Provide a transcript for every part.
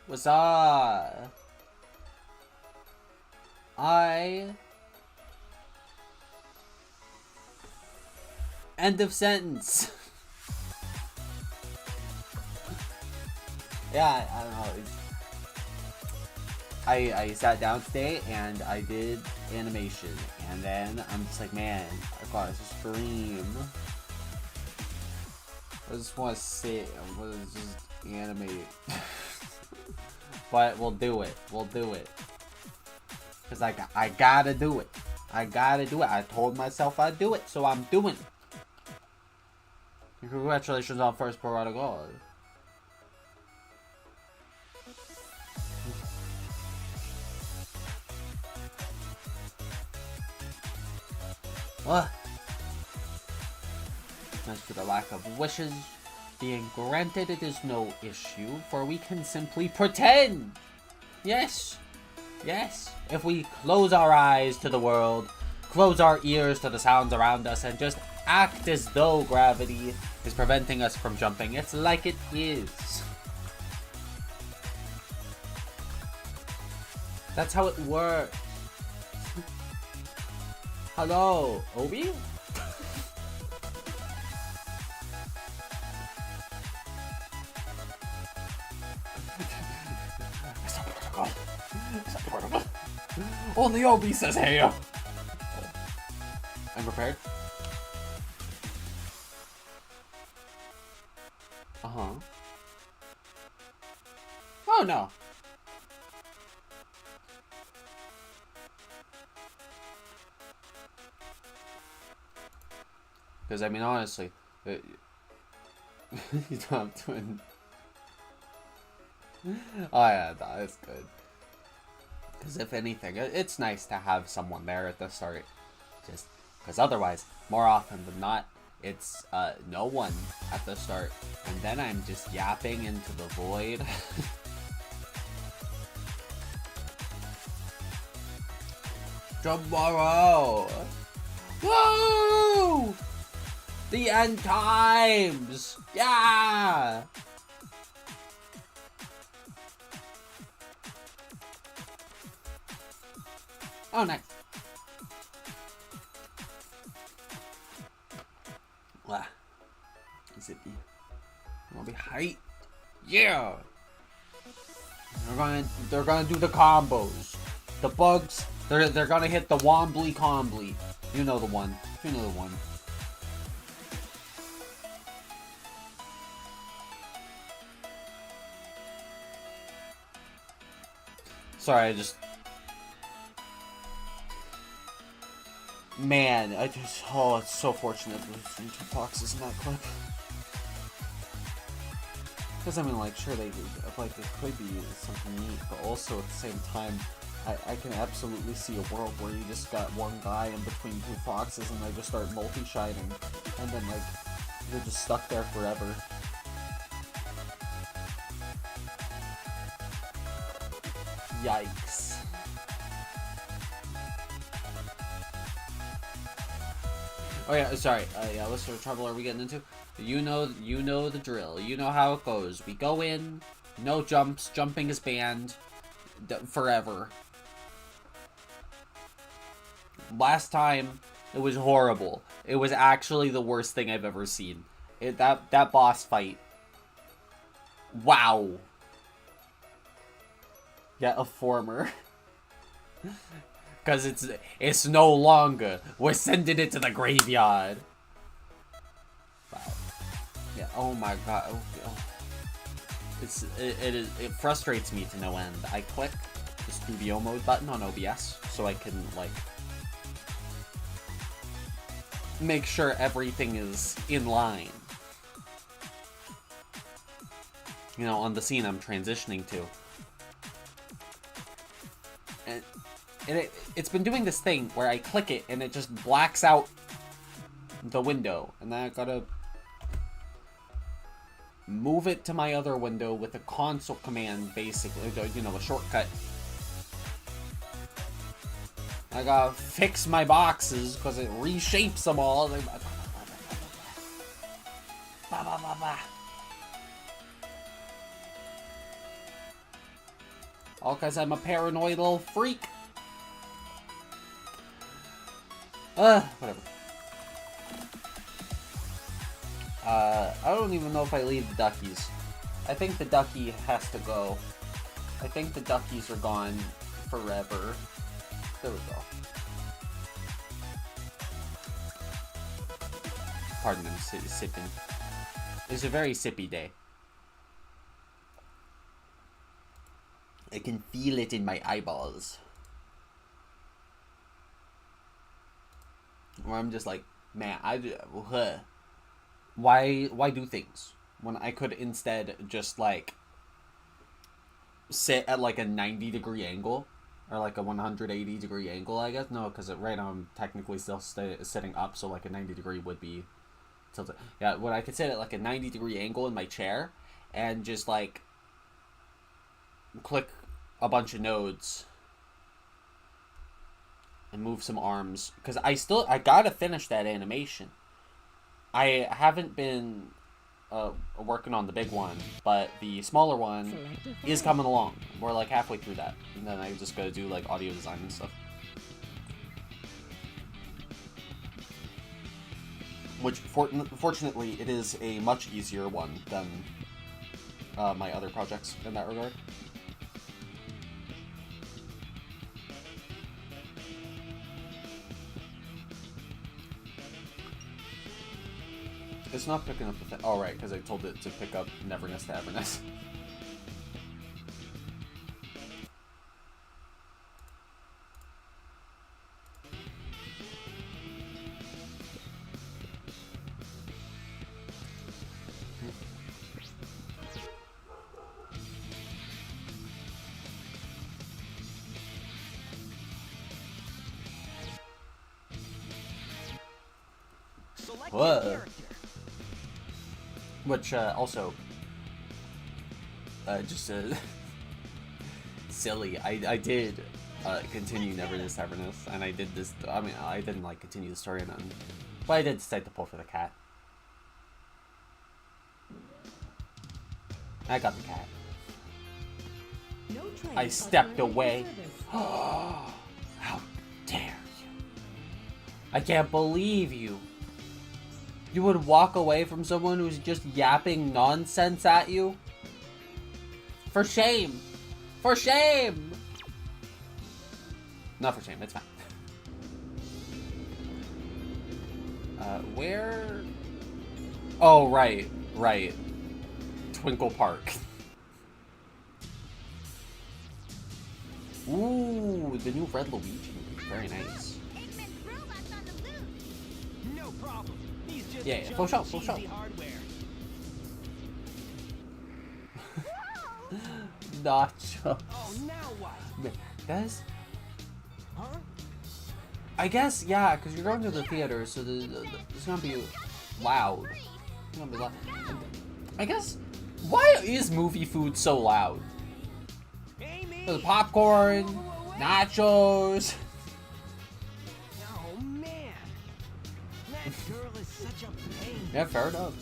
What's up? End of sentence. Yeah, I don't know. I sat down today and I did animation, and then I'm just like, man, I gotta stream. I just want to sit. I'm gonna just animate. But we'll do it. We'll do it. Cause I gotta do it. I gotta do it. I told myself I'd do it, so I'm doing it. Congratulations on first pro out of gold. What? As for the lack of wishes being granted, it is no issue, for we can simply pretend. Yes. Yes. If we close our eyes to the world, close our ears to the sounds around us, and just act as though gravity is preventing us from jumping, it's like it is. That's how it works. Hello, Obi? Only Obi says hey. I'm prepared. Uh-huh. Oh no. Because I mean, honestly, you don't have twin. Oh yeah, that's good. Because if anything, it's nice to have someone there at the start. Just because otherwise, more often than not, it's no one at the start. And then I'm just yapping into the void. Tomorrow! Woo! The end times! Yeah! Oh, nice. Wow. Zippy. I'll be hype. Yeah! They're gonna do the combos. The bugs, they're gonna hit the wombly combly. You know the one. You know the one. Sorry, I just... Man, oh, it's so fortunate there's 2 foxes in that clip. Because, I mean, like, sure, it could be something neat, but also at the same time, I can absolutely see a world where you just got one guy in between 2 foxes and they just start multi-shining, and then, like, you're just stuck there forever. Yikes. Oh yeah, sorry. Yeah, what sort of trouble are we getting into? You know the drill. You know how it goes. We go in, no jumps. Jumping is banned forever. Last time, it was horrible. It was actually the worst thing I've ever seen. That boss fight. Wow. Yeah, a former. Because it's no longer. We're sending it to the graveyard. Wow. Yeah, oh my god. Oh. It frustrates me to no end. I click the studio mode button on OBS so I can, like, make sure everything is in line. You know, on the scene I'm transitioning to. And it's been doing this thing where I click it and it just blacks out the window. And then I gotta move it to my other window with a console command, basically, you know, a shortcut. I gotta fix my boxes because it reshapes them all. All because I'm a paranoid little freak. Whatever. I don't even know if I leave the duckies. I think the ducky has to go. I think the duckies are gone forever. There we go. Pardon, I'm sipping. It's a very sippy day. I can feel it in my eyeballs. Where I'm just like, man, why do things when I could instead just like sit at like a 90-degree angle or like a 180-degree angle, I guess. No, because right now I'm technically still sitting up, so like a 90-degree would be tilted. Yeah, when I could sit at like a 90-degree angle in my chair and just like click a bunch of nodes and move some arms, because I gotta finish that animation. I haven't been working on the big one, but the smaller one is coming along. We're like halfway through that, and then I just gotta do like audio design and stuff, which fortunately it is a much easier one than my other projects in that regard. It's not picking up the thing. Oh, right, because I told it to pick up Neverness to Everness. Whoa. Which, also, just, silly, I did, continue Neverness Taverness, and I did this, I mean, I didn't, like, continue the story or nothing, but I did decide to pull for the cat. I got the cat. No I stepped away. How dare you. I can't believe you. You would walk away from someone who's just yapping nonsense at you? For shame! For shame! Not for shame, it's fine. Where? Oh, right. Twinkle Park. Ooh, the new Red Luigi. Very nice. No problem. Yeah, full shot. Nacho. Oh, now what? Guys? Huh? I guess, yeah, because you're going to the theater, so it's gonna be loud. It's gonna be loud. I guess, why is movie food so loud? There's popcorn, nachos. Oh man, that girl is such a pain. Yeah, fair enough.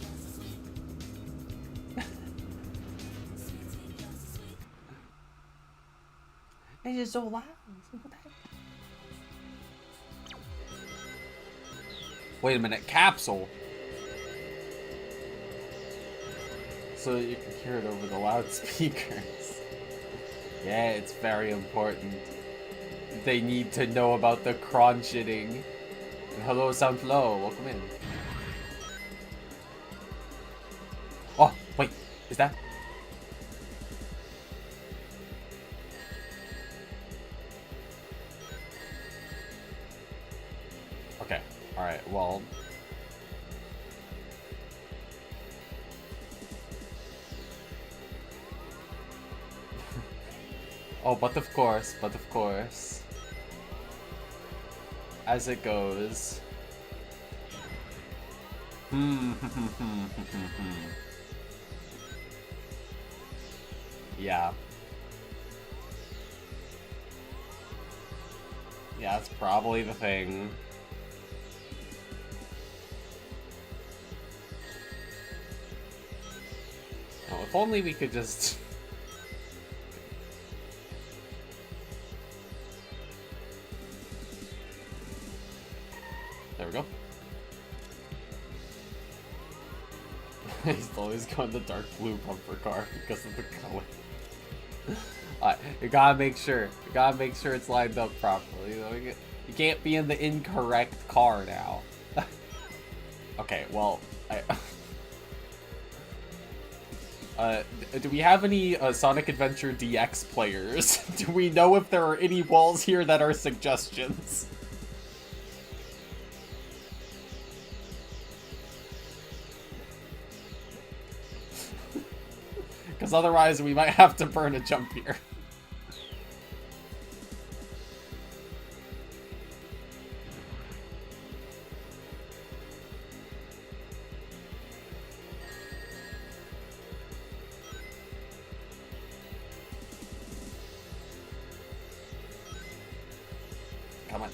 It's just so loud. What the heck? Wait a minute, capsule. So you can hear it over the loudspeakers. Yeah, it's very important. They need to know about the crunching. Hello, Sunflow. Welcome in. Oh, wait. Is that? Okay. Alright, well. Oh, but of course. As it goes. Yeah. Yeah, that's probably the thing. Oh, if only we could just... He's always going the dark blue bumper car because of the color. Alright, you gotta make sure. You gotta make sure it's lined up properly. You can't be in the incorrect car now. Okay, well, do we have any Sonic Adventure DX players? Do we know if there are any walls here that are suggestions? Because otherwise we might have to burn a jump here. Come on.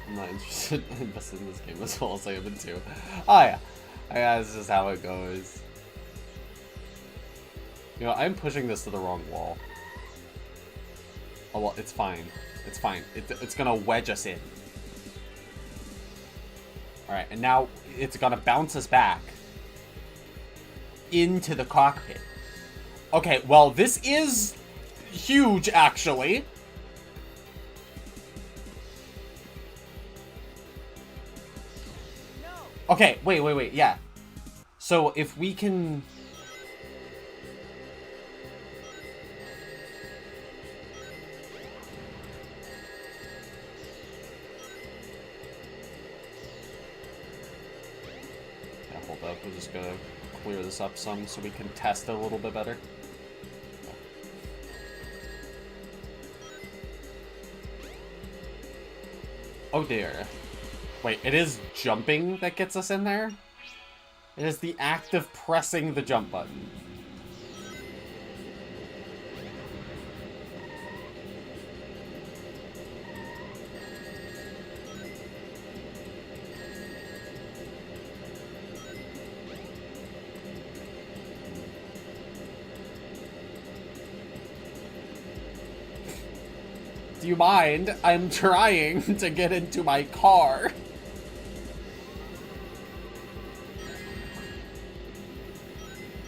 I'm not interested in investing in this game as well as I have been too. Oh yeah. That's just how it goes. You know, I'm pushing this to the wrong wall. Oh well, it's fine. It's fine. It's gonna wedge us in. Alright, and now it's gonna bounce us back into the cockpit. Okay, well, this is huge, actually. Okay, wait, yeah. So, if we can... Yeah, hold up. We're just gonna clear this up some so we can test it a little bit better. Oh dear. Wait, it is jumping that gets us in there? It is the act of pressing the jump button. Do you mind? I'm trying to get into my car.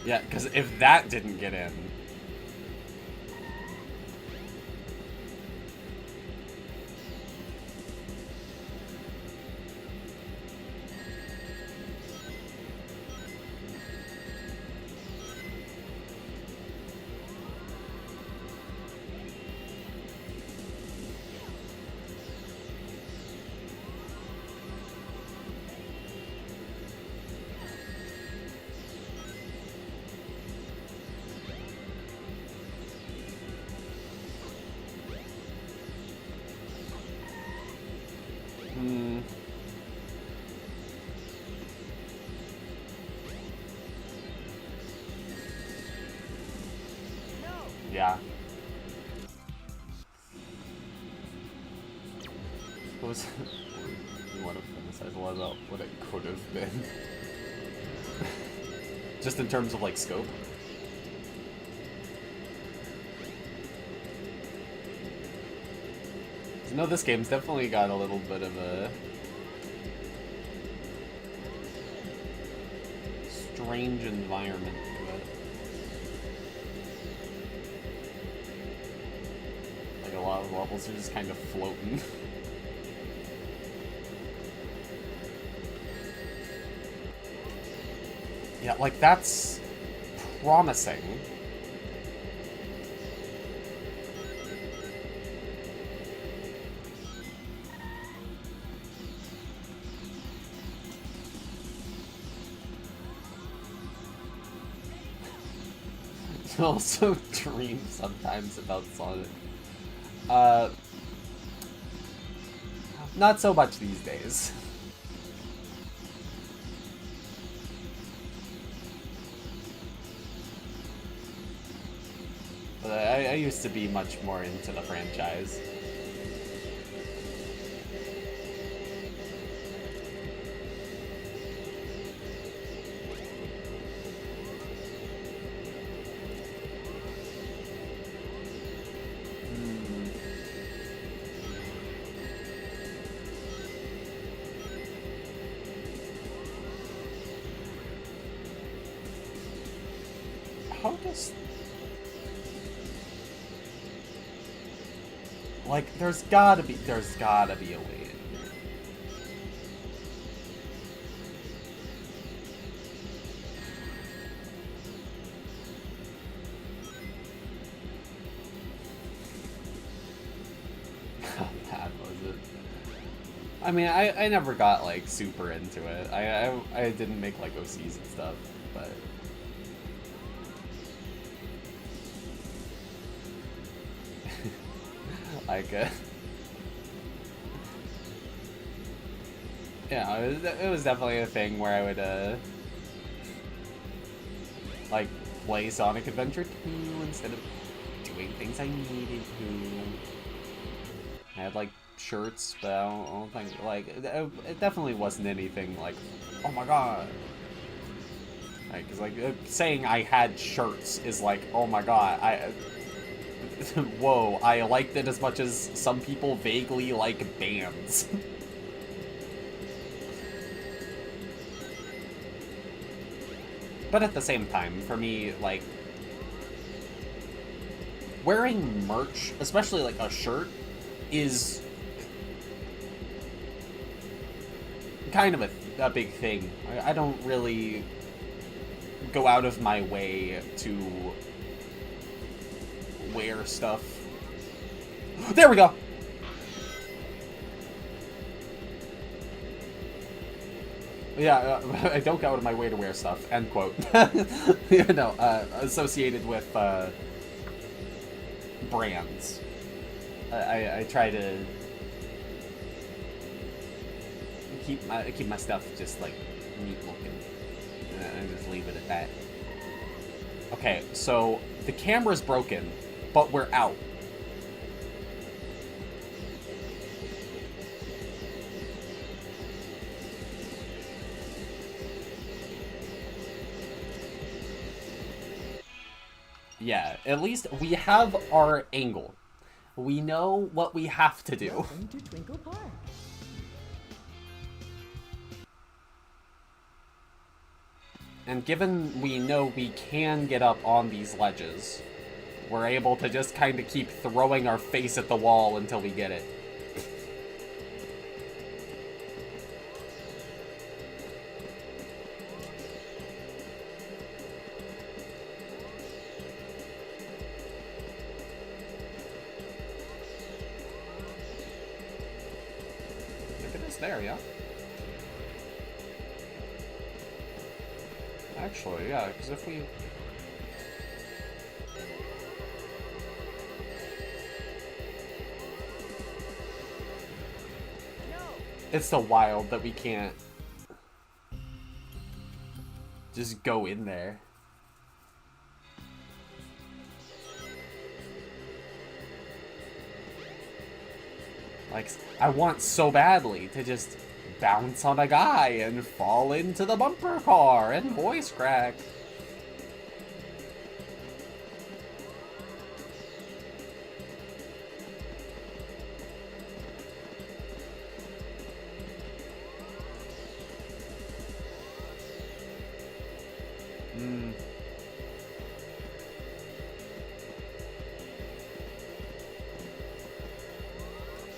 Yeah, because if that didn't get in... Yeah. What was... You want to fantasize a lot about what it could have been. Just in terms of, like, scope. You know, this game's definitely got a little bit of a... strange environment to it. Like, a lot of levels are just kind of floating. Yeah, like, that's promising. I also dream sometimes about Sonic. Not so much these days. But I used to be much more into the franchise. how does... Like, there's gotta be a way in here. How bad was it? I mean, I never got, like, super into it. I didn't make, like, OCs and stuff, but... like, yeah, it was definitely a thing where I would, like, play Sonic Adventure 2 instead of doing things I needed to. I had, like, shirts, but I don't think, like, it definitely wasn't anything like, oh my god. Like, cause, like, saying I had shirts is like, oh my god, whoa, I liked it as much as some people vaguely like bands. But at the same time, for me, like, wearing merch, especially like a shirt, is kind of a big thing. I don't really go out of my way to wear stuff. There we go! Yeah, I don't go out of my way to wear stuff, end quote. You know, associated with brands. I try to keep my stuff just like neat looking, and just leave it at that. Okay, so the camera's broken, but we're out. Yeah, at least we have our angle. We know what we have to do. Welcome to Twinkle Park. And given we know we can get up on these ledges, we're able to just kind of keep throwing our face at the wall until we get it. Look at this there, yeah? Actually, yeah, because if we... It's so wild that we can't just go in there. Like, I want so badly to just bounce on a guy and fall into the bumper car and voice crack.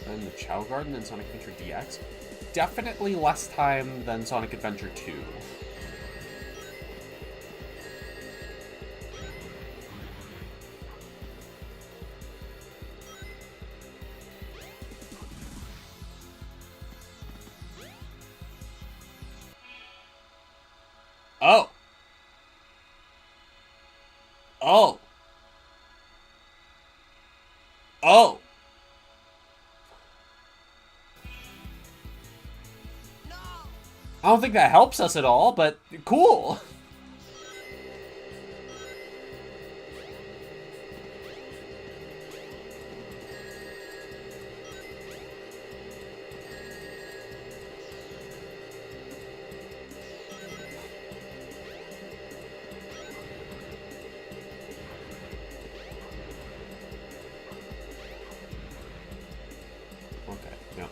And the Chow Garden in Sonic Adventure DX. Definitely less time than Sonic Adventure 2. Oh! Oh! Oh! I don't think that helps us at all, but cool. Okay, no.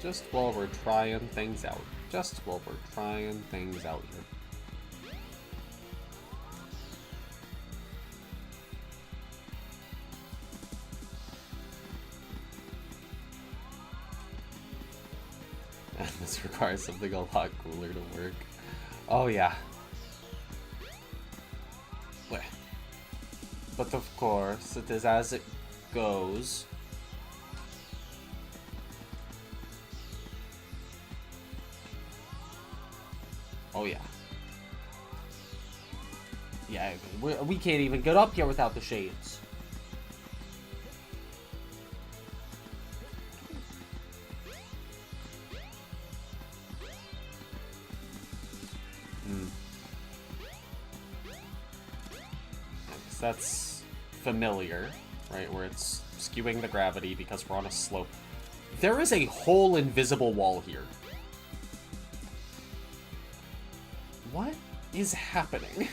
Just while we're trying things out. Just while we're trying things out here. This requires something a lot cooler to work. Oh yeah. But of course, it is as it goes. Oh yeah. Yeah, we can't even get up here without the shades. That's familiar, right? Where it's skewing the gravity because we're on a slope. There is a whole invisible wall here. What is happening?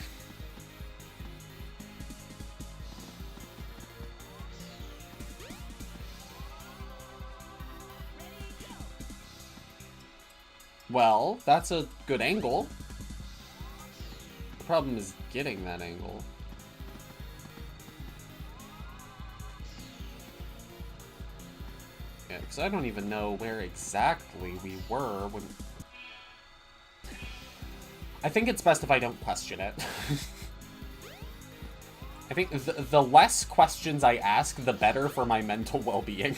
Well, that's a good angle. The problem is getting that angle. Yeah, because I don't even know where exactly we were when... I think it's best if I don't question it. I think the less questions I ask, the better for my mental well-being.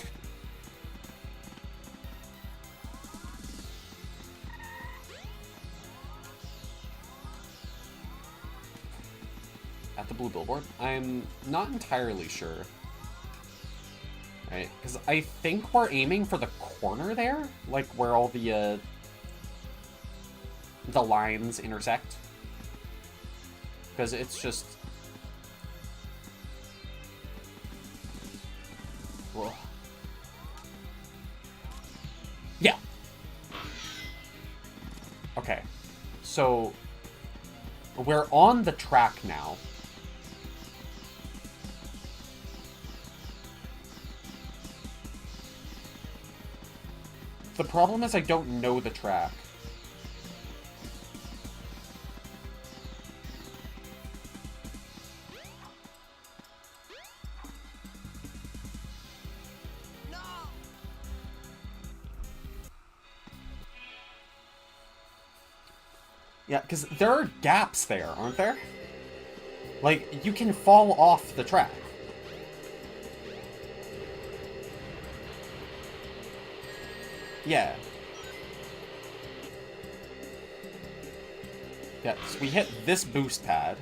At the blue billboard? I'm not entirely sure. Right, because I think we're aiming for the corner there, like where all the lines intersect. Because it's just... Whoa. Yeah. Okay. So, we're on the track now. The problem is I don't know the track. No! Yeah, because there are gaps there, aren't there? Like, you can fall off the track. Yeah. Yeah, so we hit this boost pad.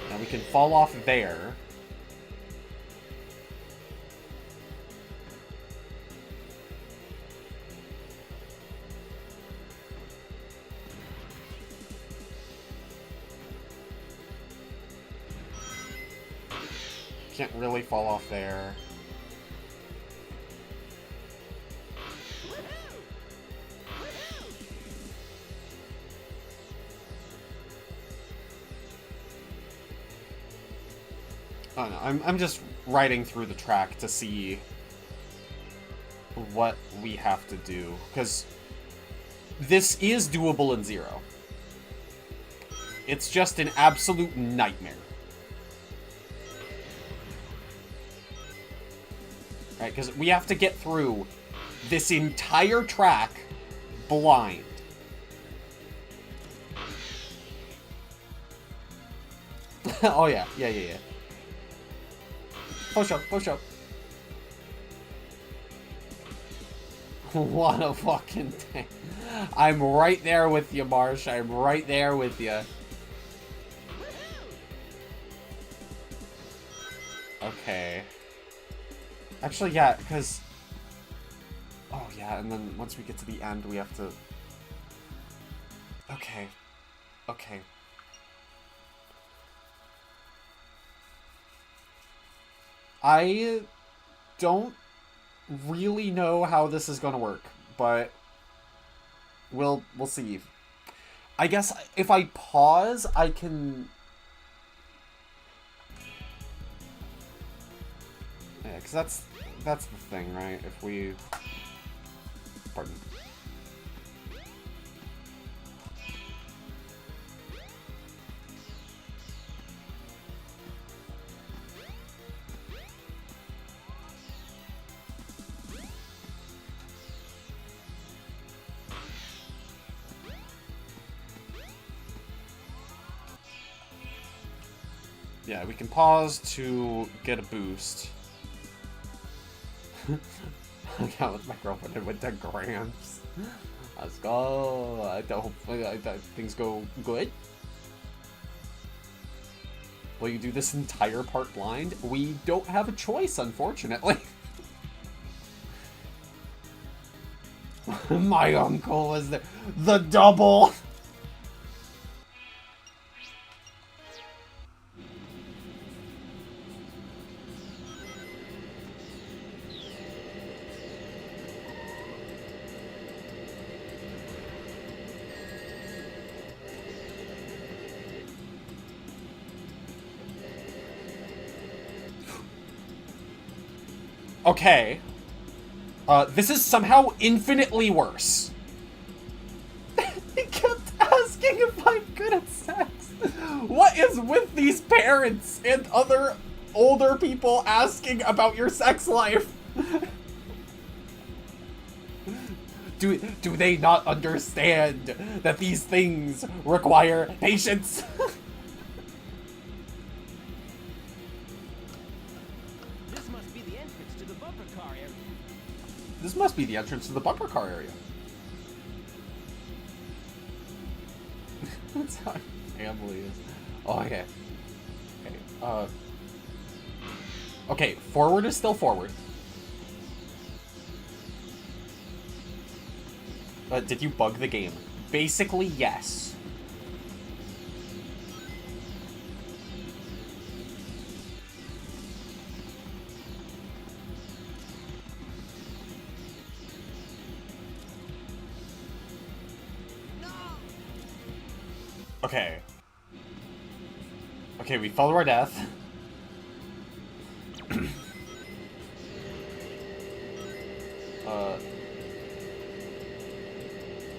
Now we can fall off there. Can't really fall off there. Oh no, I'm just riding through the track to see what we have to do, because this is doable in Zero. It's just an absolute nightmare. Right, because we have to get through this entire track blind. Oh yeah, yeah. Push up. What a fucking thing. I'm right there with you, Marsh. I'm right there with you. Okay. Actually, yeah, because... Oh, yeah, and then once we get to the end, we have to... Okay. I don't really know how this is going to work, but we'll see. I guess if I pause, I can... Yeah, because that's the thing, right? If we... Pardon. Yeah, we can pause to get a boost. Hung out with my girlfriend and went to Gramps. Let's go. Hopefully things go good. Will you do this entire part blind? We don't have a choice, unfortunately. My uncle was there. The double! Okay. This is somehow infinitely worse. He kept asking if I'm good at sex. What is with these parents and other older people asking about your sex life? Do they not understand that these things require patience? This must be the entrance to the bumper car area. This must be the entrance to the bumper car area. That's how family is. Oh, yeah. Okay, okay, forward is still forward. Did you bug the game? Basically, yes. Okay. Okay, we fell to our death.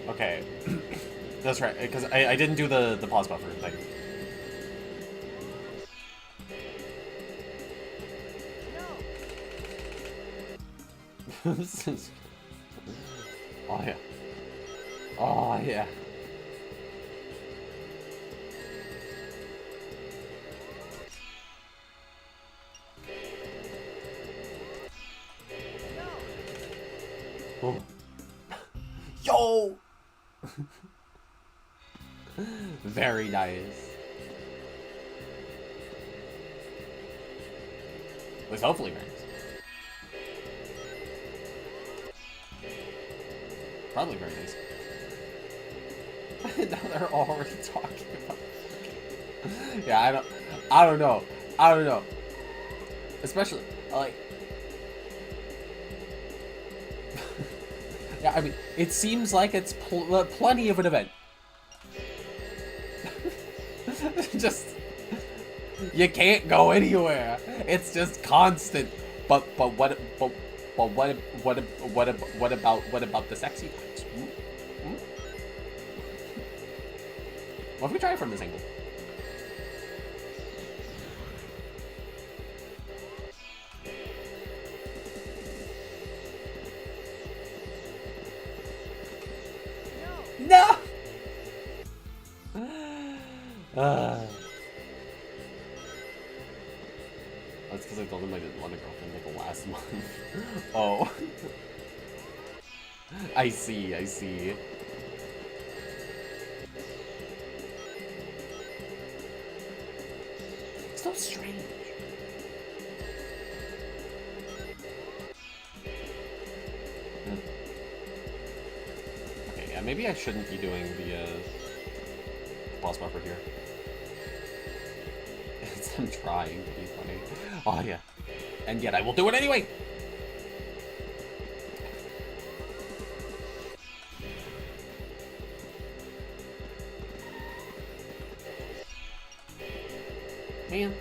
Okay. That's right, because I didn't do the pause buffer thing. This is... Oh, yeah. Oh, yeah. Oh. Yo! Very nice. At least hopefully very nice. Probably very nice. Now they're already talking about it. Yeah, I don't know. I don't know. Especially, like... Yeah, I mean, it seems like it's plenty of an event. Just... You can't go anywhere. It's just constant. But what about the sexy parts? Hmm? What if we try it from this angle? No! That's because I told him I didn't want a girlfriend like last month. Oh. I see, I see. It's so strange. Okay, yeah, maybe I shouldn't be doing the boss buffer here. I'm trying to be funny. Oh, yeah. And yet I will do it anyway! Man.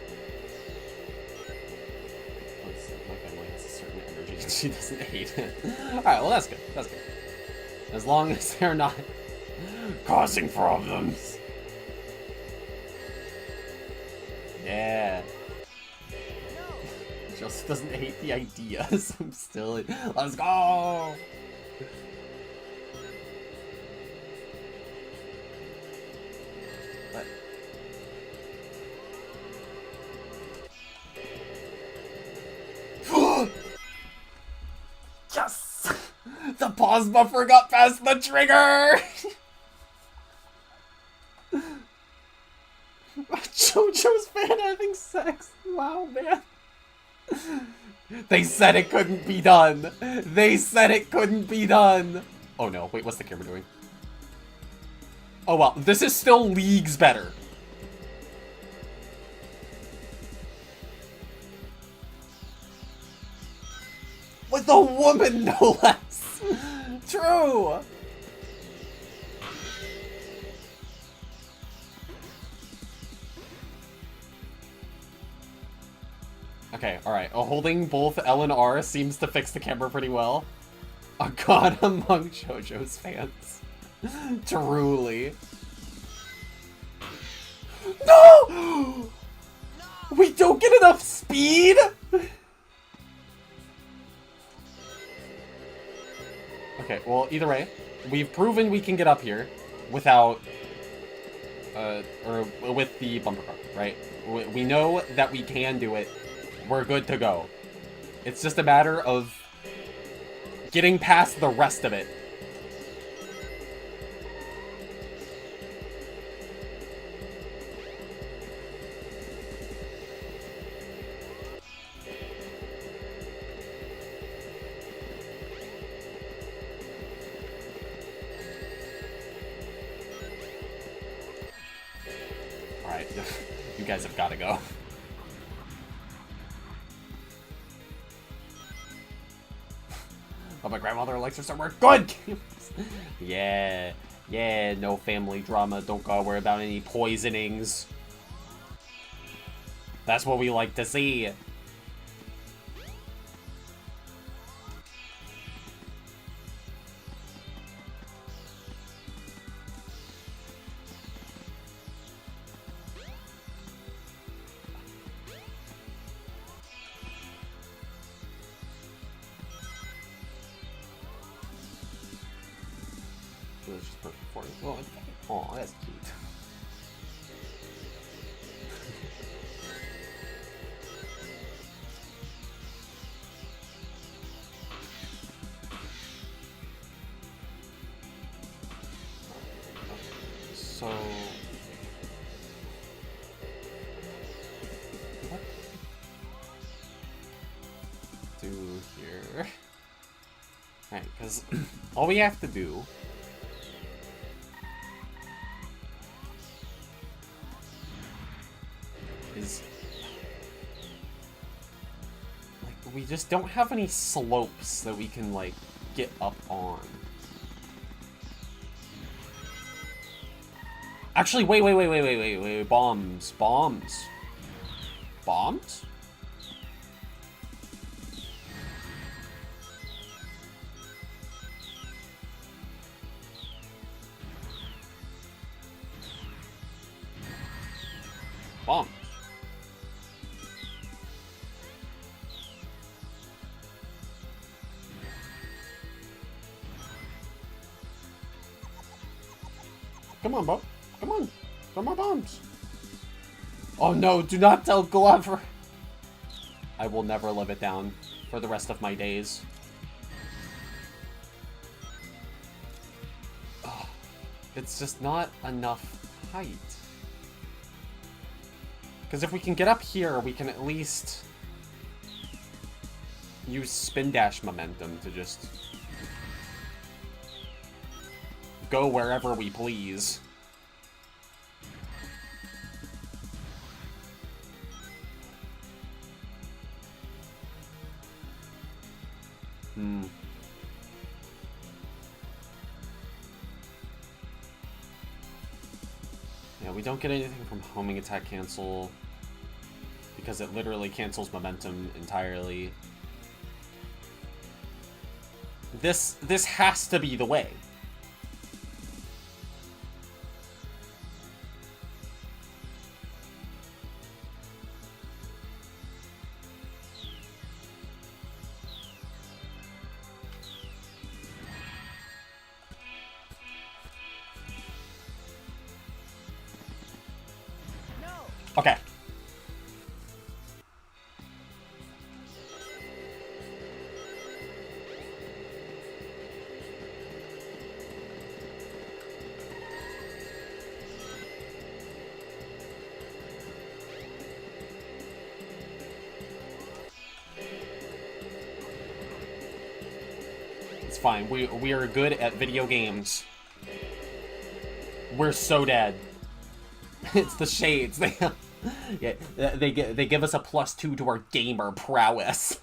My family has a certain energy and she doesn't hate it. Alright, well that's good. That's good. As long as they're not causing problems. Yeah. Just doesn't hate the ideas. I'm still... Let's go! But... The pause buffer got past the trigger! JoJo's fan having sex. Wow, man. They said it couldn't be done. They said it couldn't be done. Oh no, wait, what's the camera doing? Oh well, this is still leagues better. With a woman, no less. True. Okay, alright. Holding both L and R seems to fix the camera pretty well. A god among JoJo's fans. Truly. No! We don't get enough speed? Okay, well, either way, we've proven we can get up here without, or with the bumper car, right? We know that we can do it. We're good to go. It's just a matter of getting past the rest of it. Alright, you guys have got to go. Oh, my grandmother likes her somewhere good! Yeah, no family drama. Don't gotta worry about any poisonings. That's what we like to see. It's just perfect for you. Oh, oh, that's cute. So, what do here? Alright, because all we have to do is, like, we just don't have any slopes that we can, like, get up on. Actually, wait, bombs. Bombs? Bombs. Come on, Bob. Come on. Throw my bombs. Oh no, do not tell Glover. I will never live it down for the rest of my days. Ugh. It's just not enough height. Because if we can get up here, we can at least use spin dash momentum to just go wherever we please. Yeah, we don't get anything from homing attack cancel because it literally cancels momentum entirely. This has to be the way. Okay. fine. We are good at video games. We're so dead. It's the shades. Yeah, they give us a +2 to our gamer prowess.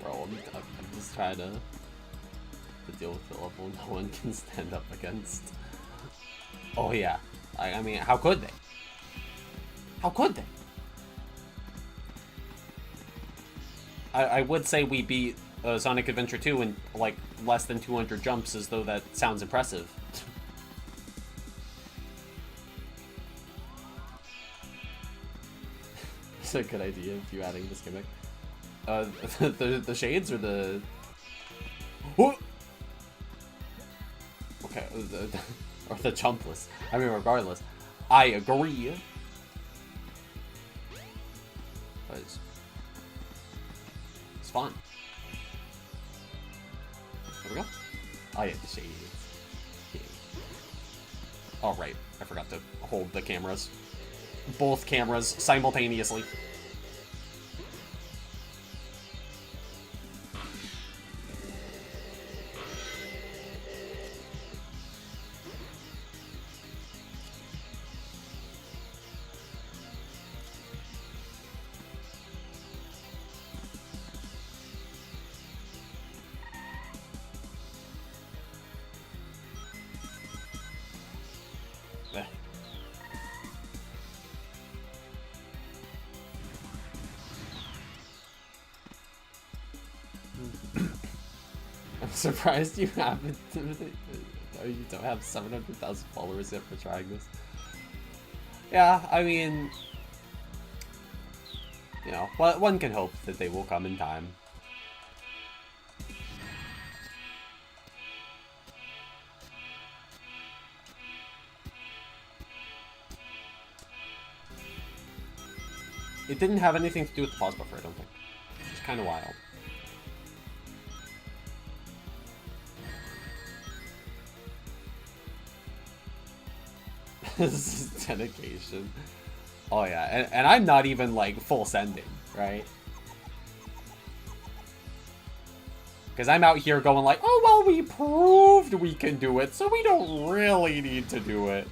Bro, I'm just trying to deal with the level no one can stand up against. Oh yeah, I mean, how could they? How could they? I would say we beat Sonic Adventure 2 in like less than 200 jumps, as though that sounds impressive. It's a good idea if you adding this gimmick. The shades or the... What? Okay, or the jumpless. I mean, regardless, I agree. But it's fun. There we go. Oh yeah, the shades. Yeah. Oh right, I forgot to hold the cameras. Both cameras simultaneously. I'm surprised you haven't. You don't have 700,000 followers yet for trying this. Yeah, I mean, you know, one can hope that they will come in time. It didn't have anything to do with the pause buffer, I don't think. It's kind of wild. This is dedication. Oh yeah, and I'm not even like full sending, right? Because I'm out here going like, oh well, we proved we can do it, so we don't really need to do it.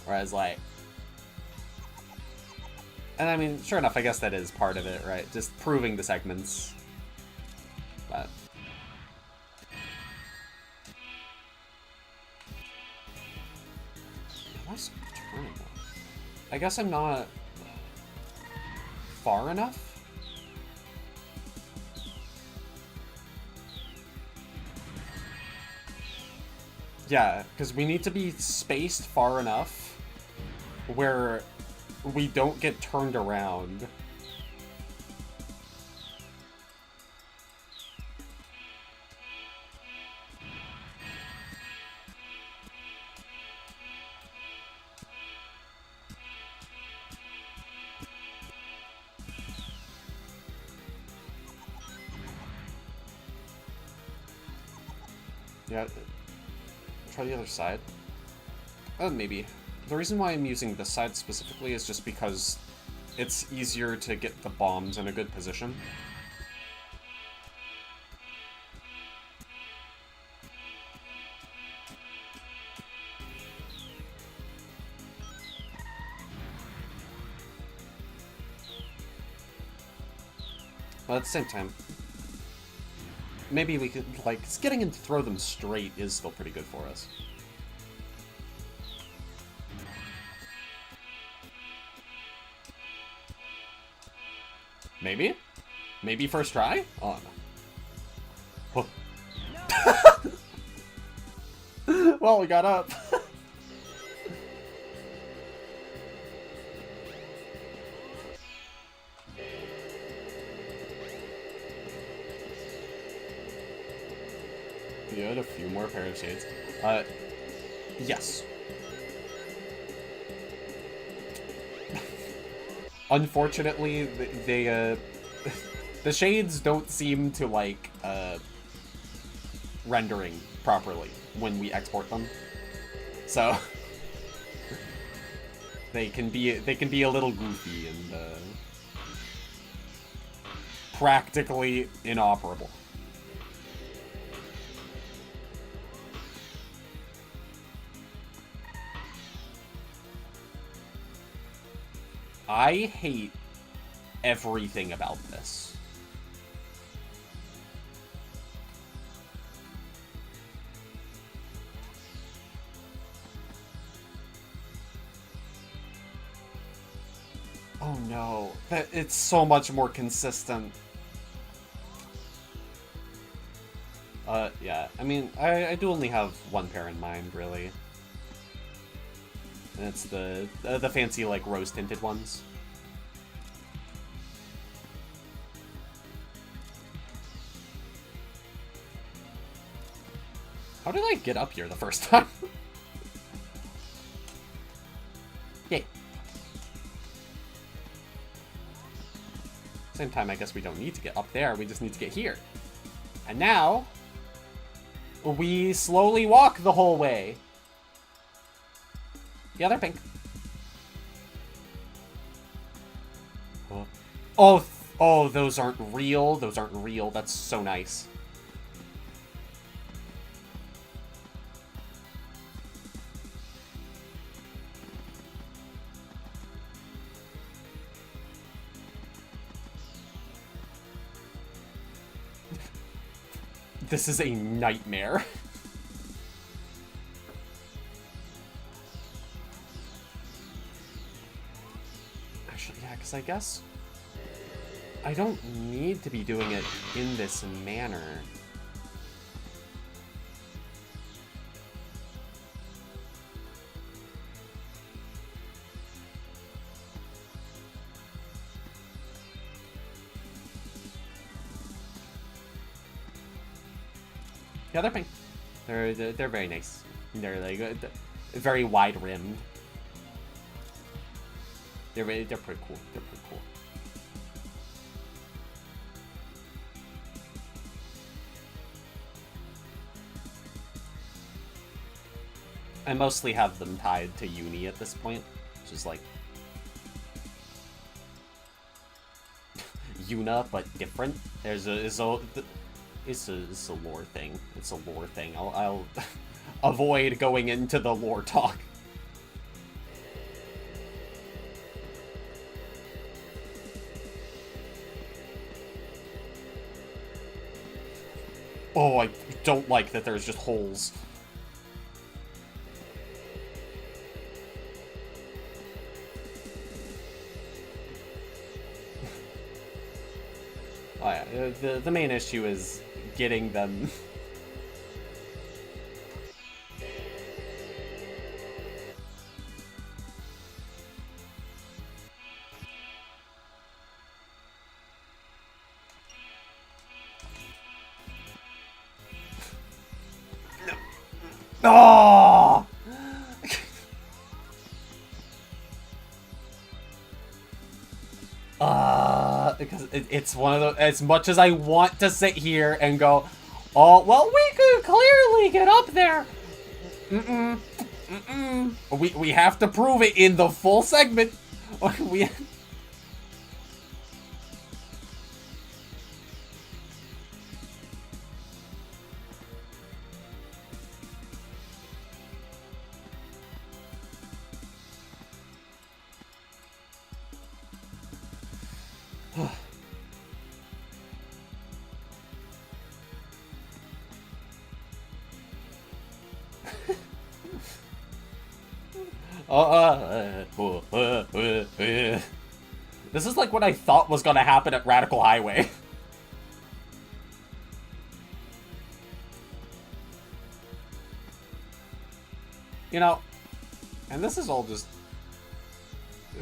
Whereas like, and I mean, sure enough, I guess that is part of it, right? Just proving the segments. But why's it turning off? I guess I'm not far enough. Yeah, because we need to be spaced far enough where we don't get turned around. Yeah, try the other side. Maybe. The reason why I'm using this side specifically is just because it's easier to get the bombs in a good position. But at the same time, maybe we could, like, getting him to throw them straight is still pretty good for us. Maybe? Maybe first try? Oh, no. Oh. Well, we got up. You had a few more pair of shades. Yes. unfortunately, they the shades don't seem to like rendering properly when we export them, so they can be a little goofy and practically inoperable. I hate everything about this. Oh no, it's so much more consistent. Yeah, I mean, I do only have one pair in mind, really. And it's the fancy, like, rose-tinted ones. How did I get up here the first time? Yay. Same time, I guess we don't need to get up there, we just need to get here. And now, we slowly walk the whole way. Yeah, they're pink. Oh, those aren't real. Those aren't real. That's so nice. This is a nightmare. Actually, yeah, because I guess I don't need to be doing it in this manner. Yeah, they're pink. They're very nice. They're like very wide rimmed. They're pretty cool. They're pretty cool. I mostly have them tied to uni at this point, which is like Yuna but different. It's a lore thing. It's a lore thing. I'll avoid going into the lore talk. Oh, I don't like that there's just holes. Oh yeah, the main issue is getting them. Oh! Because it's one of those, as much as I want to sit here and go, oh, well, we could clearly get up there. We have to prove it in the full segment. We... This is like what I thought was gonna happen at Radical Highway. You know, and this is all just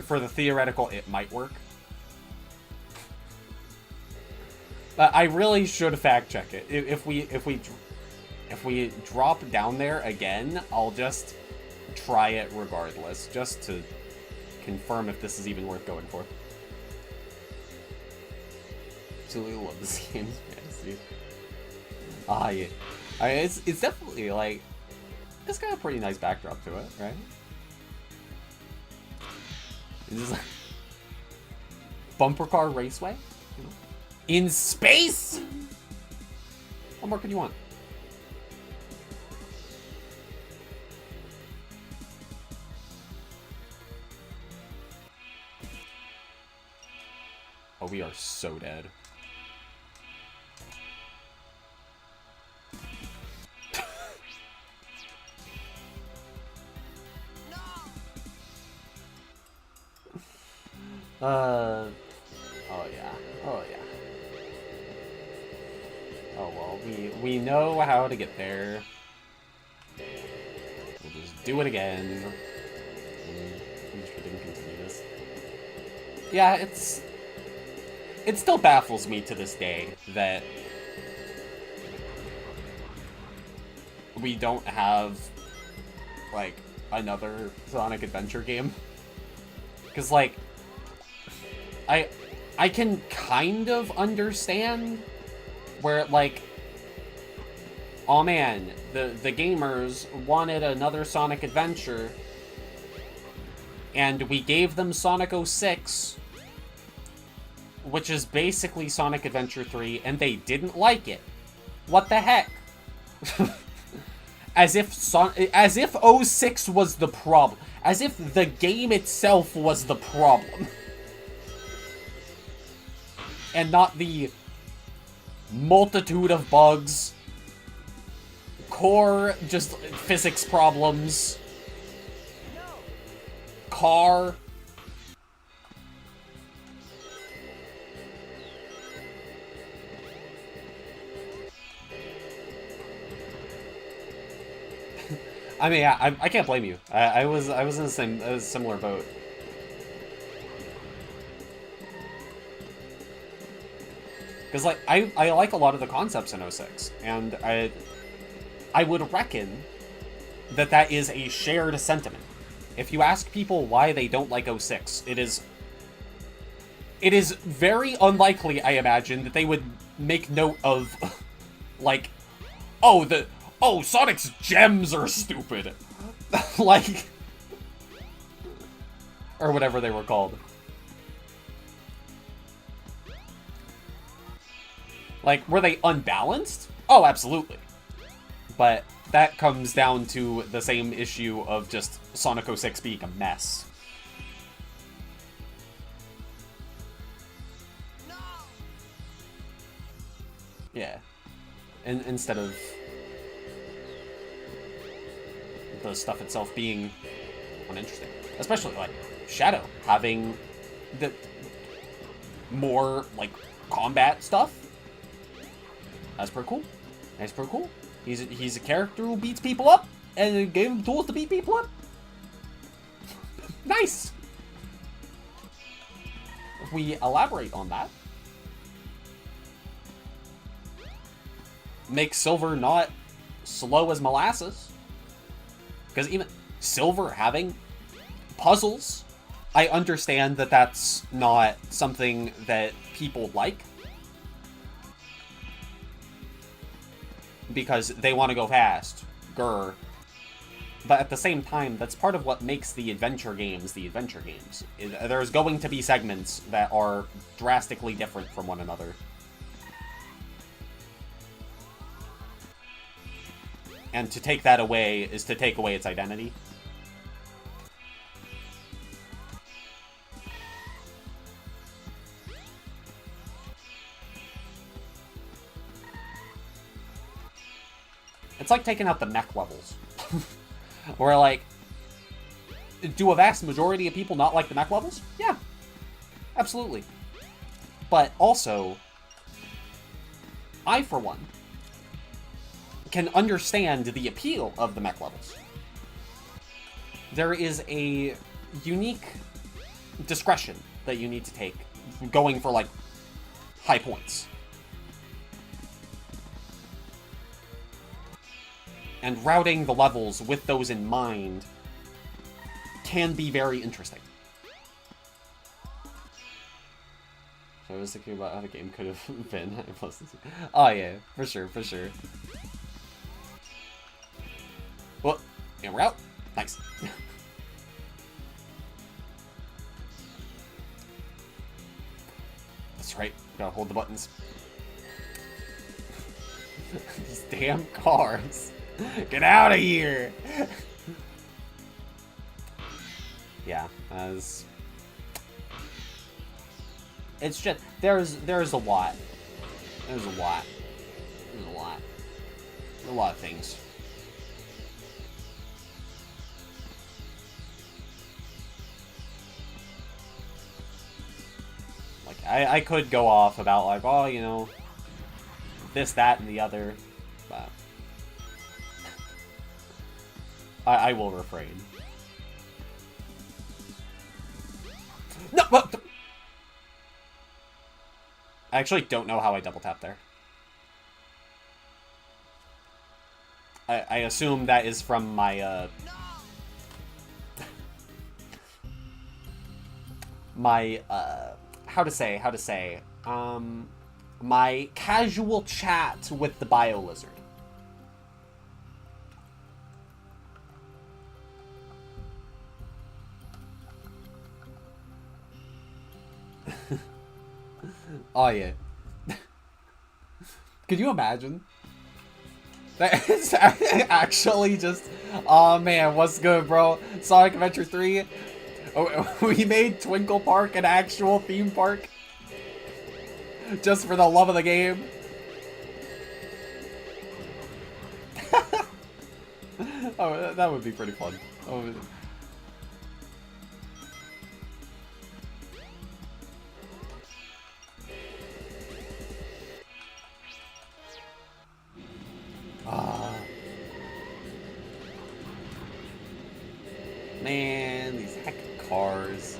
for the theoretical it might work. But I really should fact check it. If we drop down there again, I'll just try it regardless, just to confirm if this is even worth going for. absolutely love this game's fantasy. Ah, yeah. It's definitely, like, it's got a pretty nice backdrop to it, right? It's just like bumper car raceway, you know? In space. What more could you want? Oh, we are so dead. Oh yeah. Oh yeah. Oh well, we know how to get there. We'll just do it again. I'm just didn't continue this. Yeah, it still baffles me to this day that we don't have like another Sonic Adventure game. Cause like I can kind of understand where, like, oh man, the gamers wanted another Sonic Adventure, and we gave them Sonic 06, which is basically Sonic Adventure 3, and they didn't like it. What the heck? As if 06 was the problem. As if the game itself was the problem. And not the multitude of bugs, core just physics problems, car. I mean, yeah, I can't blame you. I was in a similar boat. Because, like, I like a lot of the concepts in 06, and I would reckon that is a shared sentiment. If you ask people why they don't like 06, it is very unlikely, I imagine, that they would make note of, like, oh, Sonic's gems are stupid. Like, or whatever they were called. Like, were they unbalanced? Oh, absolutely. But that comes down to the same issue of just Sonic 06 being a mess. No! Yeah. Instead of the stuff itself being uninteresting. Especially, like, Shadow having the more, like, combat stuff. That's pretty cool. That's pretty cool. He's a character who beats people up, and gave him tools to beat people up. Nice! If we elaborate on that, make Silver not slow as molasses. Because even Silver having puzzles, I understand that that's not something that people like. Because they want to go fast. Grr. But at the same time, that's part of what makes the adventure games the adventure games. There's going to be segments that are drastically different from one another. And to take that away is to take away its identity. It's like taking out the mech levels. Where, like, do a vast majority of people not like the mech levels? Yeah. Absolutely. But also, I, for one, can understand the appeal of the mech levels. There is a unique discretion that you need to take going for, like, high points. And routing the levels with those in mind can be very interesting. So I was thinking about how the game could have been. Oh yeah, for sure, for sure. Well, and we're out. Nice. That's right. Gotta hold the buttons. These damn cars. Get out of here. Yeah, as it's just there's a lot. There's a lot. There's a lot. A lot of things. Like I could go off about like, oh, you know, this, that, and the other, but I will refrain. No, what? I actually don't know how I double tap there. I assume that is from my my how to say my casual chat with the bio lizard. Oh yeah. Could you imagine? That is actually just, oh man, what's good, bro? Sonic Adventure 3. Oh, we made Twinkle Park an actual theme park. Just for the love of the game. Oh, that would be pretty fun. Oh. Man, these heckin' cars.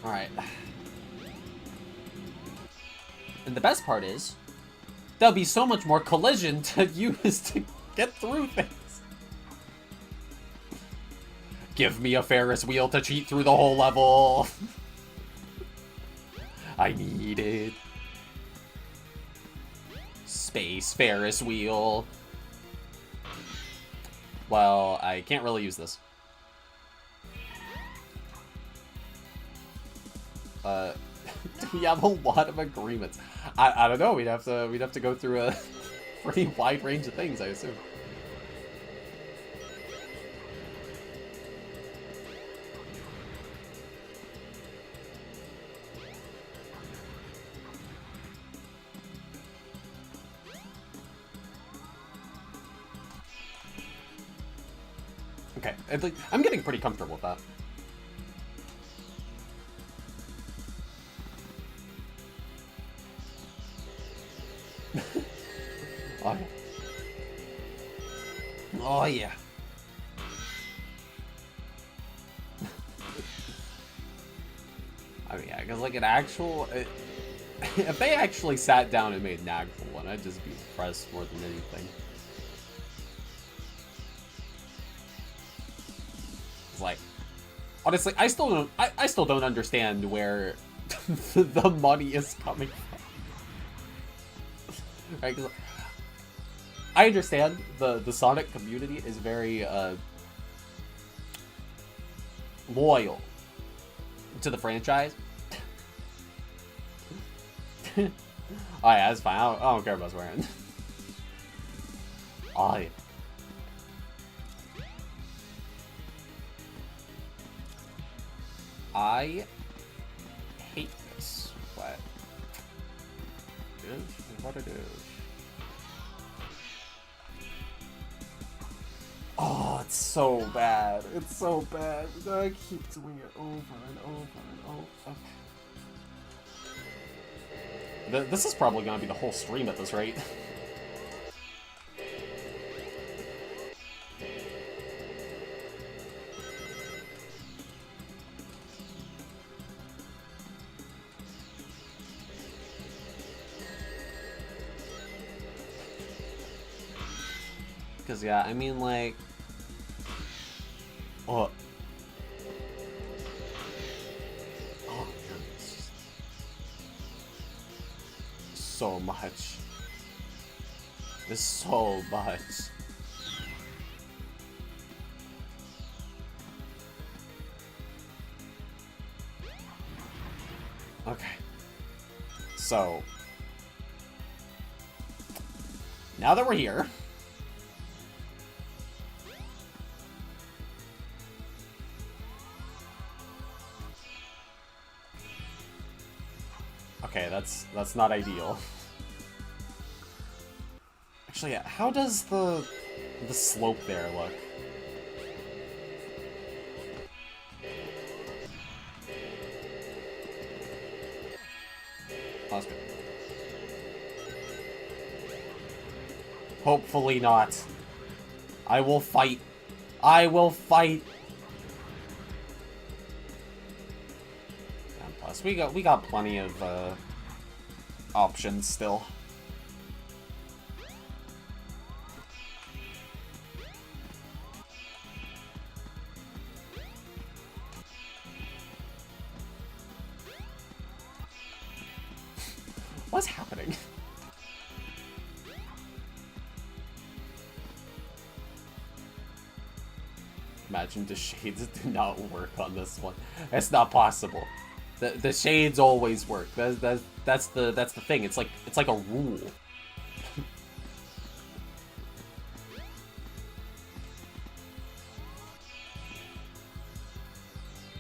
Alright. And the best part is, there'll be so much more collision to use to get through things. Give me a Ferris wheel to cheat through the whole level. I need it. Space Ferris wheel. Well, I can't really use this. We have a lot of agreements. I don't know. We'd have to go through a pretty wide range of things, I assume. Okay, I'm getting pretty comfortable with that. Oh yeah. Oh yeah. I mean, yeah, because like an actual, if they actually sat down and made an actual one, I'd just be impressed more than anything. It's like, honestly, I still don't understand where the money is coming from. Right, 'cause I understand the Sonic community is very loyal to the franchise. Oh yeah, that's fine. I don't care about swearing. Oh yeah. I hate this, but it is what it is. Oh, it's so bad. It's so bad. I keep doing it over and over and over. This is probably gonna be the whole stream at this rate. Because, yeah, I mean, like... Oh. so much. There's so much. Okay. So, now that we're here, okay, that's not ideal. Actually, how does the slope there look? Oh, that's good. Hopefully not. I will fight. I will fight. And plus, we got plenty of options still. What's happening? Imagine the shades do not work on this one. It's not possible. The shades always work. That's the thing. It's like a rule.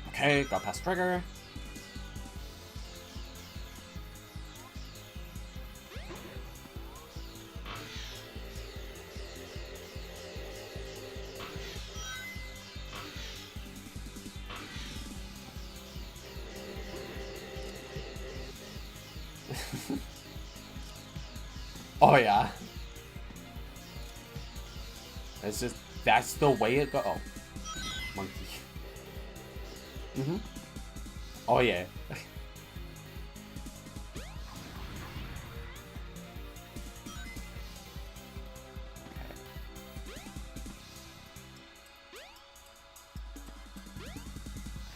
Okay, got past trigger. Oh yeah. It's just, that's the way it goes. Oh. Monkey. Mm-hmm. Oh yeah.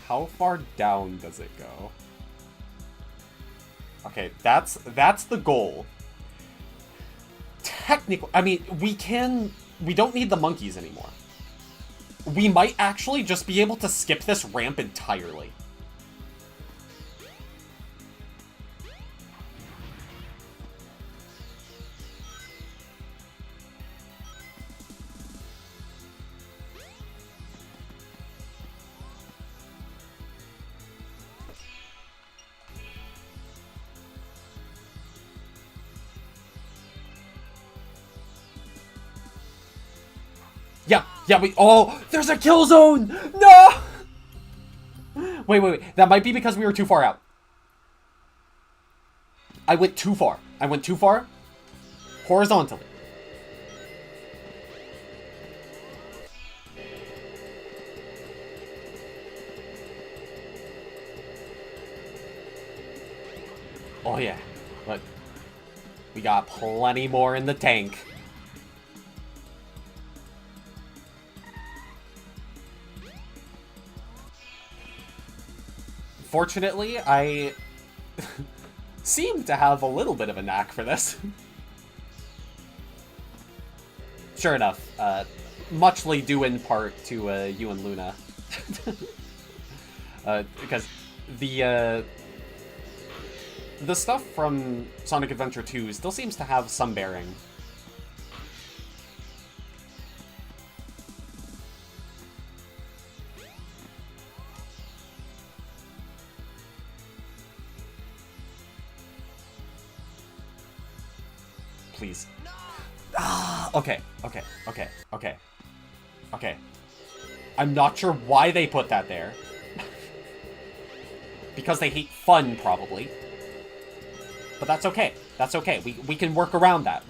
How far down does it go? Okay, that's the goal. Technically, I mean, we don't need the monkeys anymore. We might actually just be able to skip this ramp entirely. Yeah, oh, there's a kill zone! No! Wait. That might be because we were too far out. I went too far. Horizontally. Oh yeah. Look. We got plenty more in the tank. Fortunately, I seem to have a little bit of a knack for this. Sure enough, muchly due in part to you and Luna. Because the stuff from Sonic Adventure 2 still seems to have some bearing. Please. Ah, okay. I'm not sure why they put that there. Because they hate fun, probably. But that's okay. That's okay. We can work around that.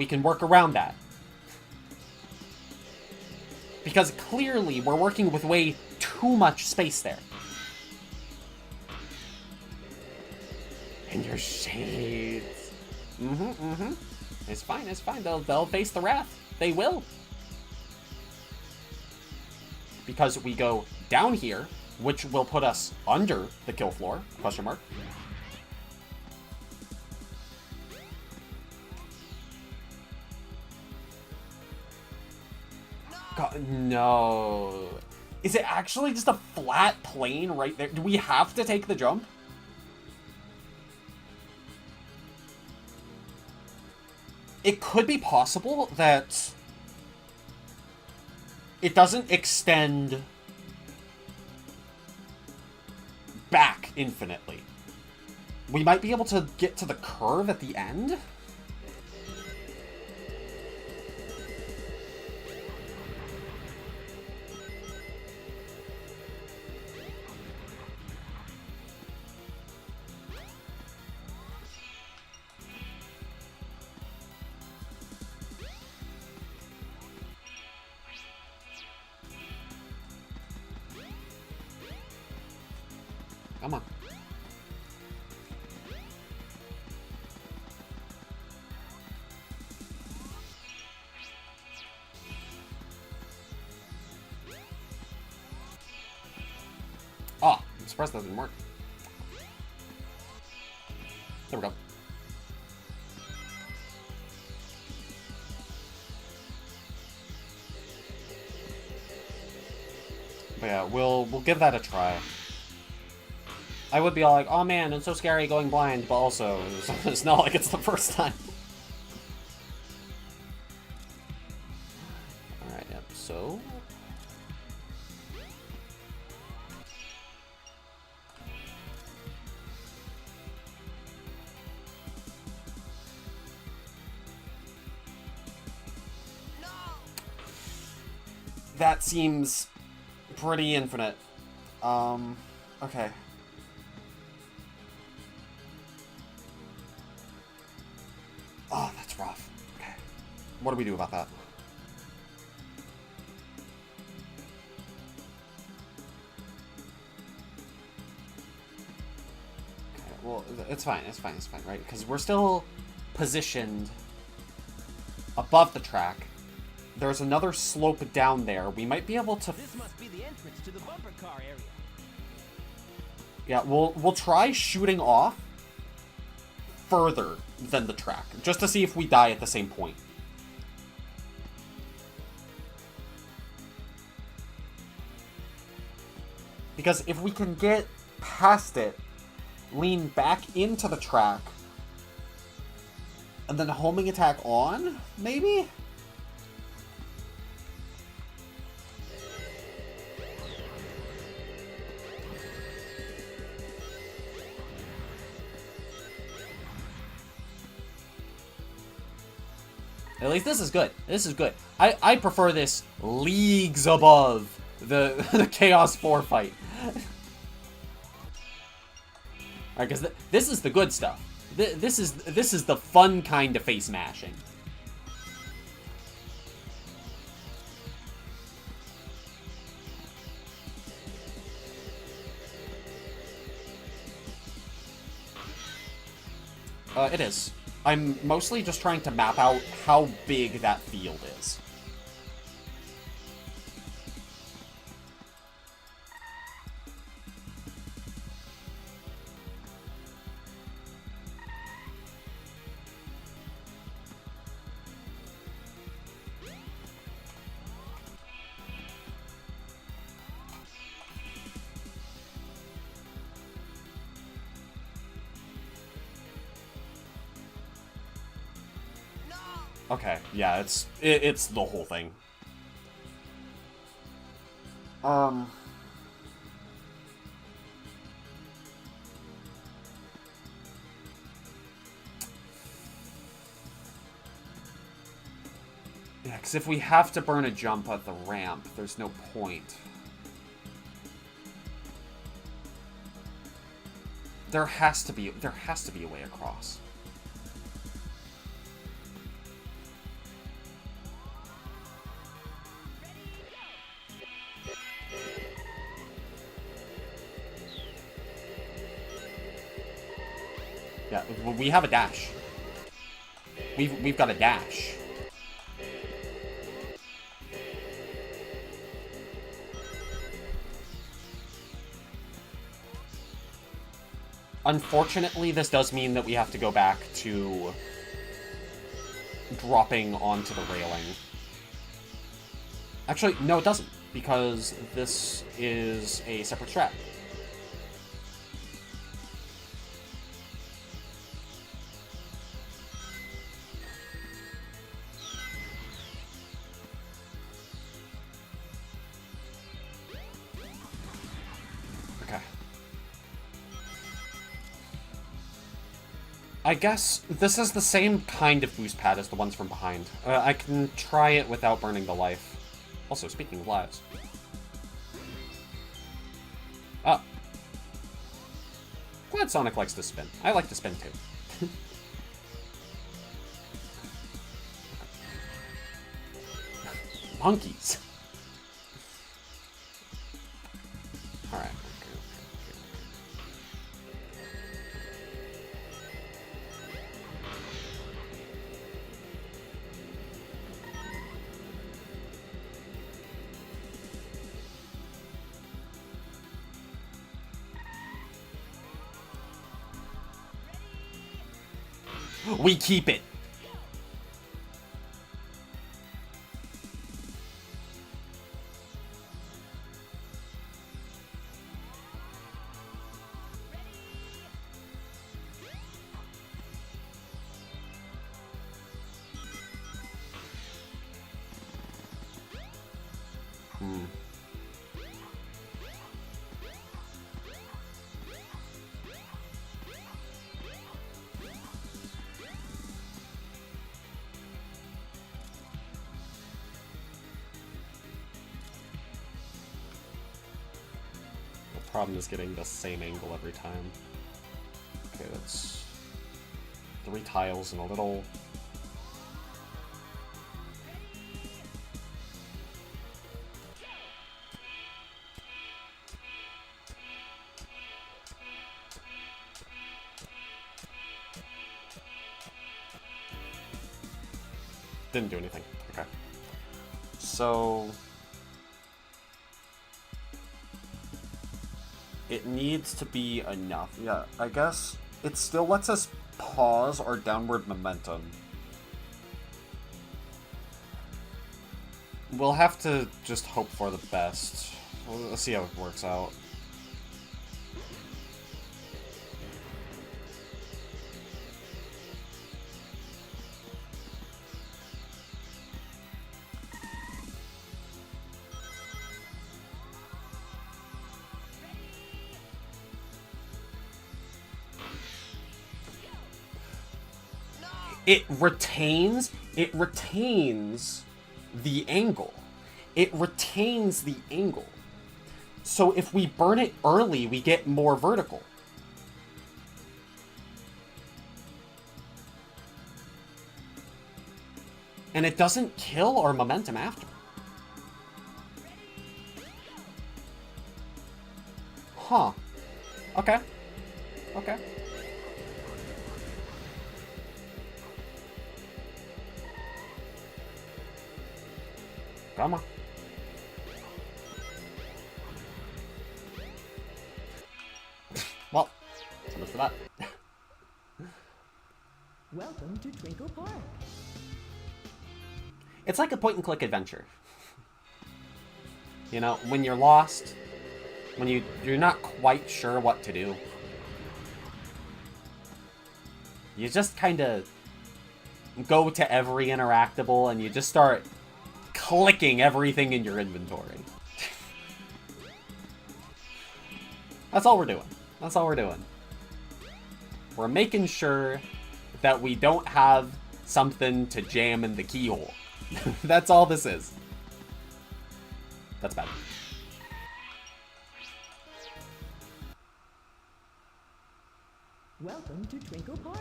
Because clearly we're working with way too much space there. And your shades. It's fine. They'll face the wrath. They will. Because we go down here, which will put us under the kill floor, question mark. God, no. Is it actually just a flat plane right there? Do we have to take the jump? It could be possible that it doesn't extend back infinitely. We might be able to get to the curve at the end? Come on. Oh, I'm surprised that didn't work. There we go. But yeah, we'll give that a try. I would be all like, oh man, it's so scary going blind, but also, it's not like it's the first time. Alright, yep, so... That seems pretty infinite. Okay. Oh, that's rough. Okay. What do we do about that? Okay, well, it's fine, right? Because we're still positioned above the track. There's another slope down there. We might be able to... This must be the entrance to the bumper car area. Yeah, we'll try shooting off further than the track, just to see if we die at the same point. Because if we can get past it, lean back into the track, and then homing attack on, maybe? At least this is good. This is good. I prefer this leagues above the, the Chaos 4 fight. Alright, because this is the good stuff. This is the fun kind of face mashing. It is. I'm mostly just trying to map out how big that field is. Okay, yeah, it's the whole thing. Yeah, because if we have to burn a jump at the ramp, there's no point. There has to be a way across. Yeah, we have a dash. We've got a dash. Unfortunately, this does mean that we have to go back to dropping onto the railing. Actually, no, it doesn't, because this is a separate strat. Okay. I guess this is the same kind of boost pad as the ones from behind. I can try it without burning the life. Also, speaking of lives. Ah. Glad Sonic likes to spin. I like to spin too. Monkeys. Alright. We keep it. Problem is getting the same angle every time. Okay, that's 3 tiles and a little. Didn't do anything. Okay. So it needs to be enough. Yeah, I guess it still lets us pause our downward momentum. We'll have to just hope for the best. Let's see how it works out. It retains the angle. It retains the angle. So if we burn it early, we get more vertical. And it doesn't kill our momentum after. Huh. Okay. Okay. Come on. Well, so much for that. Welcome to Twinkle Park. It's like a point-and-click adventure. You know, when you're lost, when you're not quite sure what to do, you just kind of go to every interactable and you just start clicking everything in your inventory. That's all we're doing. That's all we're doing. We're making sure that we don't have something to jam in the keyhole. That's all this is. That's bad. Welcome to Twinkle Park.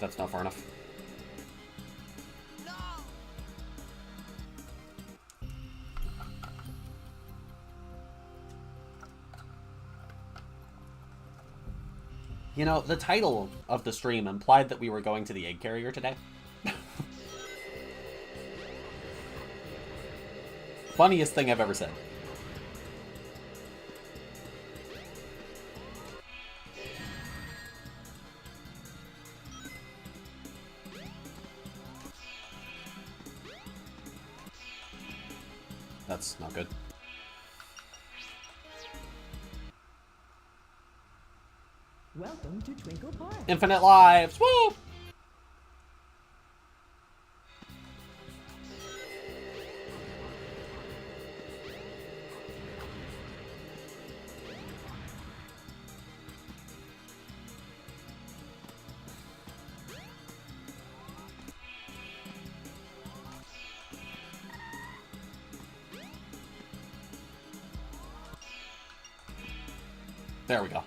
That's not far enough. You know, the title of the stream implied that we were going to the egg carrier today. Funniest thing I've ever said. That's not good. Welcome to Twinkle Park. Infinite lives! Woo! There we go.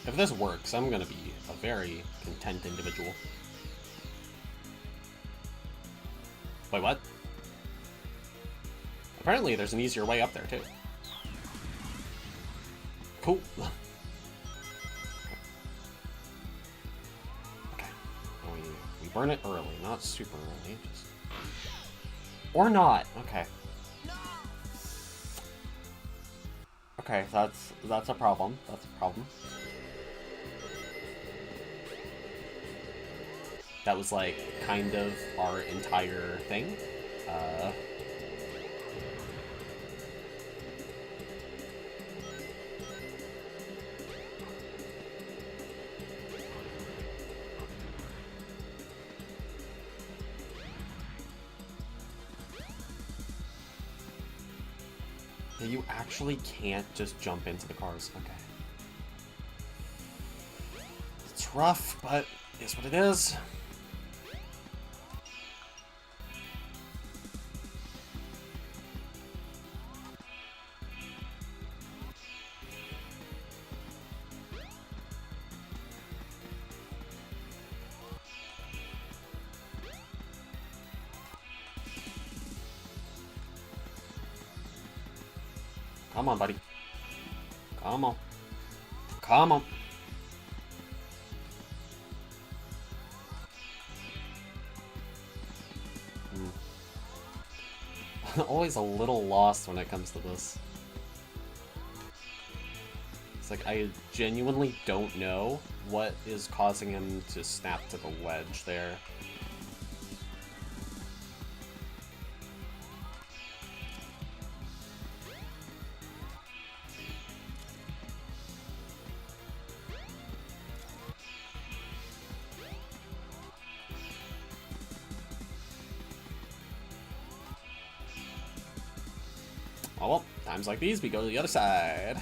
If this works, I'm gonna be a very content individual. Wait, what? Apparently there's an easier way up there, too. Cool. Okay. We burn it early, not super early. Just... Or not. Okay. Okay, that's a problem. That's a problem. That was like kind of our entire thing. You actually can't just jump into the cars. Okay. It's rough, but it's what it is. Come on, buddy. Come on. Come on. Always a little lost when it comes to this. It's like I genuinely don't know what is causing him to snap to the ledge there. Oh well, times like these, we go to the other side.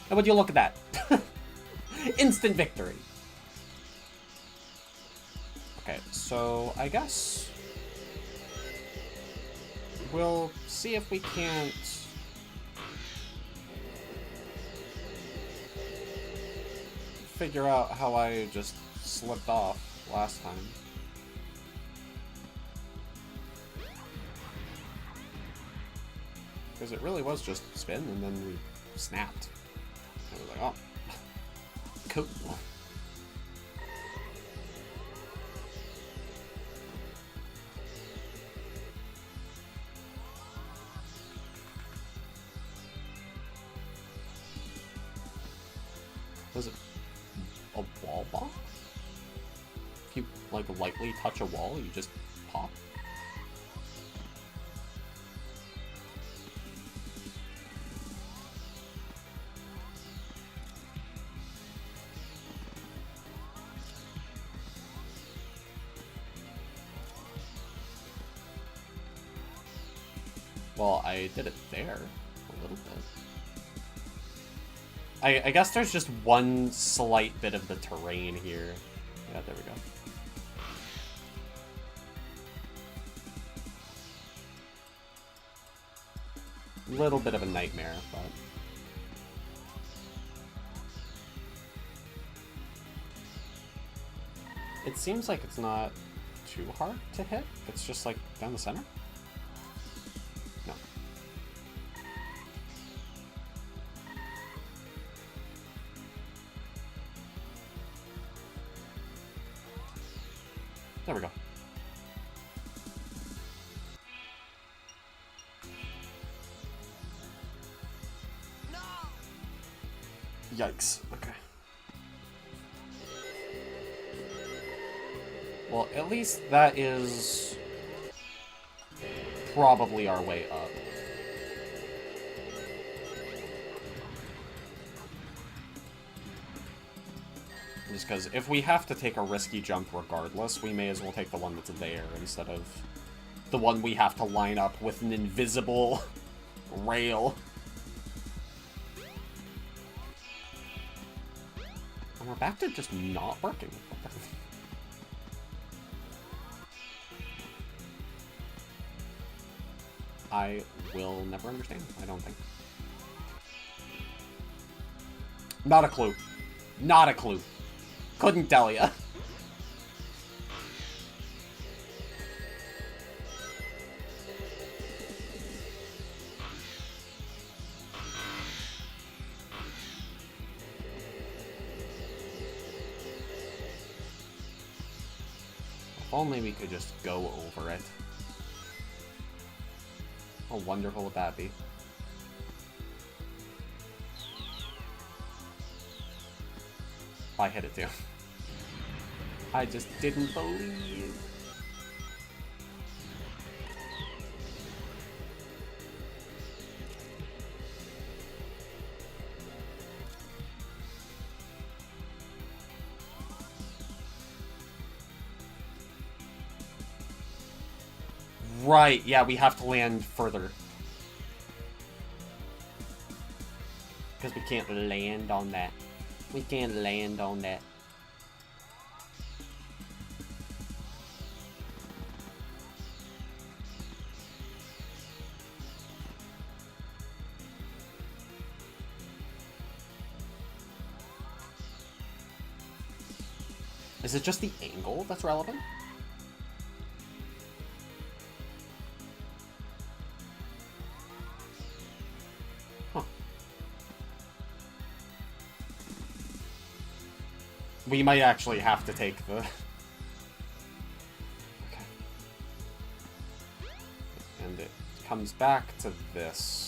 How would you look at that? Instant victory. Okay, so I guess we'll see if we can't figure out how I just slipped off last time. Because it really was just spin, and then we snapped. I was like, oh, cool. Was it a wall box? If you, like, lightly touch a wall, you just pop? Well, I did it there a little bit. I guess there's just one slight bit of the terrain here. Yeah, there we go. Little bit of a nightmare, but... It seems like it's not too hard to hit. It's just like down the center. No. There we go. No! Yikes. Okay. Well, at least that is probably our way up. Just because if we have to take a risky jump regardless, we may as well take the one that's there instead of the one we have to line up with an invisible rail. And we're back to just not working. I will never understand, I don't think. Not a clue. Not a clue. Couldn't tell ya. If only we could just go over it. How wonderful would that be? I hit it too. I just didn't believe. Right, yeah, we have to land further. Because we can't land on that. We can't land on that. Is it just the angle that's relevant? We might actually have to take the... Okay. And it comes back to this.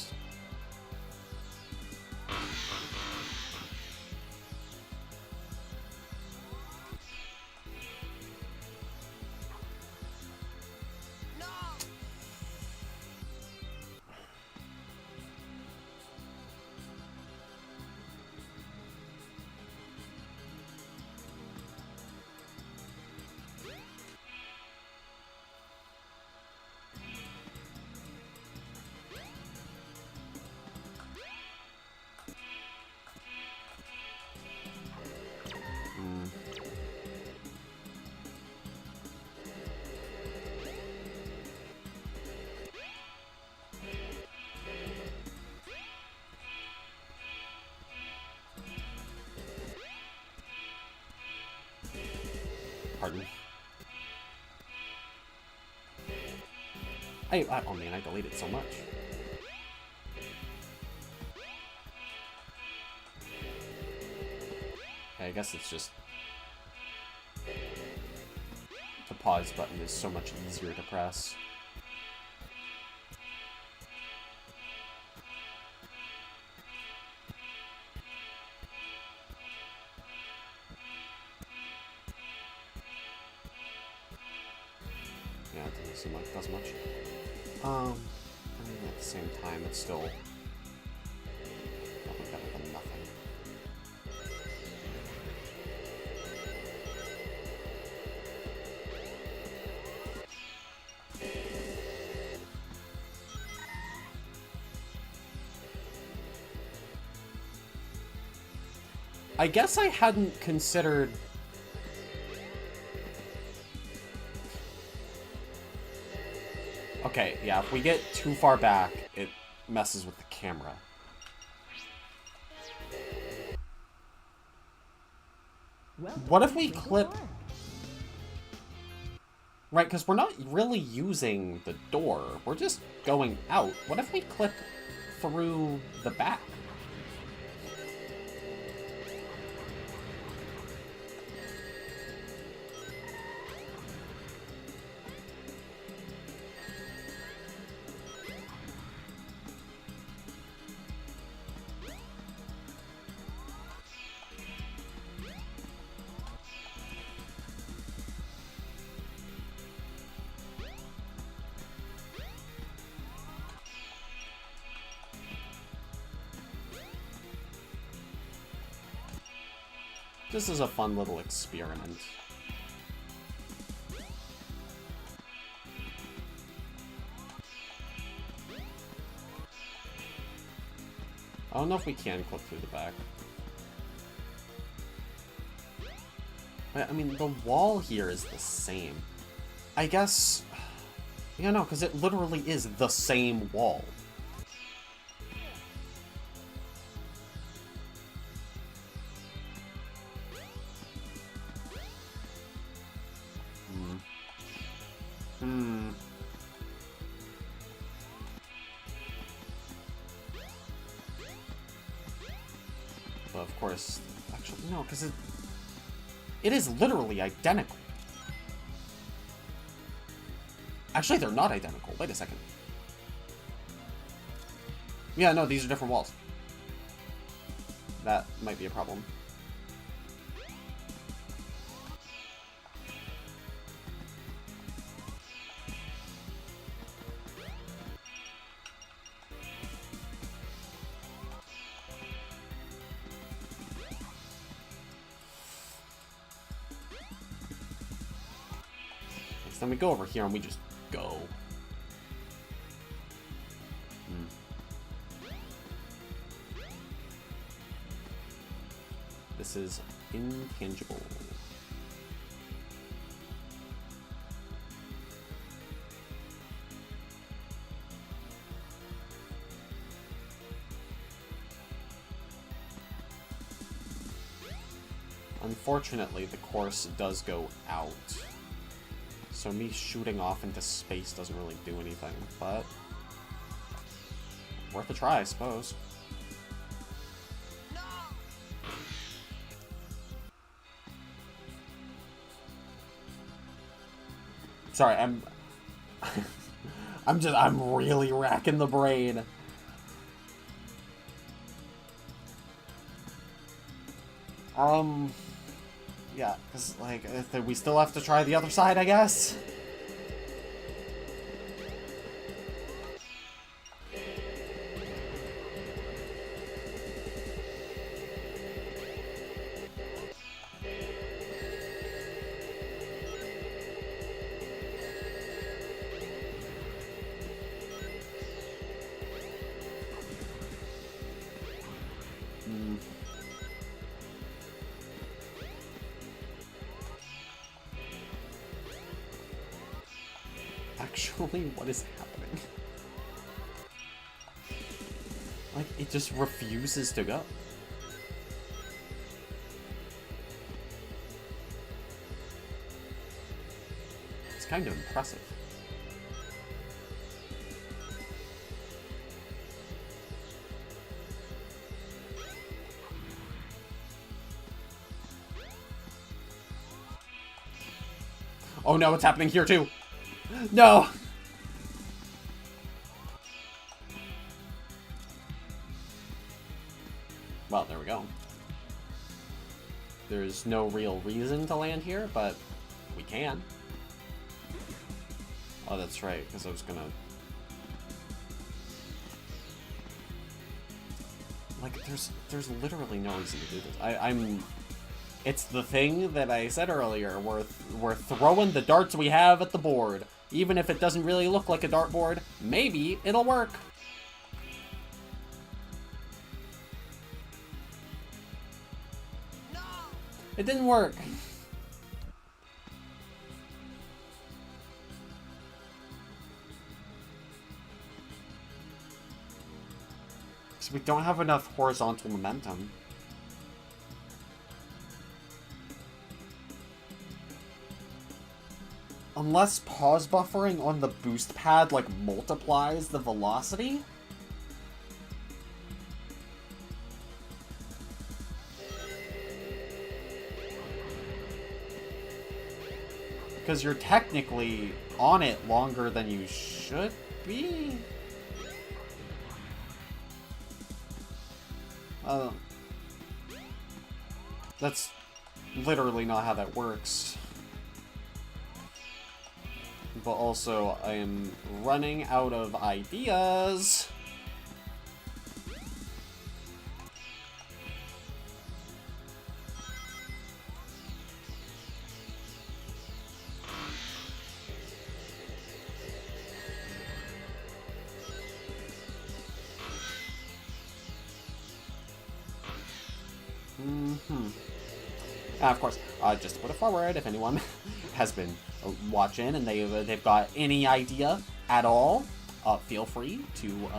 Pardon. Oh man, I deleted so much. Okay, I guess it's just... The pause button is so much easier to press. Yeah, it doesn't seem like it does much. I mean, at the same time, it's still nothing better than nothing. I guess I hadn't considered... Okay, yeah, if we get too far back, it messes with the camera. What if we clip... Right, because we're not really using the door. We're just going out. What if we clip through the back? This is a fun little experiment. I don't know if we can clip through the back. I mean, the wall here is the same. I guess... Yeah, no, because it literally is the same wall. But of course, actually, no, because it is literally identical. Actually, they're not identical. Wait a second. Yeah, no, these are different walls. That might be a problem. Then we go over here and we just go. This is intangible. Unfortunately, the course does go out. So me shooting off into space doesn't really do anything, but worth a try, I suppose. Sorry, I'm really racking the brain. Yeah, because, like, we still have to try the other side, I guess? Actually, what is happening? Like, it just refuses to go. It's kind of impressive. Oh no, it's happening here too! No! Well, there we go. There's no real reason to land here, but we can. Oh, that's right, because I was gonna... Like, there's literally no reason to do this. It's the thing that I said earlier. We're throwing the darts we have at the board. Even if it doesn't really look like a dartboard, maybe it'll work. No! It didn't work. So we don't have enough horizontal momentum. Unless pause buffering on the boost pad, like, multiplies the velocity? Because you're technically on it longer than you should be? That's literally not how that works. But also, I am running out of ideas. Of course, just to put it forward, if anyone has been watching and they've got any idea at all, feel free to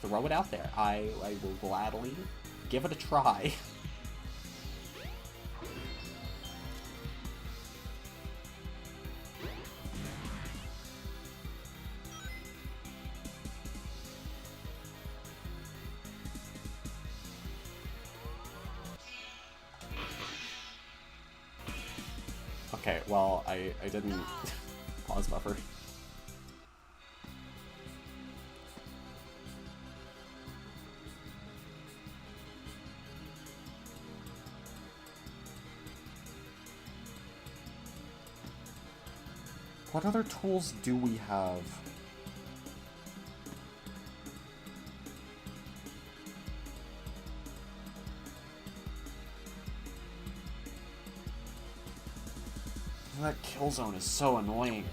throw it out there. I will gladly give it a try. Okay, well, I didn't pause buffer. What other tools do we have? That kill zone is so annoying.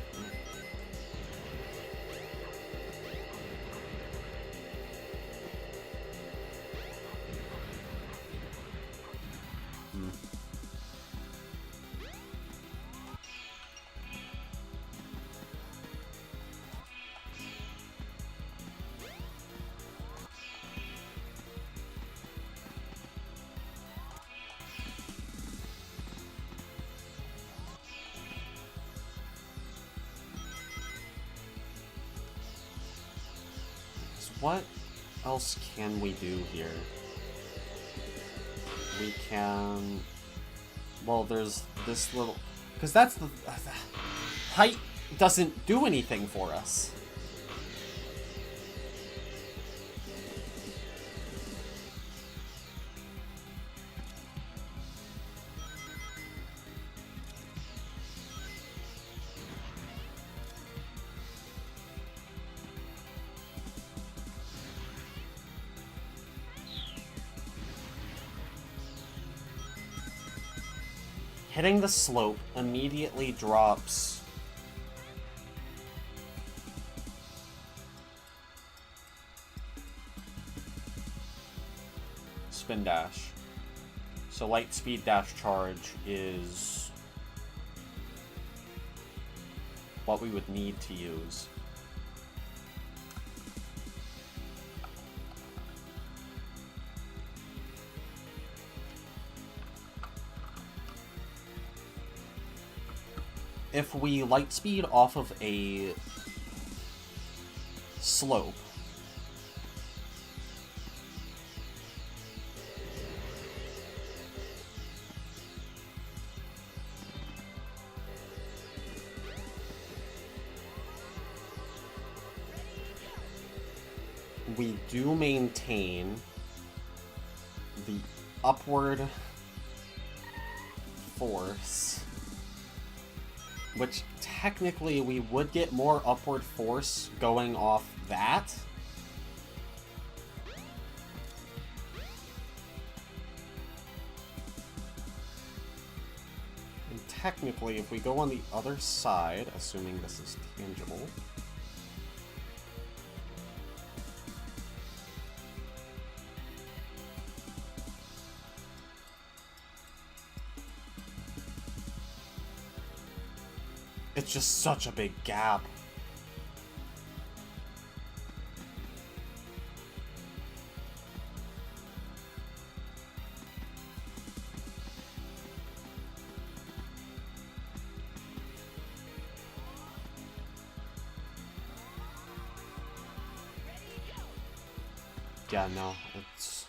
What else can we do here? We can... Well, there's this little... Because that's the... height doesn't do anything for us. Hitting the slope immediately drops spin dash. So light speed dash charge is what we would need to use. If we light speed off of a slope, we do maintain the upward force. Which, technically, we would get more upward force going off that. And technically, if we go on the other side, assuming this is tangible... It's just such a big gap. Yeah, no, it's...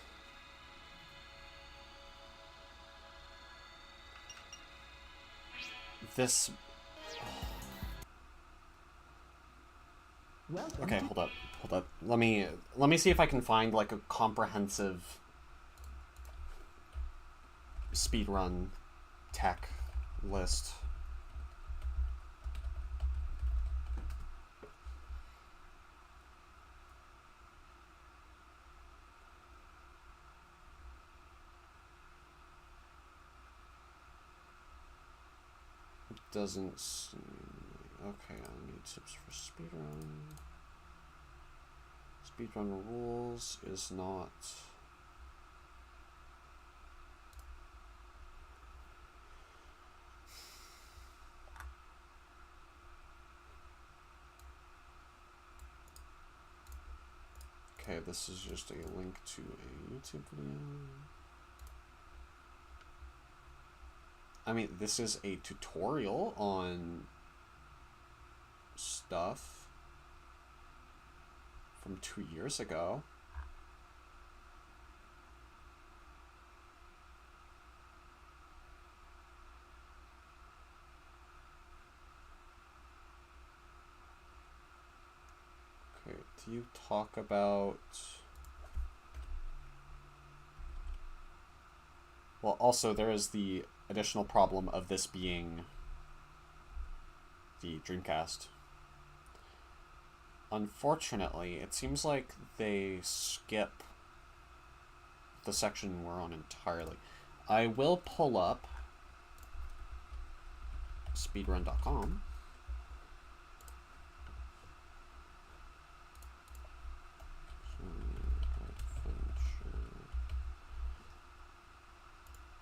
This... Welcome Okay, to hold up. Hold up. Let me see if I can find, like, a comprehensive speedrun tech list. It doesn't seem... Okay, I need tips for speedrun. Speedrun rules is not... Okay, this is just a link to a YouTube video. I mean, this is a tutorial on stuff from 2 years ago. Okay, do you talk about... Well, also there is the additional problem of this being the Dreamcast. Unfortunately, it seems like they skip the section we're on entirely. I will pull up speedrun.com.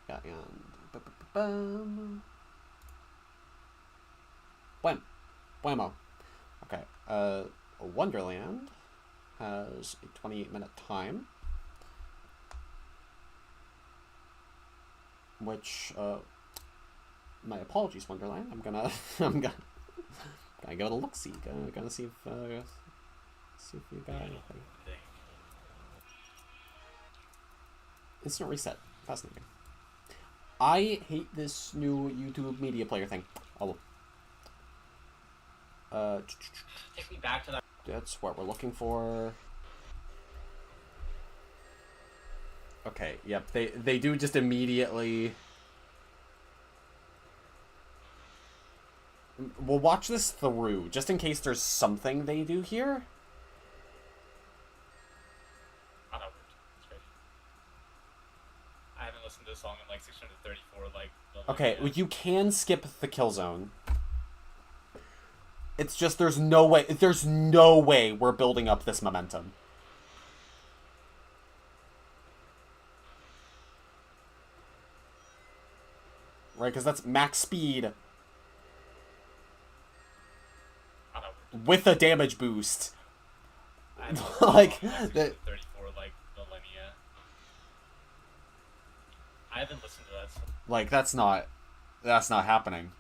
Yeah, and Bwamo. Okay, Wonderland has a 28-minute time, which, my apologies, Wonderland. I'm gonna give it a look-see. Gonna see if you got anything. Instant reset. Fascinating. I hate this new YouTube media player thing. Oh. Take me back to that. That's what we're looking for. Okay, yep, they do just immediately... We'll watch this through, just in case there's something they do here. Oh, that worked. That's great. I haven't listened to this song in like 634, like... Okay, you can skip the kill zone. It's just there's no way we're building up this momentum. Right, because that's max speed with a damage boost. Like that. 34, like millennia. I haven't listened to that song. Like that's not happening.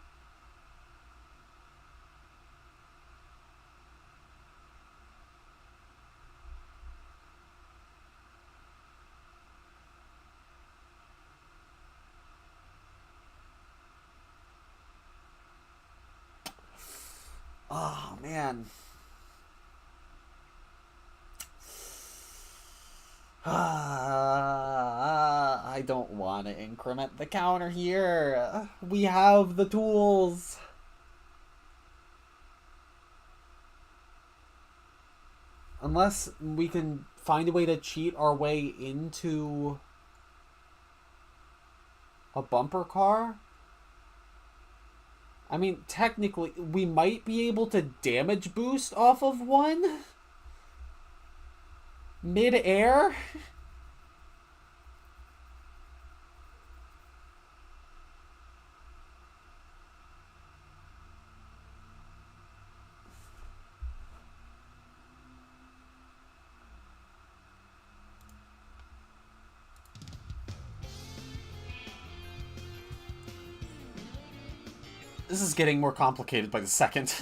Oh, man. I don't want to increment the counter here. We have the tools. Unless we can find a way to cheat our way into a bumper car. I mean, technically, we might be able to damage boost off of one mid-air. This is getting more complicated by the second.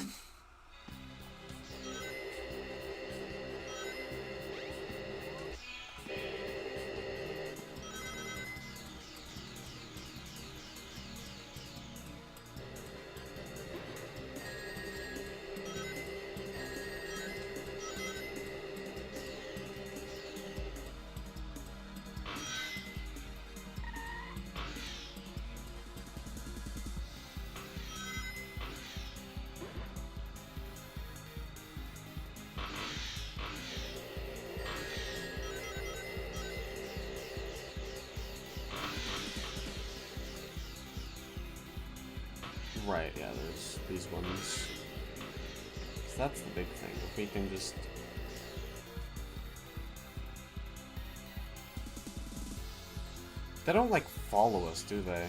Right, yeah, there's these ones. So that's the big thing. If we can just... They don't, like, follow us, do they?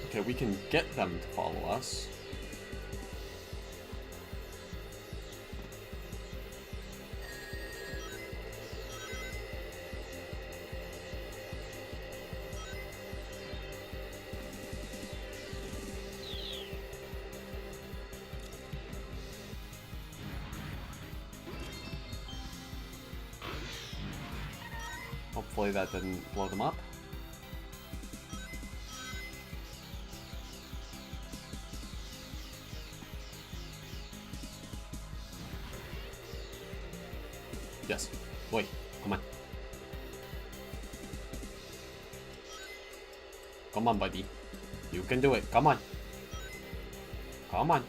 Okay, we can get them to follow us. Hopefully that didn't blow them up. Yes. Wait, come on. Come on, buddy. You can do it. Come on. Come on.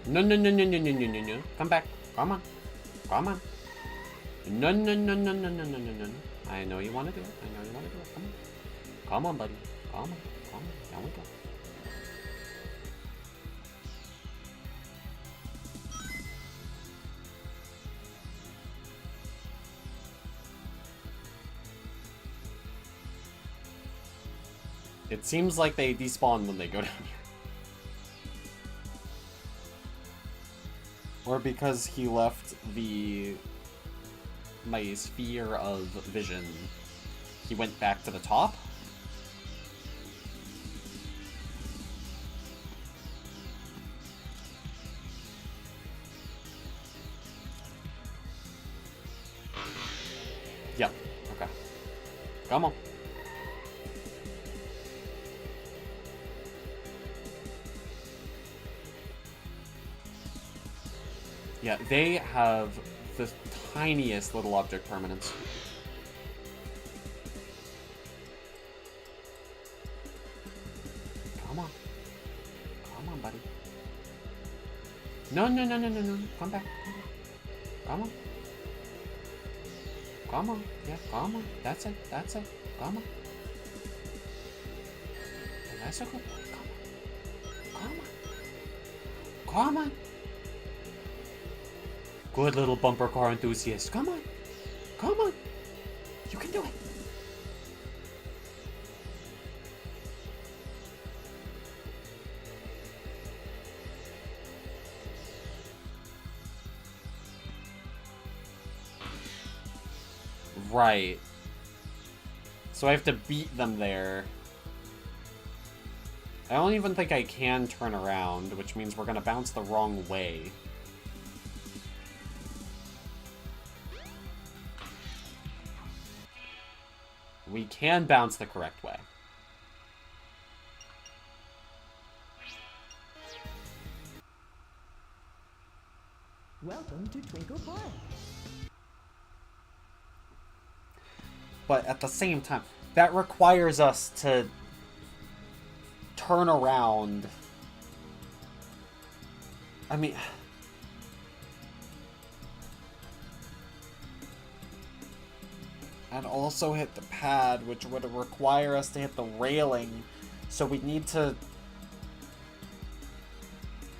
No, no, no, no, no, no, no, no, no. Come back. Come on. Come on. No, no, no, no, no, no, no, no, no. I know you want to do it. I know you want to do it. Come on. Come on, buddy. Come on. Come on. Down we go. It seems like they despawn when they go down here. Or because he left my sphere of vision, he went back to the top? Yep, okay. Come on. Yeah, they have the tiniest little object permanence. Come on. Come on, buddy. No, no, no, no, no, no. Come back. Come on. Come on. Yeah, come on. That's it. That's it. Come on. That's a good boy. Come on. Come on. Come on. Good little bumper car enthusiast. Come on. Come on. You can do it. Right. So I have to beat them there. I don't even think I can turn around, which means we're gonna bounce the wrong way. We can bounce the correct way. Welcome to Twinkle Park. But at the same time, that requires us to turn around. I mean... and also hit the pad, which would require us to hit the railing. So we need to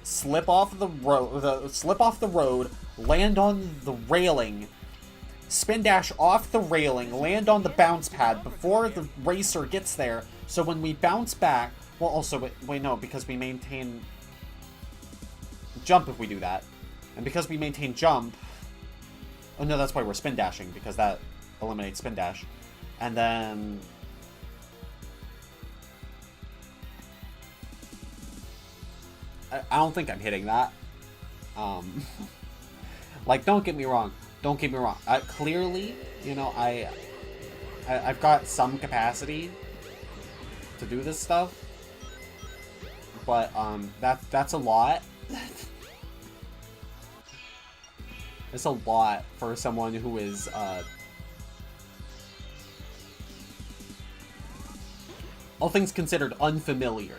slip off the road, land on the railing, spin dash off the railing, land on the bounce pad before the racer gets there. So when we bounce back, well, also wait, no, because we maintain jump if we do that, and because we maintain jump. Oh no, that's why we're spin dashing, because that eliminate spin dash. And then I don't think I'm hitting that. Like, don't get me wrong. Don't get me wrong. Clearly, you know, I've got some capacity to do this stuff, but that's a lot. It's a lot for someone who is all things considered, unfamiliar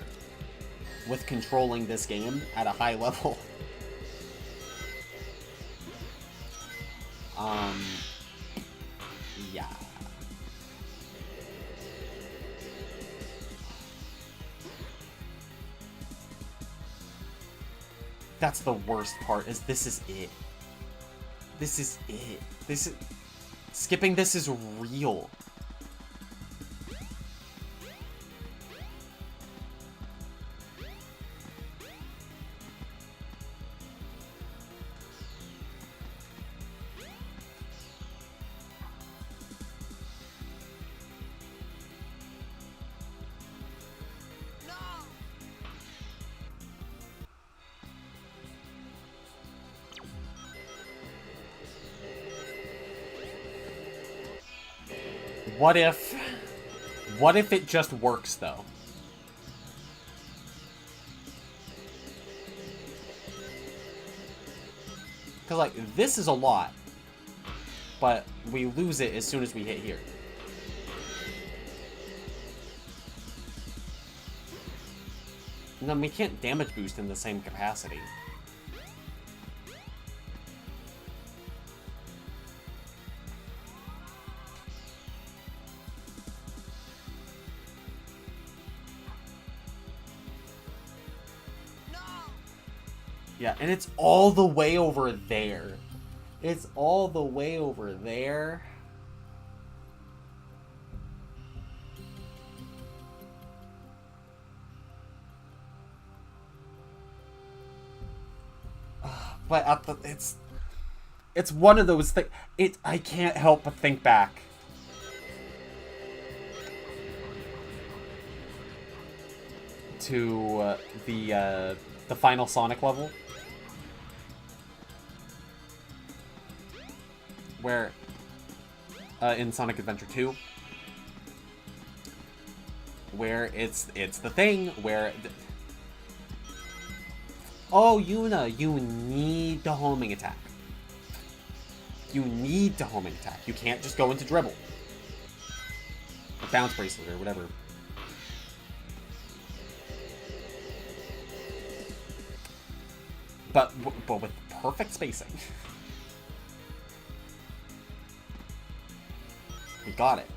with controlling this game at a high level. Yeah. That's the worst part, is this is it. This is it. This is... Skipping this is real. What if it just works, though? Because, like, this is a lot, but we lose it as soon as we hit here. And then we can't damage boost in the same capacity. Yeah, and it's all the way over there. It's all the way over there. But at the, it's one of those things. I can't help but think back. To the final Sonic level. Where, in Sonic Adventure 2, where it's the thing where, oh, Yuna, you need the homing attack. You need to homing attack. You can't just go into dribble. Or bounce bracelet, or whatever. But with perfect spacing. We got it.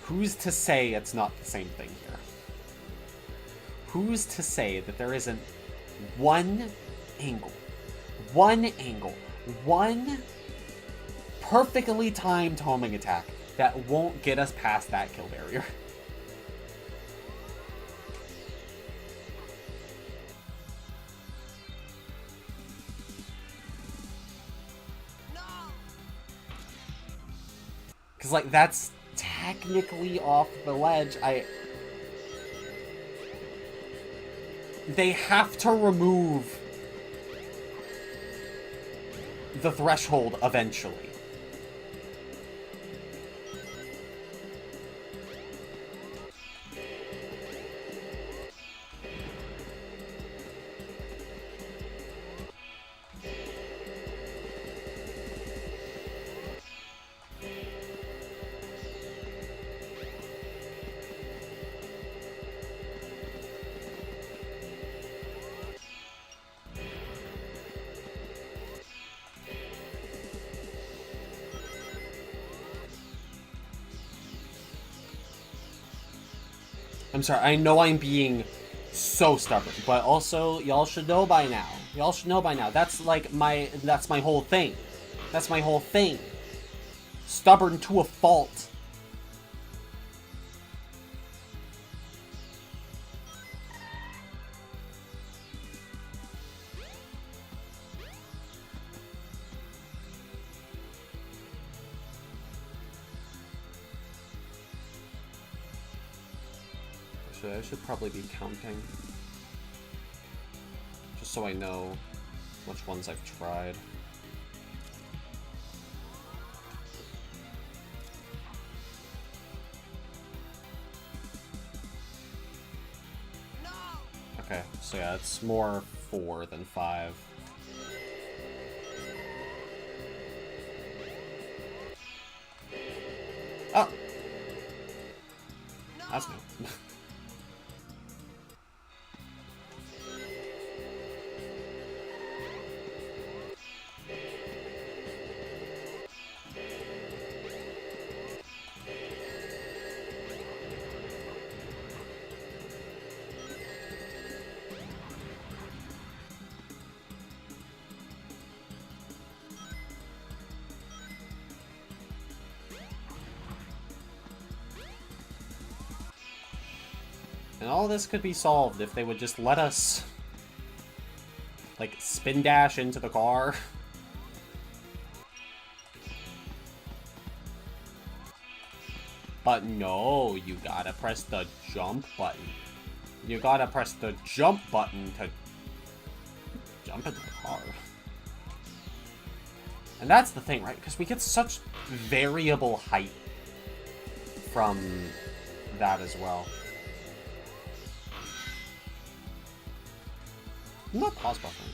Who's to say it's not the same thing here? Who's to say that there isn't one perfectly timed homing attack that won't get us past that kill barrier? Because, like, that's technically off the ledge. They have to remove the threshold eventually. I'm sorry, I know I'm being so stubborn, but also, y'all should know by now. Y'all should know by now. That's like that's my whole thing. That's my whole thing. Stubborn to a fault. I should probably be counting, just so I know which ones I've tried. Okay, so yeah, it's more 4 than 5. Oh! That's new. And all this could be solved if they would just let us, like, spin dash into the car. But no, you gotta press the jump button. You gotta press the jump button to jump into the car. And that's the thing, right? Because we get such variable height from that as well. Not pause buffering.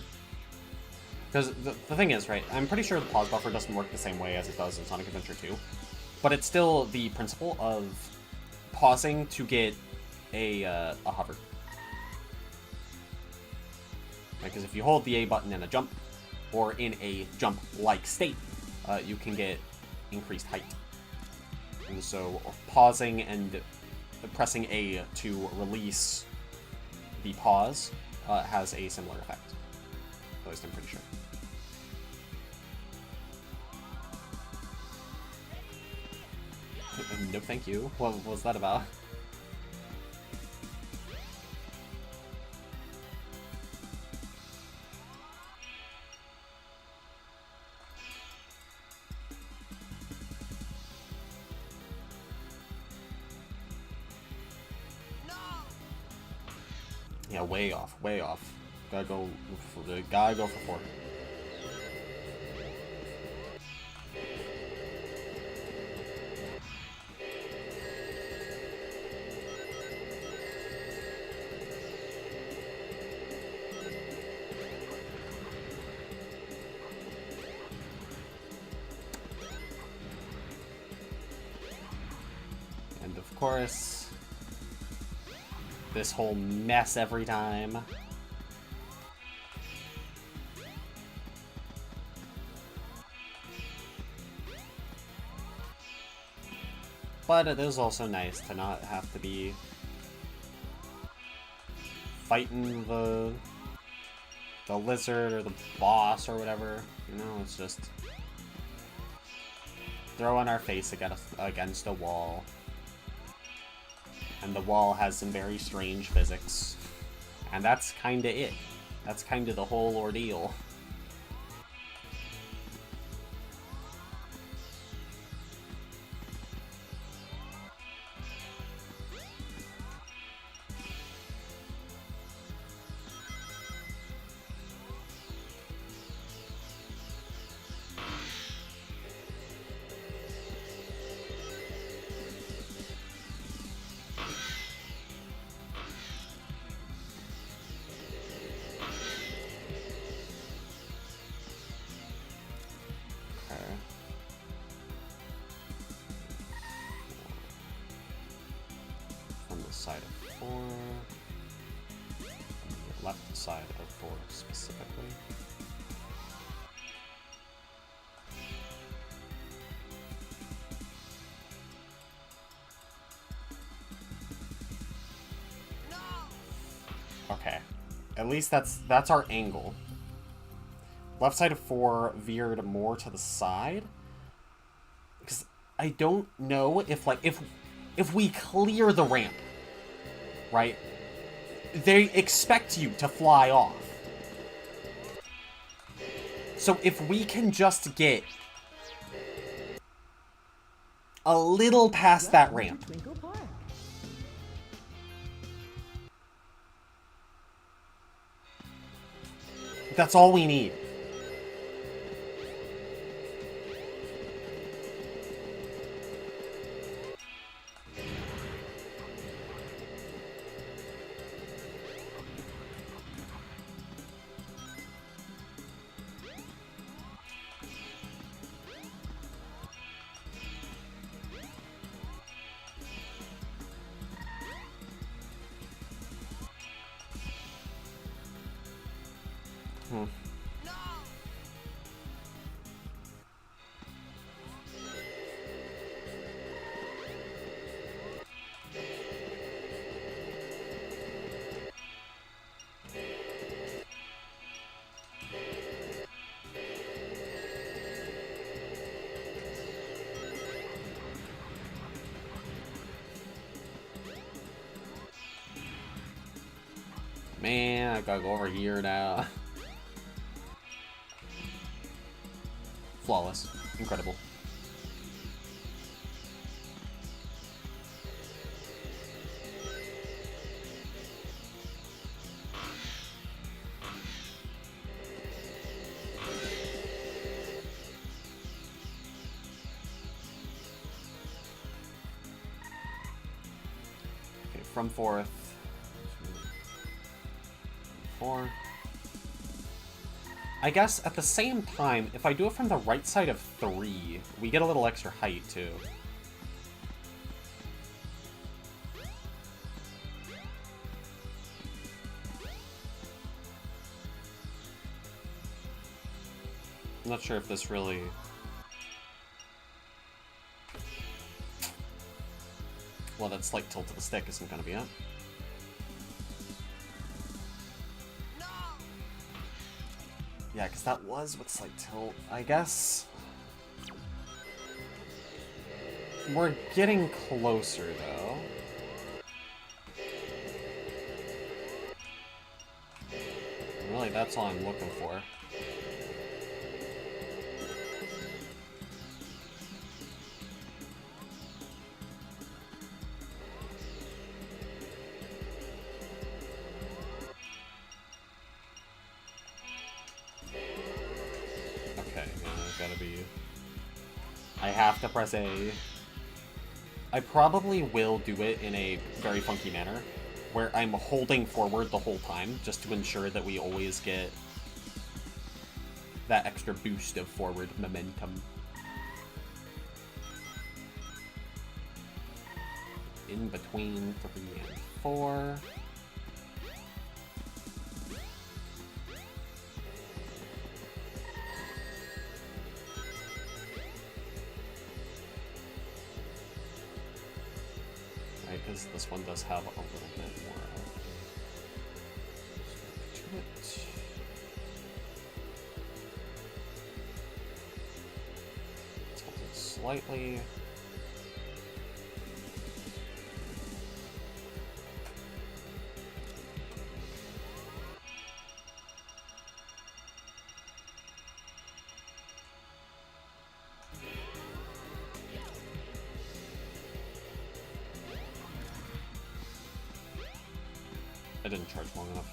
Because the thing is, right, I'm pretty sure the pause buffer doesn't work the same way as it does in Sonic Adventure 2. But it's still the principle of pausing to get a hover. Because if you hold the A button in a jump, or in a jump-like state, you can get increased height. And so pausing and pressing A to release the pause has a similar effect. At least I'm pretty sure. No, thank you. What was that about? Yeah, way off, way off. Gotta go for 4. And of course, this whole mess every time. But it is also nice to not have to be fighting the lizard or the boss or whatever. You know, it's just throwing our face against a wall. And the wall has some very strange physics. And that's kinda it. That's kinda the whole ordeal. Side of 4, the left side of 4 specifically. Okay, at least that's our angle. Left side of 4 veered more to the side, because I don't know if if we clear the ramp, right? They expect you to fly off. So if we can just get a little past that ramp. That's all we need. Man, I gotta go over here now. Flawless. Incredible. Okay, from fourth. 4. I guess at the same time, if I do it from the right side of 3, we get a little extra height too. I'm not sure if this really... Well, that slight tilt of the stick isn't going to be it. Yeah, because that was with slight tilt. I guess... We're getting closer, though. Really, that's all I'm looking for. I have to press A. I probably will do it in a very funky manner, where I'm holding forward the whole time, just to ensure that we always get that extra boost of forward momentum. In between 3 and 4. Because this one does have a little bit more to it. Let's hold it slightly. I didn't charge long enough.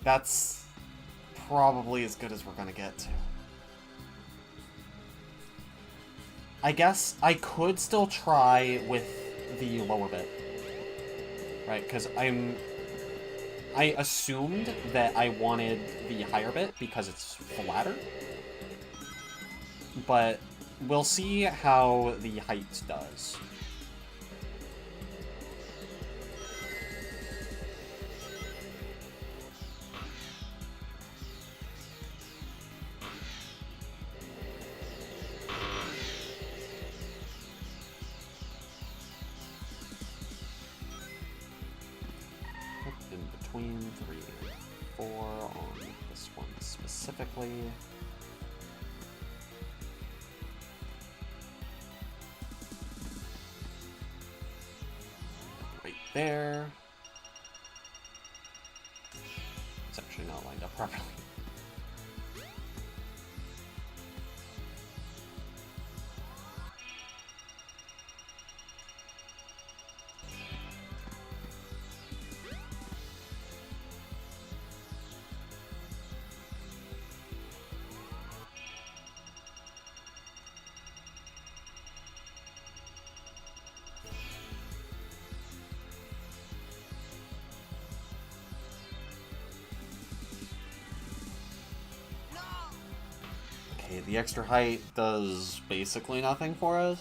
That's probably as good as we're gonna get to. I guess I could still try with the lower bit. Right, because I assumed that I wanted the higher bit because it's flatter. But we'll see how the height does. Between 3 and 4 on this one specifically. Right there. It's actually not lined up properly. Okay, the extra height does basically nothing for us.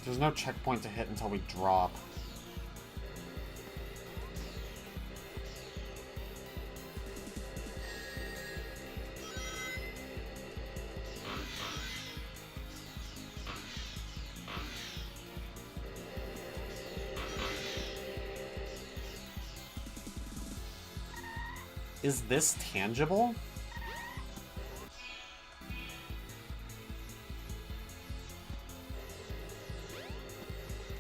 There's no checkpoint to hit until we drop. Is this tangible?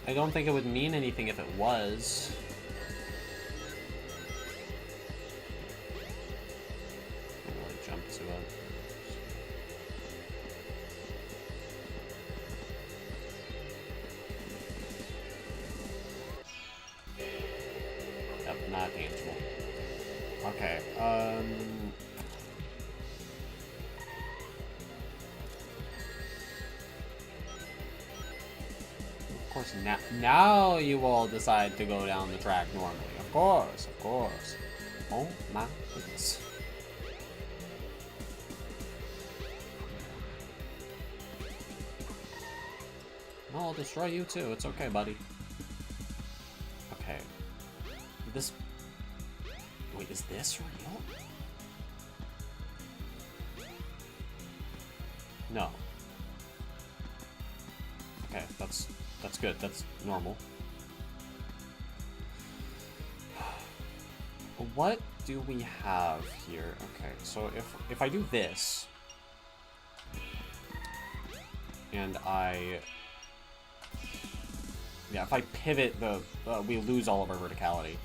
I don't think it would mean anything if it was. Can't really jump to it. Yep, not tangible. Okay, Of course, now you all decide to go down the track normally. Of course, of course. Oh my goodness. No, I'll destroy you too. It's okay, buddy. Okay. This... Wait, is this real? No. Okay, that's good. That's normal. What do we have here? Okay, so if I do this and if I pivot we lose all of our verticality.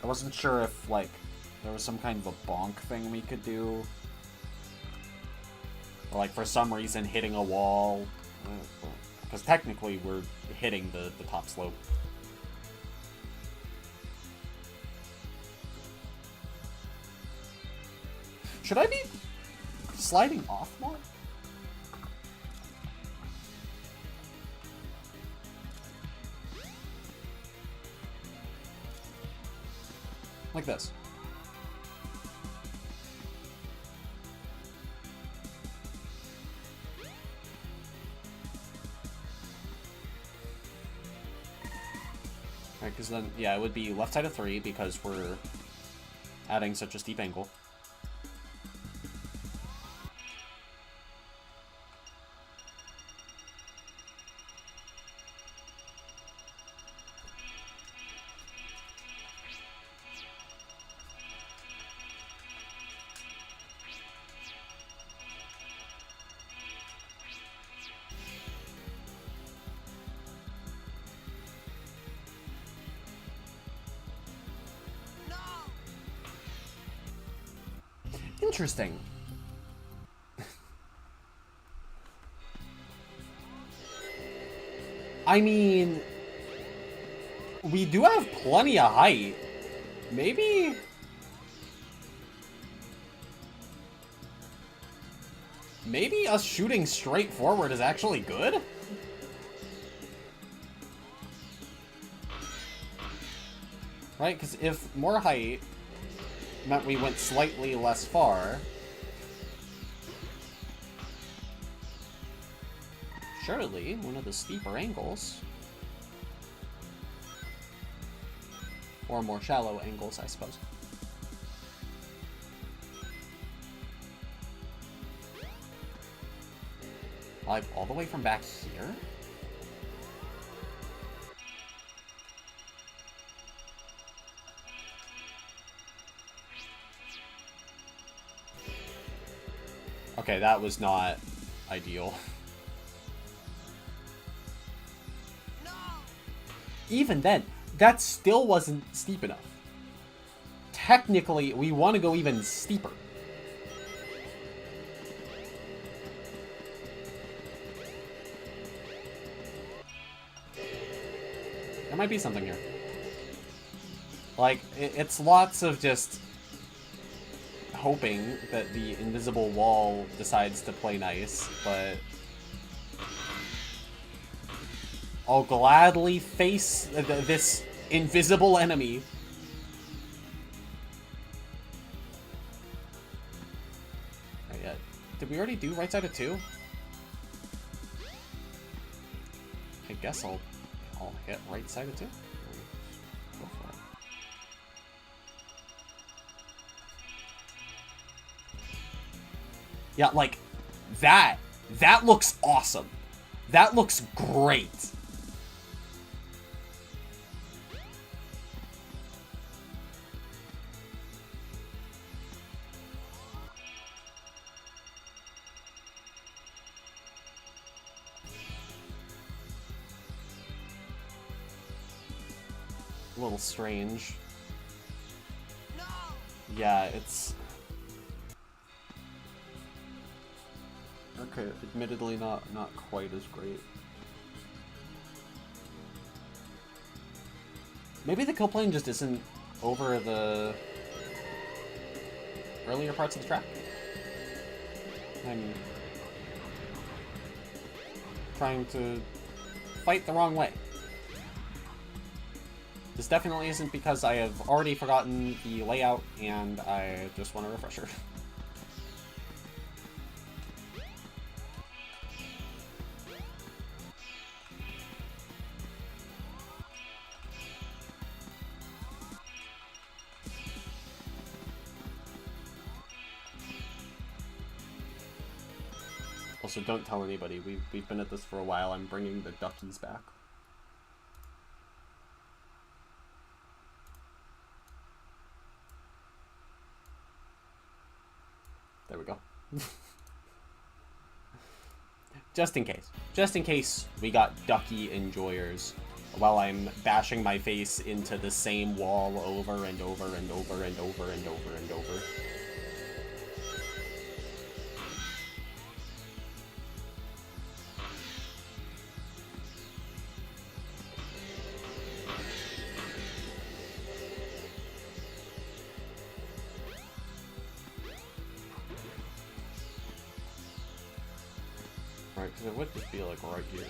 I wasn't sure if like there was some kind of a bonk thing we could do. Or like for some reason hitting a wall. Because technically we're hitting the top slope. Should I be sliding off more? Like this. Right, because then, yeah, it would be left side of 3 because we're adding such a steep angle. Interesting. I mean, we do have plenty of height. Maybe us shooting straight forward is actually good? Right, because if more height meant we went slightly less far, surely one of the steeper angles, or more shallow angles, I suppose. Like all the way from back here? Okay, that was not ideal. No. Even then, that still wasn't steep enough. Technically, we want to go even steeper. There might be something here. Like, it's lots of just hoping that the invisible wall decides to play nice, but I'll gladly face this invisible enemy. Right, yeah. Did we already do right side of 2? I guess I'll hit right-sided too. Go for it. Yeah, like, that looks awesome. That looks great. A little strange. No! Yeah, it's... Okay, admittedly not quite as great. Maybe the kill plane just isn't over the earlier parts of the track. I'm trying to fight the wrong way. This definitely isn't because I have already forgotten the layout and I just want a refresher. Also, don't tell anybody. We've been at this for a while. I'm bringing the duckies back. There we go. Just in case. Just in case we got ducky enjoyers while I'm bashing my face into the same wall over and over and over and over and over and over. Right, because it would just be like right here.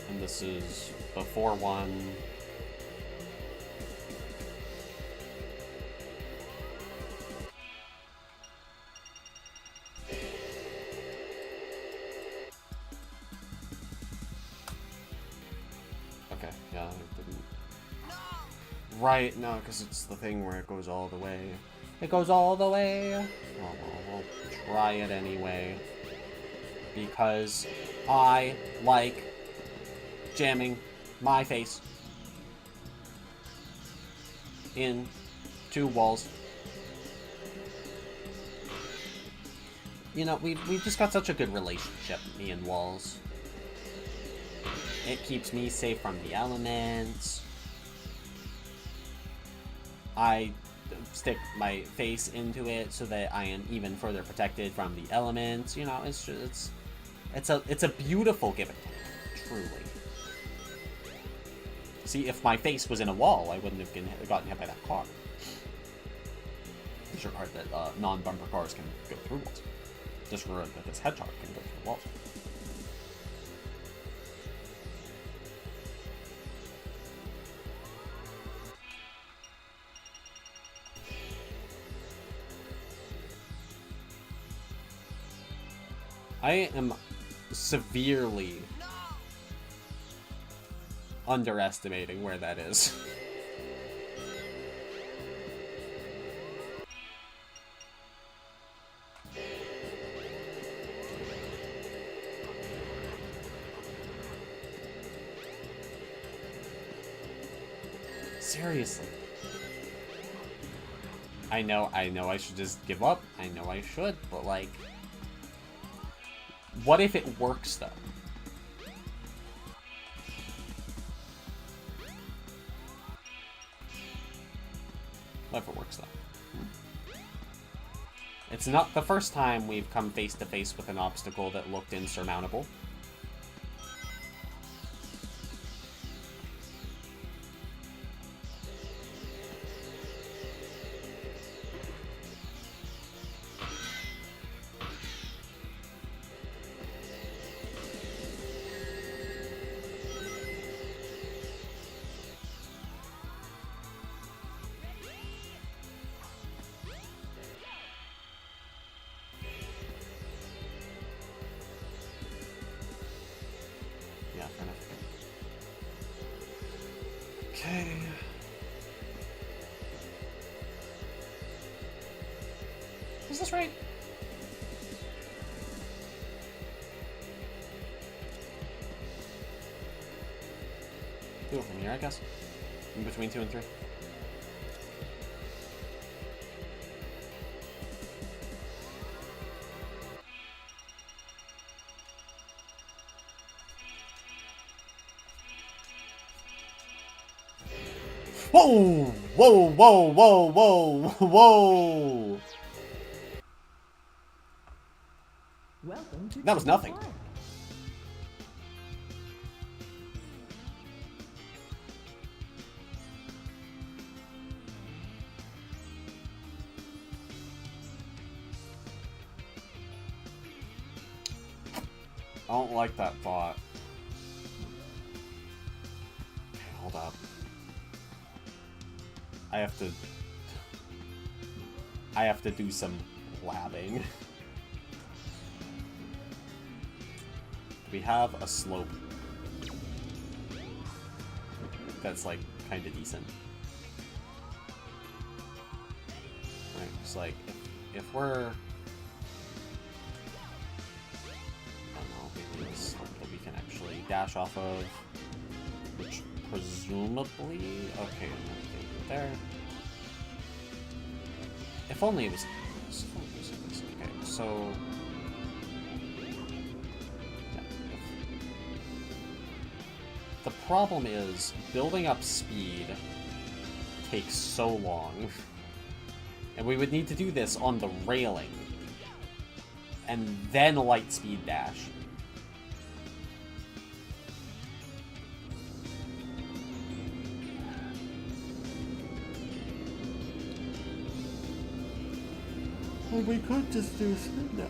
And this is before one. Yeah, it didn't. Right, no, because it's the thing where it goes all the way. It goes all the way. Oh, well, we'll try it anyway. Because I like jamming my face in two walls. You know, we've just got such a good relationship, me and walls. It keeps me safe from the elements. I stick my face into it so that I am even further protected from the elements. You know, it's a beautiful give and take, truly. See, if my face was in a wall, I wouldn't have gotten hit by that car. Disregard that non-bumper cars can go through walls. Disregard that this hedgehog can go through walls. I am severely underestimating where that is. Seriously. I know I should just give up. I know I should, but like... What if it works, though? What if it works, though? It's not the first time we've come face to face with an obstacle that looked insurmountable. this right? Do it from here, I guess. In between 2 and 3. Whoa! Whoa, whoa, whoa, whoa, whoa! Welcome to That was Twinkle nothing. Park. I don't like that thought. Okay, hold up. I have to do some labbing. We have a slope that's like kind of decent. Right, it's like if we're, I don't know, maybe a slope that we can actually dash off of, which presumably, okay, there. If only it was this. Okay, so. The problem is, building up speed takes so long. And we would need to do this on the railing. And then light speed dash. Well, we could just do spin dash.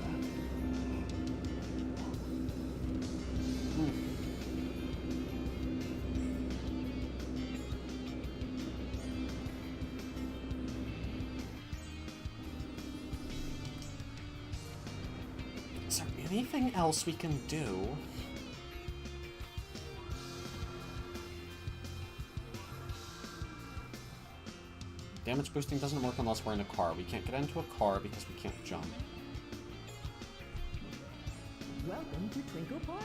Is there anything else we can do? Damage boosting doesn't work unless we're in a car. We can't get into a car because we can't jump. Welcome to Twinkle Park.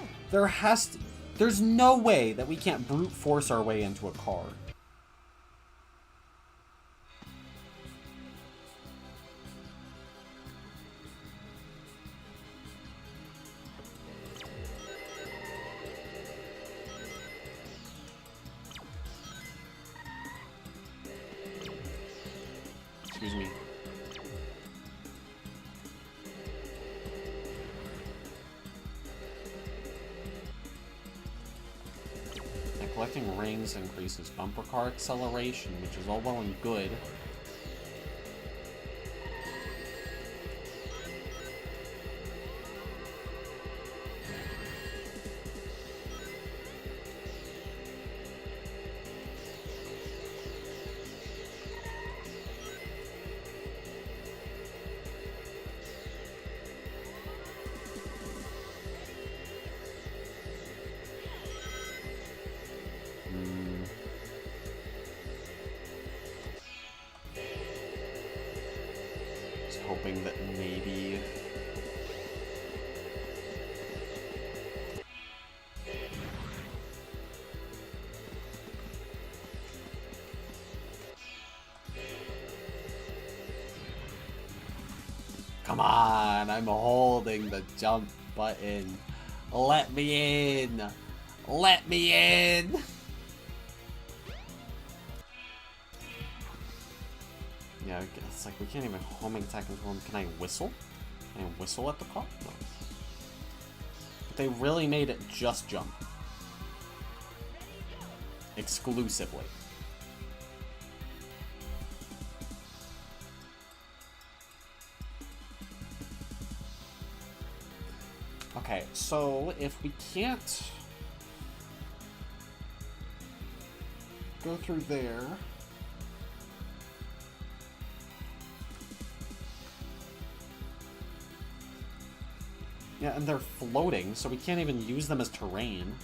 There's no way that we can't brute force our way into a car. Excuse me. And collecting rings increases bumper car acceleration, which is all well and good. Hoping that maybe... Come on, I'm holding the jump button. Let me in. Let me in. Yeah, it's like we can't even homing attack into him. Can I whistle? Can I whistle at the car? No. But they really made it just jump. Exclusively. Okay, so if we can't go through there... Yeah, and they're floating, so we can't even use them as terrain.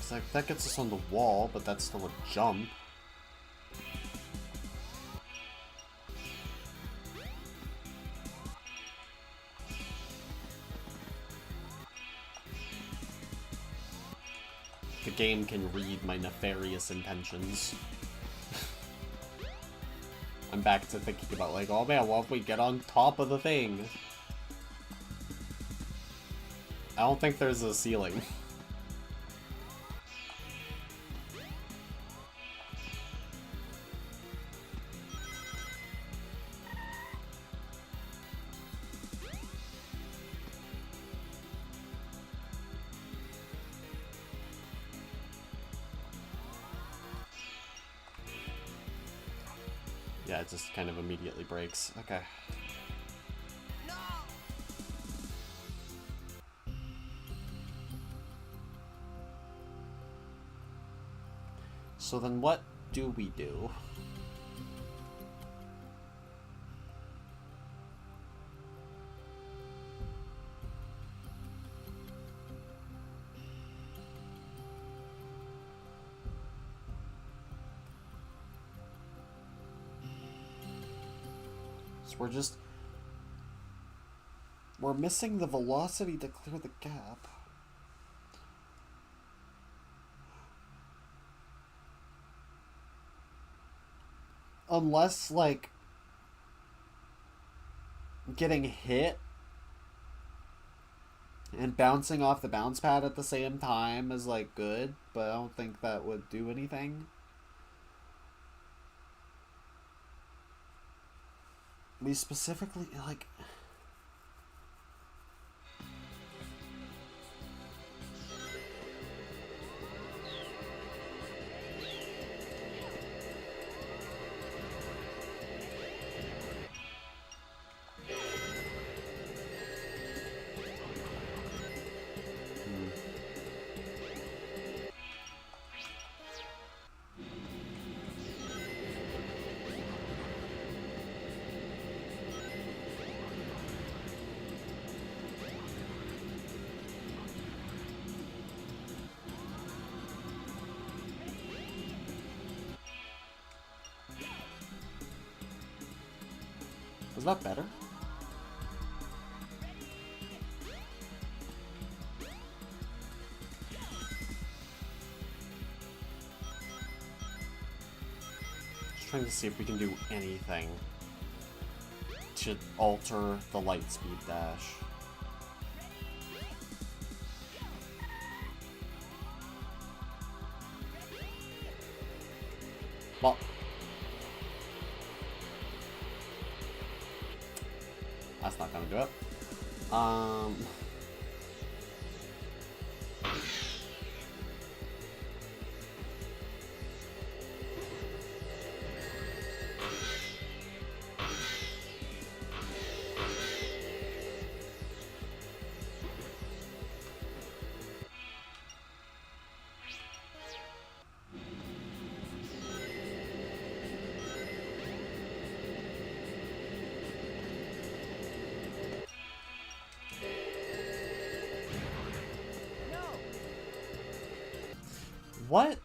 It's like, that gets us on the wall, but that's still a jump. The game can read my nefarious intentions. I'm back to thinking about, like, oh man, what if we get on top of the thing? I don't think there's a ceiling. Yeah, it just kind of immediately breaks. Okay. So then what do we do? So we're missing the velocity to clear the gap. Unless, like, getting hit and bouncing off the bounce pad at the same time is, like, good, but I don't think that would do anything. We specifically, like... Was that better? Just trying to see if we can do anything to alter the light speed dash. Well, that's not gonna do it. What?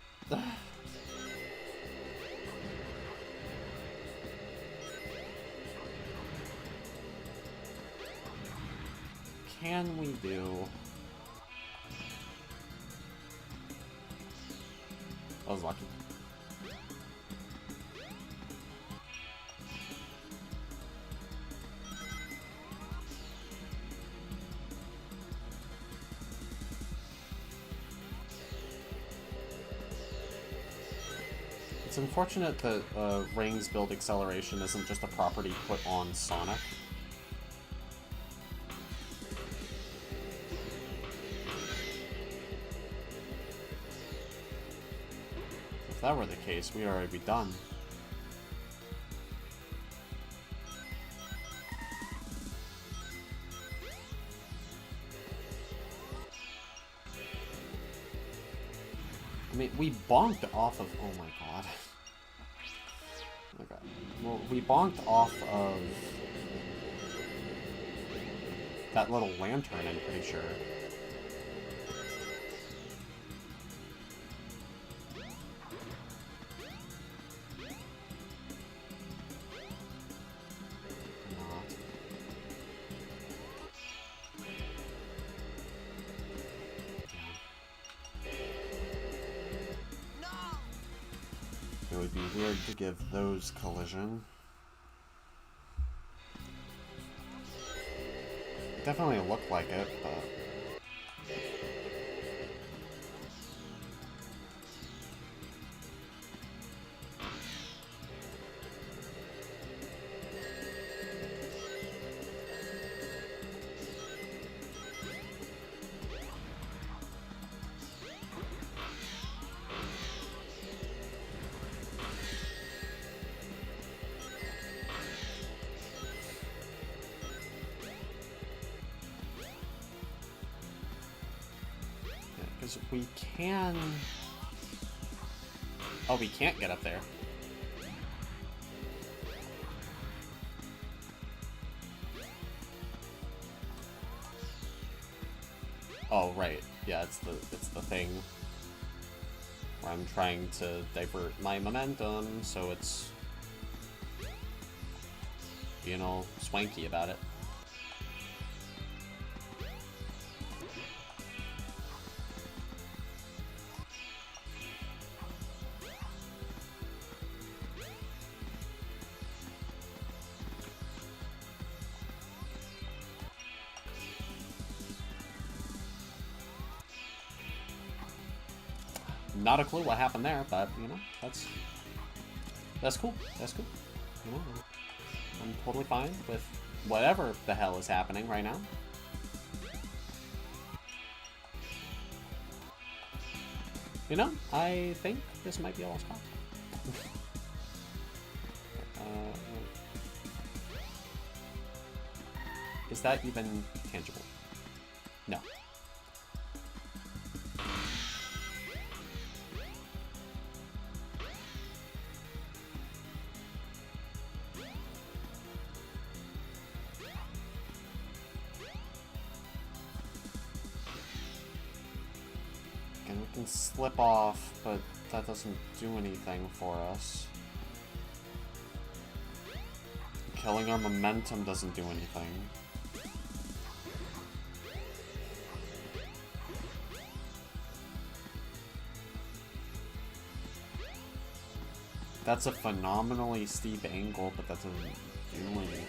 Can we do? I was lucky. It's unfortunate that Rings build acceleration isn't just a property put on Sonic. If that were the case, we'd already be done. I mean, we bonked off of... Oh my god. Okay. Well, we bonked off of that little lantern, I'm pretty sure. would be weird to give those collision. It definitely looked like it, but... we can... Oh, we can't get up there. Oh, right. Yeah, it's the thing where I'm trying to divert my momentum, so it's, you know, swanky about it. Not a clue what happened there, but, you know, that's cool. That's cool. You know, I'm totally fine with whatever the hell is happening right now. You know, I think this might be all it's possible. Is that even tangible? No. Slip off, but that doesn't do anything for us. Killing our momentum doesn't do anything. That's a phenomenally steep angle, but that doesn't do anything.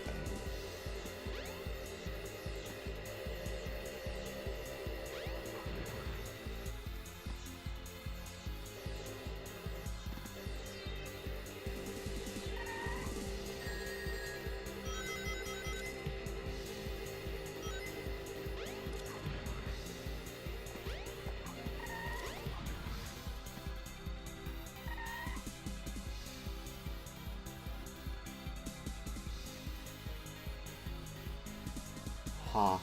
Huh.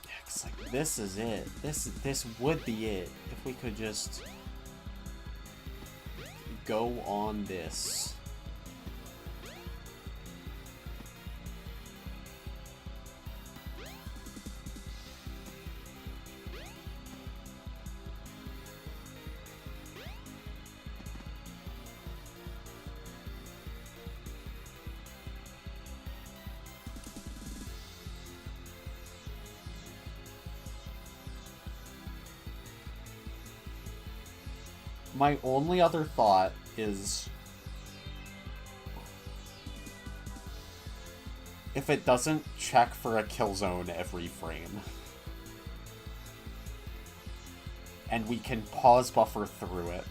Yeah, 'cause, like, this is it. This would be it if we could just go on this. My only other thought is if it doesn't check for a kill zone every frame. And we can pause buffer through it.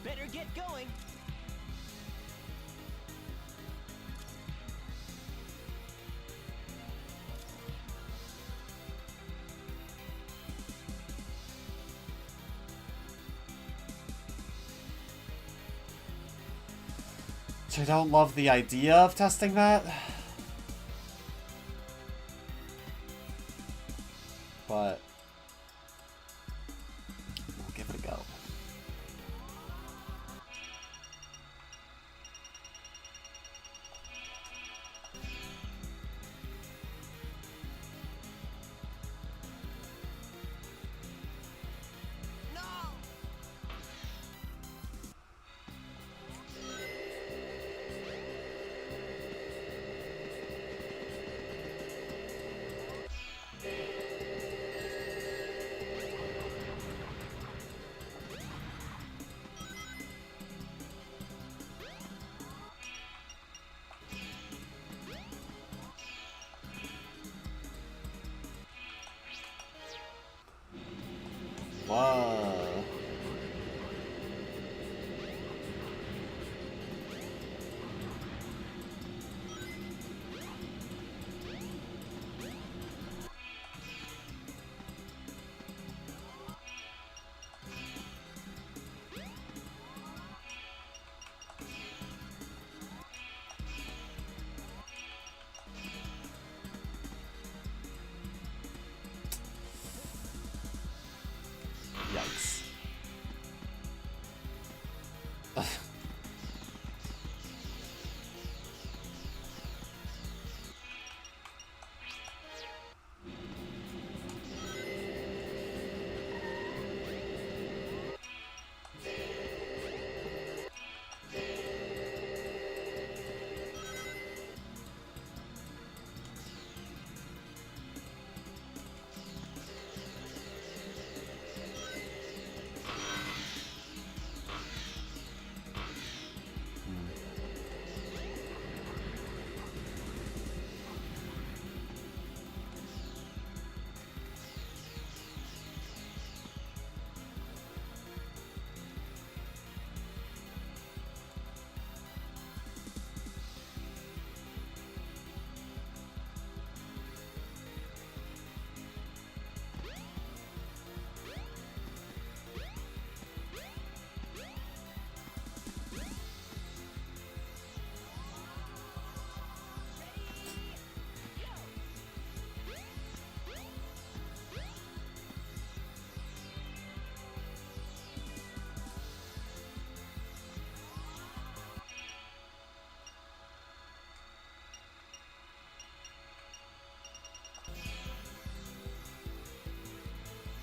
Better get going. I don't love the idea of testing that. But we'll give it a go.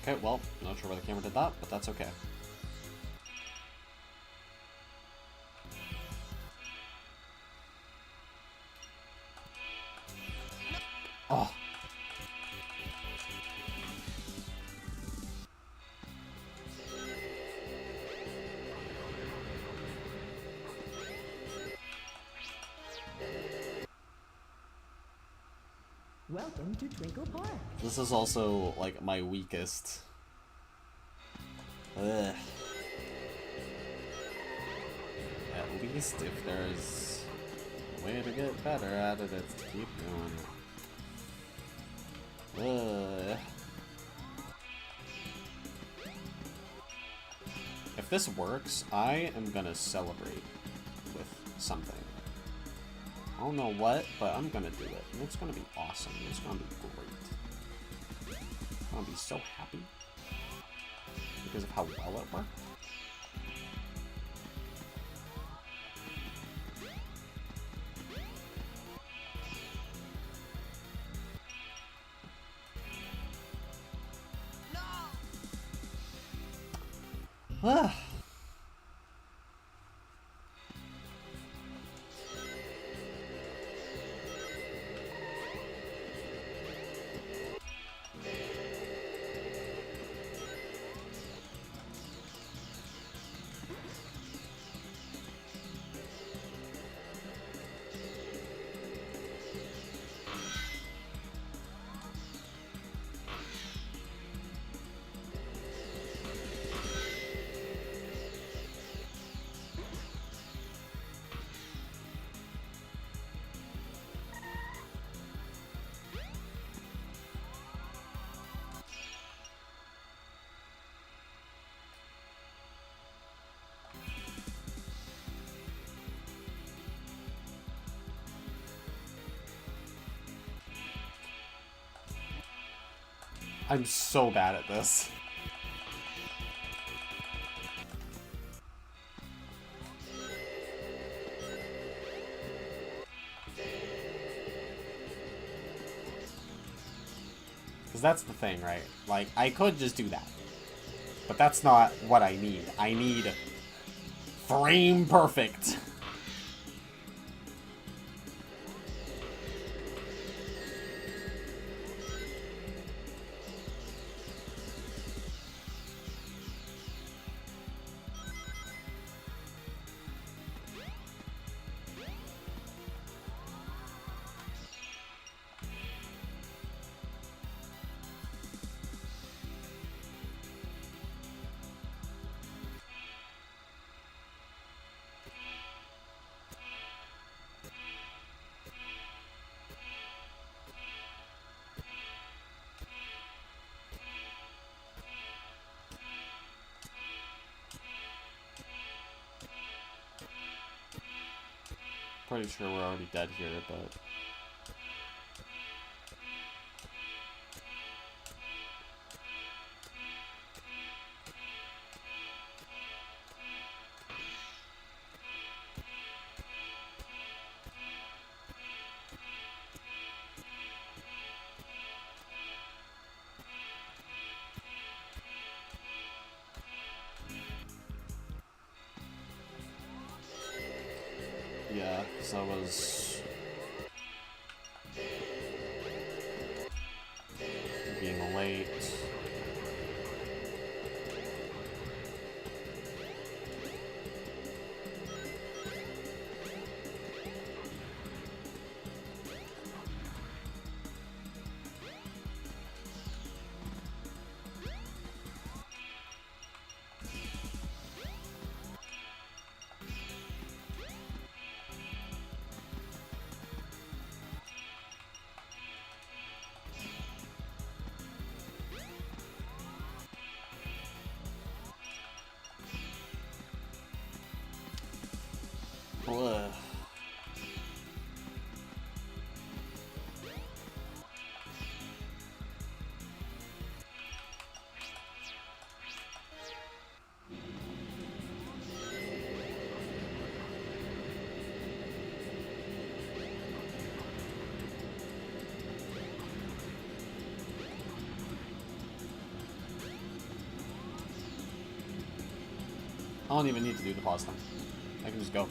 Okay, well, not sure why the camera did that, but that's okay. Oh. Welcome to Twinkle Park. This is also, like, my weakest. Ugh. At least if there's a way to get better at it, it's to keep going. Ugh. If this works, I am gonna celebrate with something. I don't know what, but I'm gonna do it. And it's gonna be awesome. It's gonna be great. I'm gonna be so happy because of how well it worked. Ah. I'm so bad at this. Because that's the thing, right? Like, I could just do that. But that's not what I need. I need frame perfect. Pretty sure we're already dead here, but... yeah, because I was being late. Ugh. I don't even need to do the pause time. I can just go.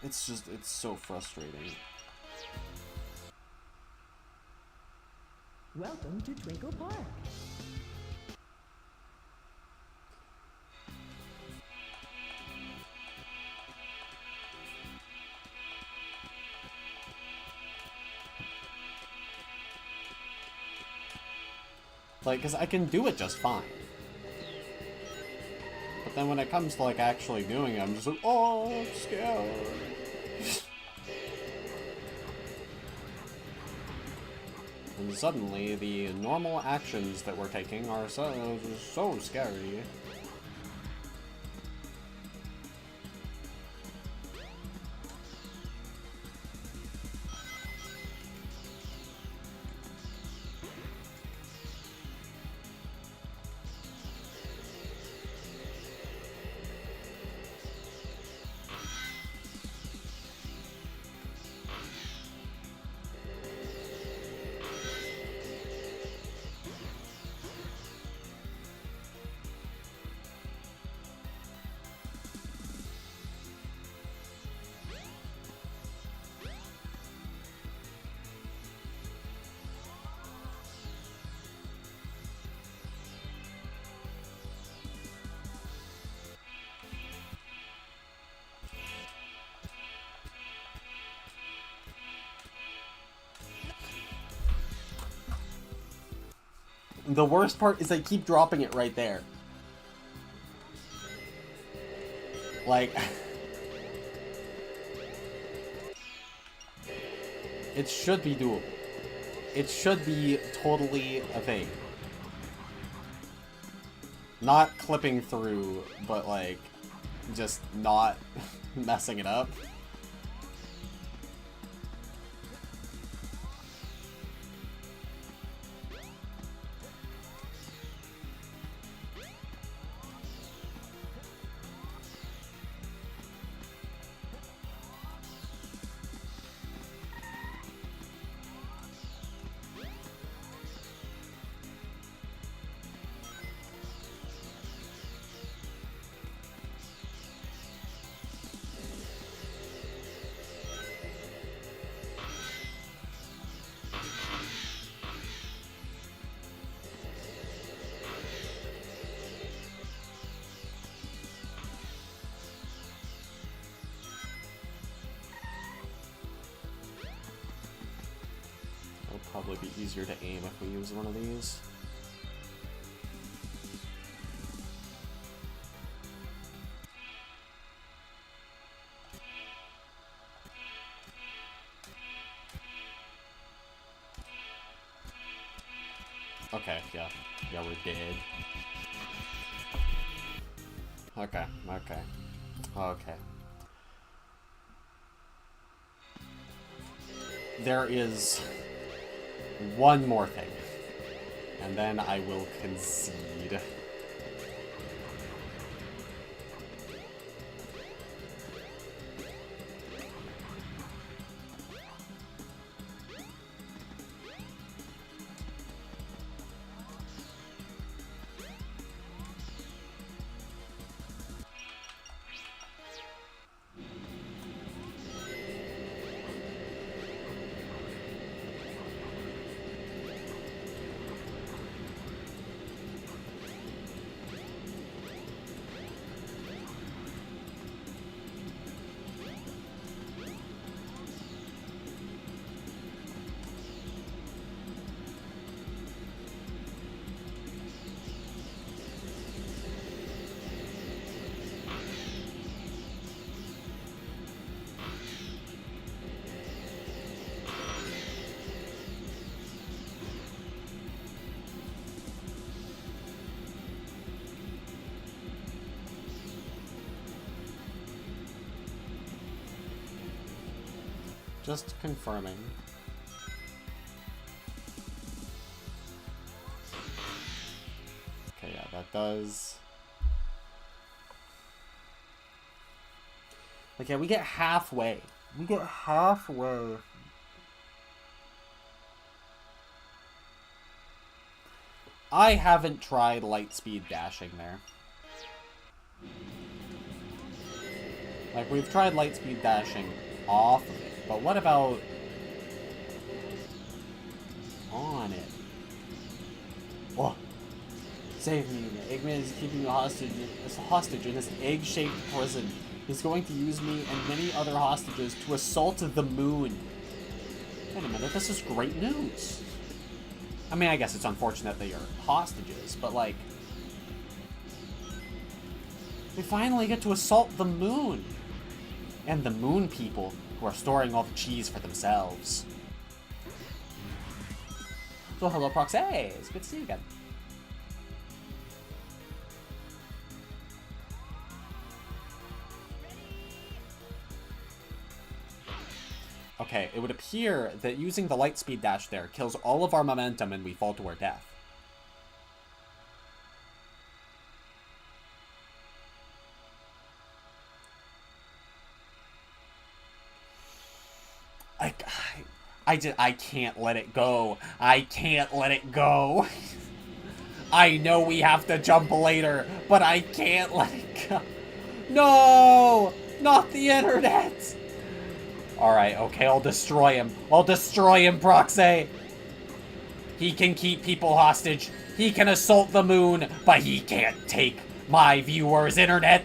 It's so frustrating. Welcome to Twinkle Park. Like, because I can do it just fine. But then when it comes to, like, actually doing it, I'm just like, oh, I'm scared. And suddenly, the normal actions that we're taking are so scary. The worst part is I keep dropping it right there. Like... it should be doable. It should be totally a thing. Not clipping through, but like, just not messing it up. Probably be easier to aim if we use one of these. Okay, yeah. Yeah, we're dead. Okay, okay. Okay. There is one more thing, and then I will concede. Just confirming. Okay, yeah, that does... Okay, we get halfway. We get halfway. I haven't tried light speed dashing there. Like, we've tried light speed dashing off of it, but what about on it? Oh, save me. Eggman is keeping you hostage in this egg-shaped prison. He's going to use me and many other hostages to assault the moon. Wait a minute, this is great news. I mean, I guess it's unfortunate they are hostages, but like... we finally get to assault the moon! And the moon people, who are storing all the cheese for themselves. So hello, Proxy! It's good to see you again. Okay, it would appear that using the light speed dash there kills all of our momentum and we fall to our death. I can't let it go. I can't let it go. I know we have to jump later, but I can't let it go. No! Not the internet! Alright, okay, I'll destroy him. I'll destroy him, Proxy! He can keep people hostage. He can assault the moon, but he can't take my viewers' internet.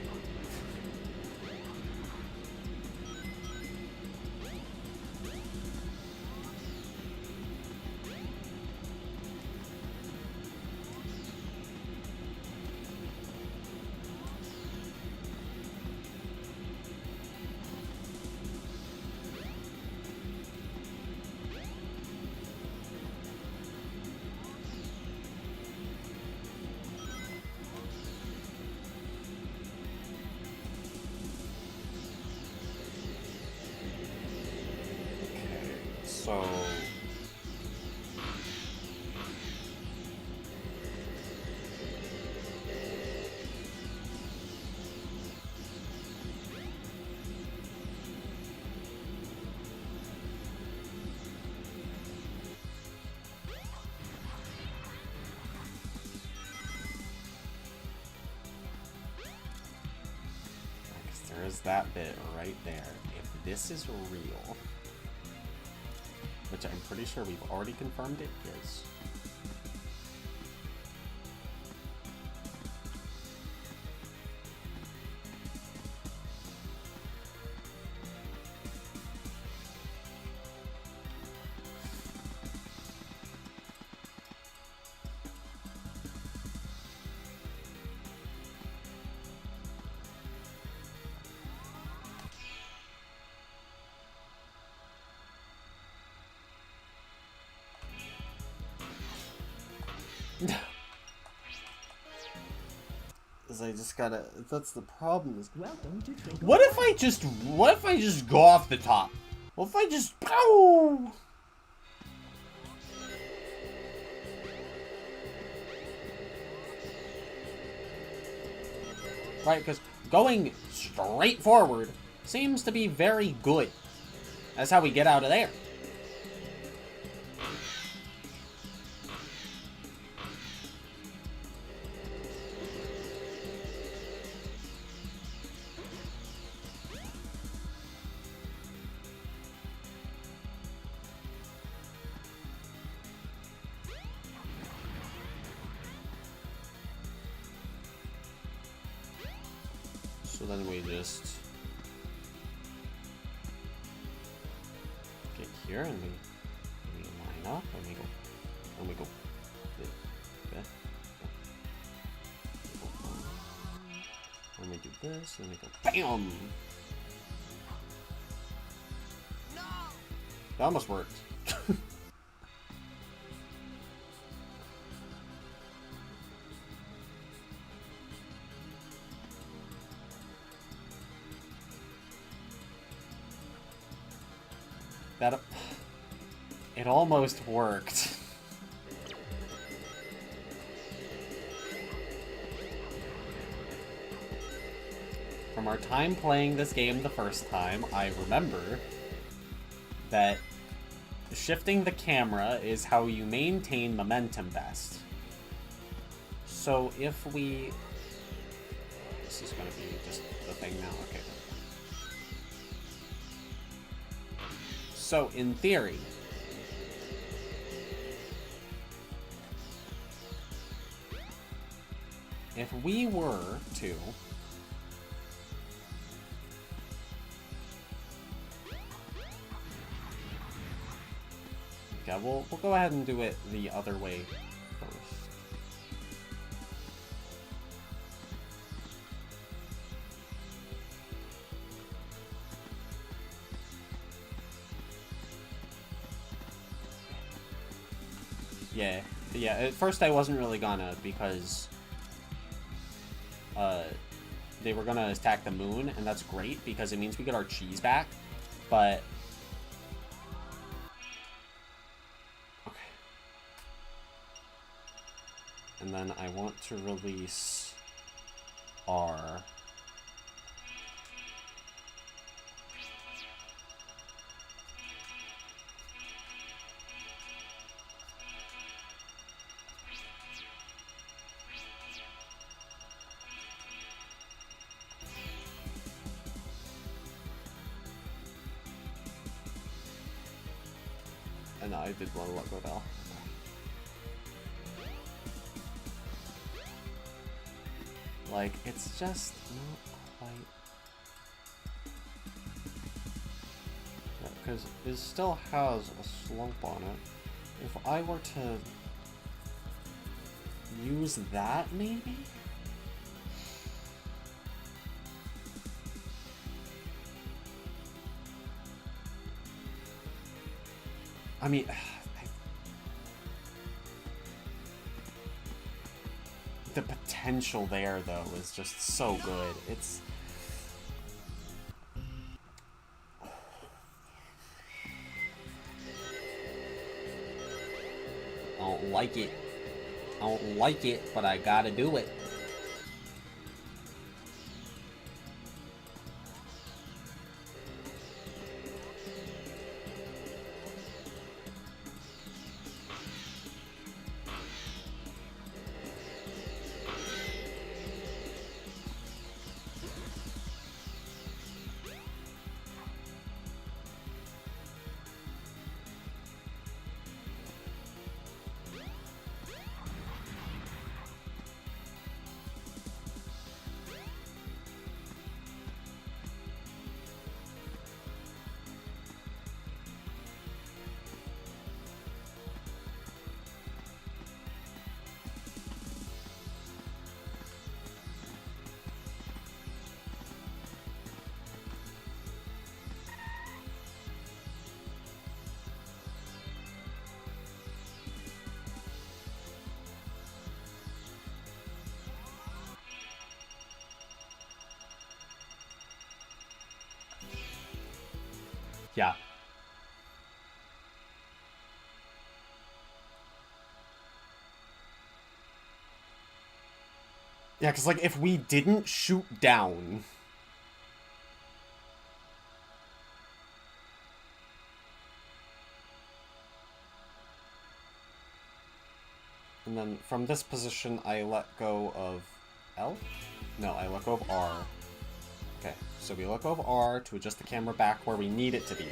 So... there is that bit right there. If this is real... which I'm pretty sure we've already confirmed it is. I just gotta... that's the problem. Is Welcome to Twinkle what if I just go off the top? What if I just... Pow! Right, because going straight forward seems to be very good. That's how we get out of there. So then we just get here and we line up and we go and we do this and we go BAM! No! That almost worked. It almost worked. From our time playing this game the first time, I remember that shifting the camera is how you maintain momentum best. So if we... This is going to be just the thing now, okay. So, in theory, if we were to yeah, we'll go ahead and do it the other way first. Yeah, at first I wasn't really gonna, because they were gonna attack the moon, and that's great because it means we get our cheese back, but okay. And then I want to release R. And I did want to let go down. Like, it's just not quite... Yeah, because it still has a slope on it. If I were to use that, maybe? I mean... The potential there, though, is just so good. It's... I don't like it. I don't like it, but I gotta do it. Yeah. Yeah, because, like, if we didn't shoot down... And then from this position, I let go of L? No, I let go of R. Okay, so we let go of R to adjust the camera back where we need it to be.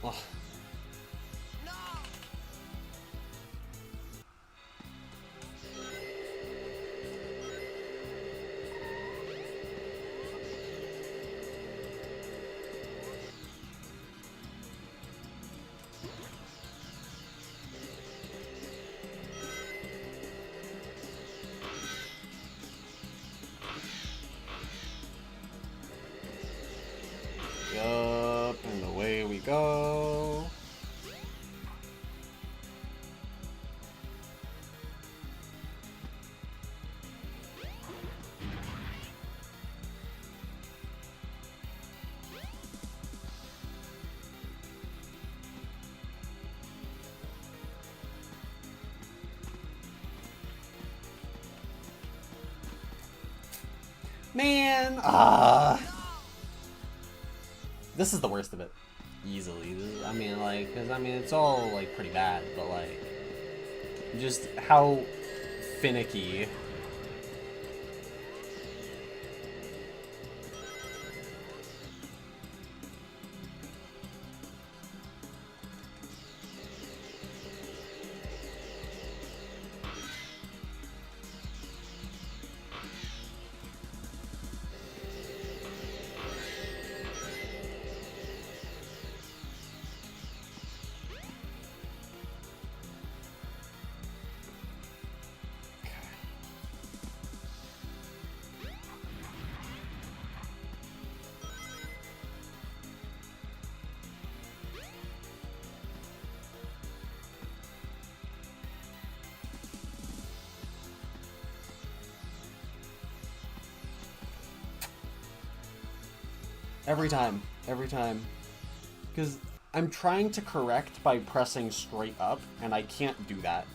Ugh. Up and away we go. Man, this is the worst of it. Easily. I mean, like, because, I mean, it's all, like, pretty bad, but, like, just how finicky. Every time. Because I'm trying to correct by pressing straight up, and I can't do that.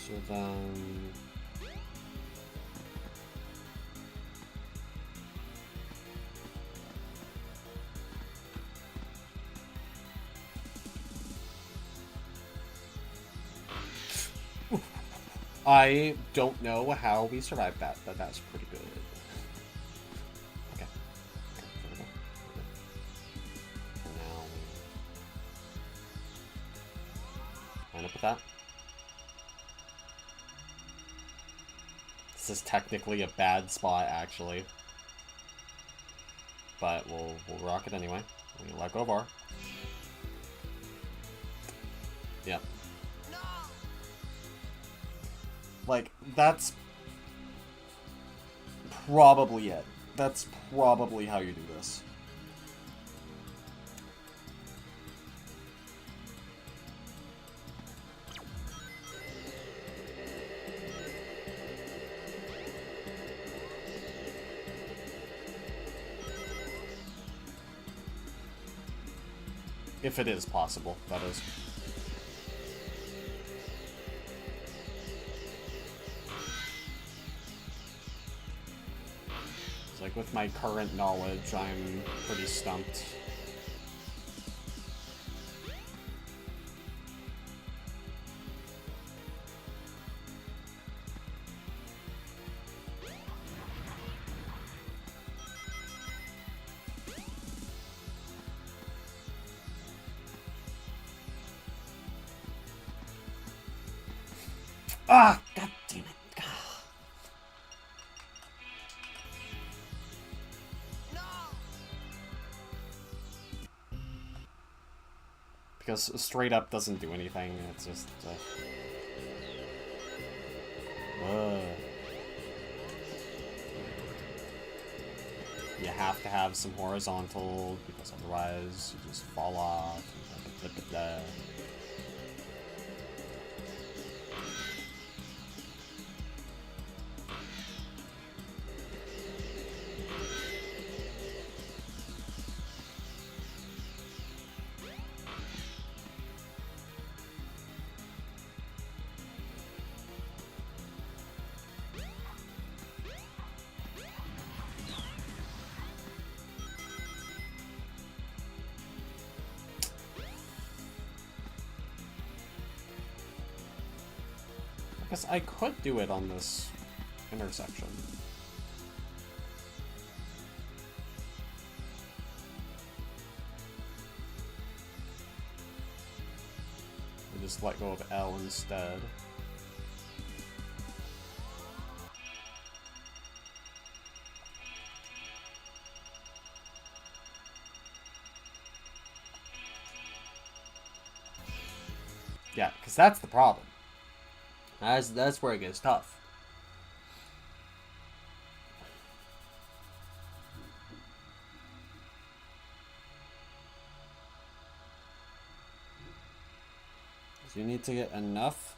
So then... I don't know how we survived that, but that's pretty good. Okay. There we go. And now we line up with that. This is technically a bad spot, actually. But we'll rock it anyway. We're gonna let go of R. Yep. Like, that's probably it. That's probably how you do this. If it is possible, that is. It's like, with my current knowledge, I'm pretty stumped. Ah! God damn it. Ah. Because straight up doesn't do anything, it's just... You have to have some horizontal, because otherwise you just fall off. Blah, blah, blah, blah. guess I could do it on this intersection. I just let go of L instead. Yeah, because that's the problem. That's where it gets tough. So you need to get enough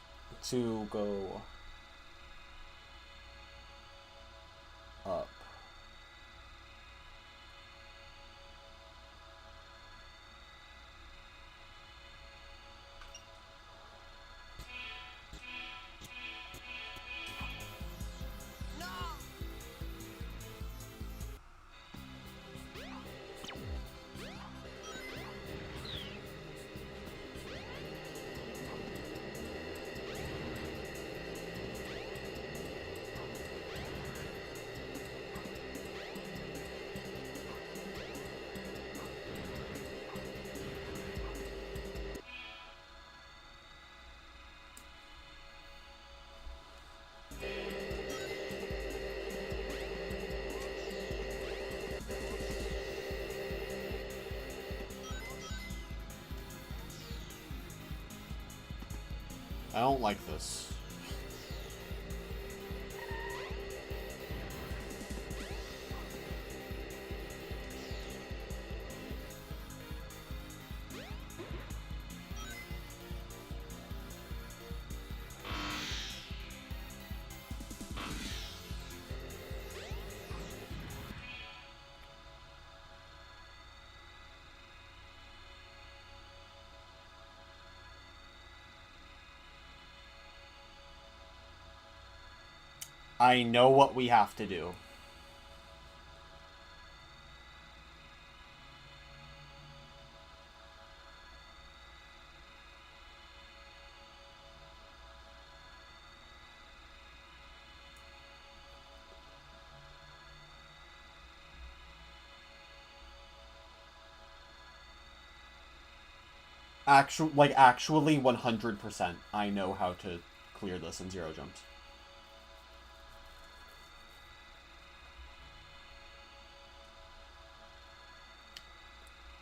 to go up. I don't like this. I know what we have to do. Actually 100%, I know how to clear this in 0 jumps.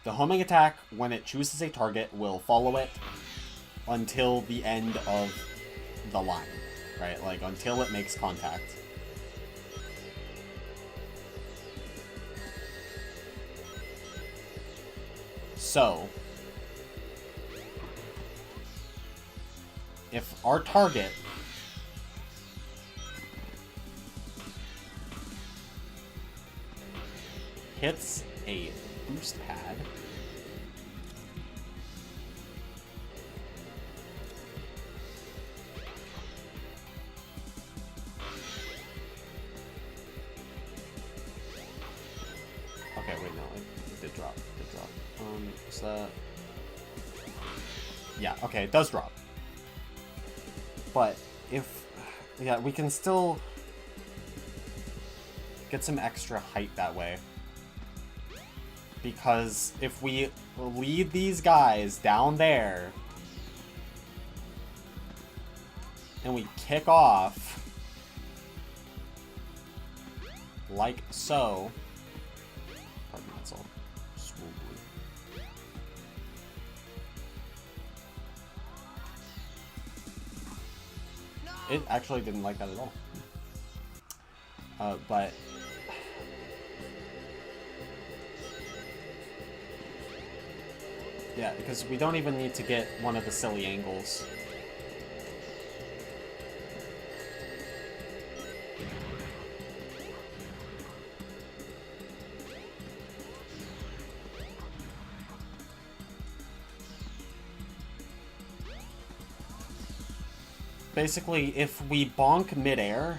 The homing attack, when it chooses a target, will follow it until the end of the line, right? Like, until it makes contact. So, if our target hits a boost pad, okay, wait, no, it did drop. It did drop. Is that... Yeah, okay, it does drop. But if... Yeah, we can still get some extra height that way. Because if we lead these guys down there and we kick off like so, pardon me, that's all swoobly. It actually didn't like that at all. But yeah, because we don't even need to get one of the silly angles. Basically, if we bonk midair,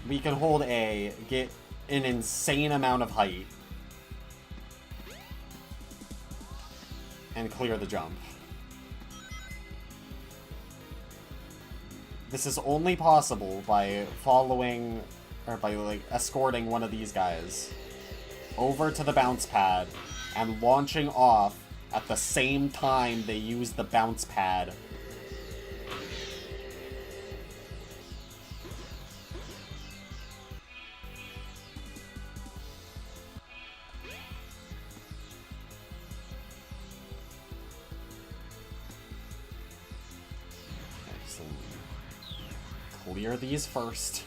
we can hold A, get an insane amount of height, and clear the jump. This is only possible by following, or by, like, escorting one of these guys over to the bounce pad and launching off at the same time they use the bounce pad. Clear these first.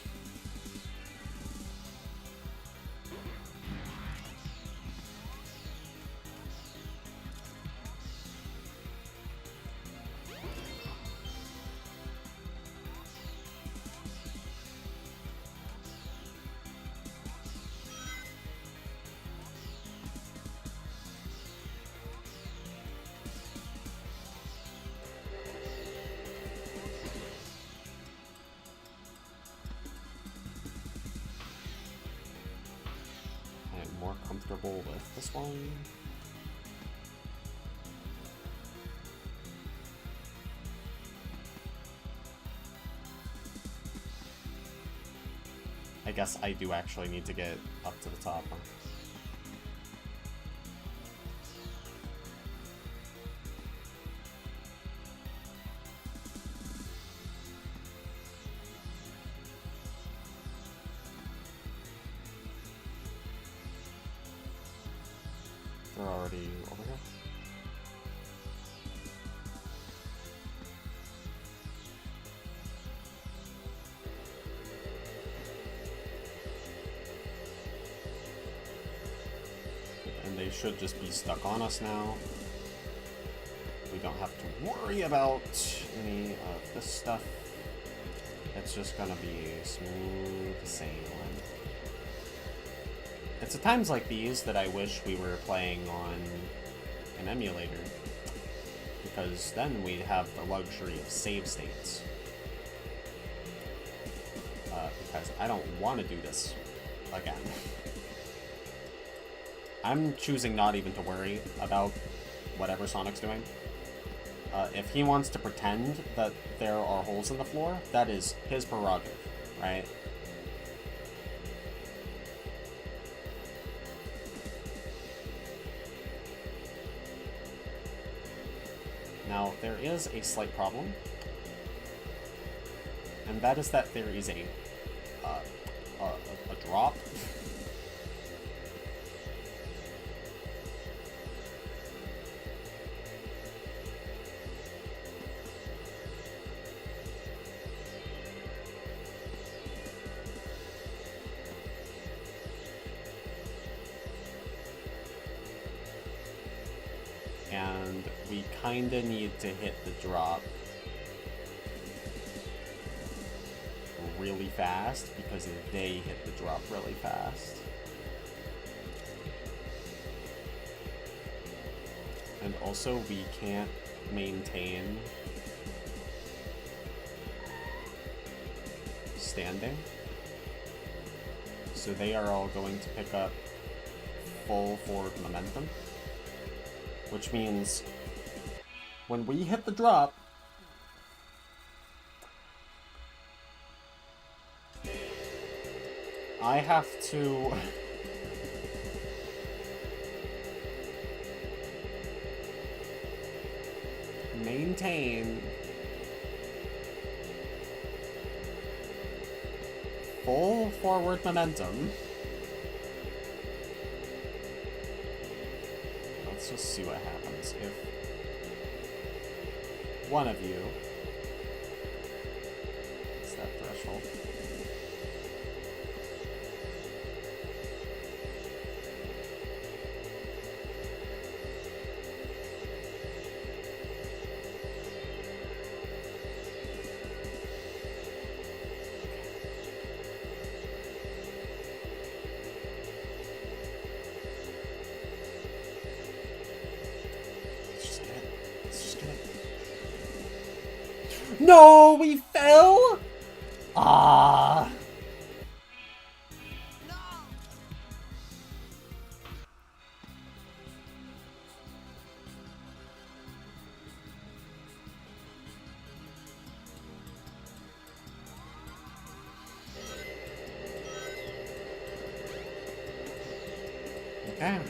Comfortable with this one. I guess I do actually need to get up to the top, huh? They're already over here. And they should just be stuck on us now. We don't have to worry about any of this stuff. It's just gonna be smooth sailing. It's at times like these that I wish we were playing on an emulator, because then we'd have the luxury of save states. Because I don't want to do this again. I'm choosing not even to worry about whatever Sonic's doing. If he wants to pretend that there are holes in the floor, that is his prerogative, right? Now, there is a slight problem, and that is that there is a drop. And we kinda need to hit the drop really fast because they hit the drop really fast. And also we can't maintain standing. So they are all going to pick up full forward momentum. Which means when we hit the drop, I have to maintain full forward momentum. Let's just see what happens if one of you hits that threshold. No, we fell? Ah. Okay.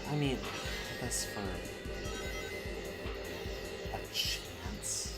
I mean, this for a chance.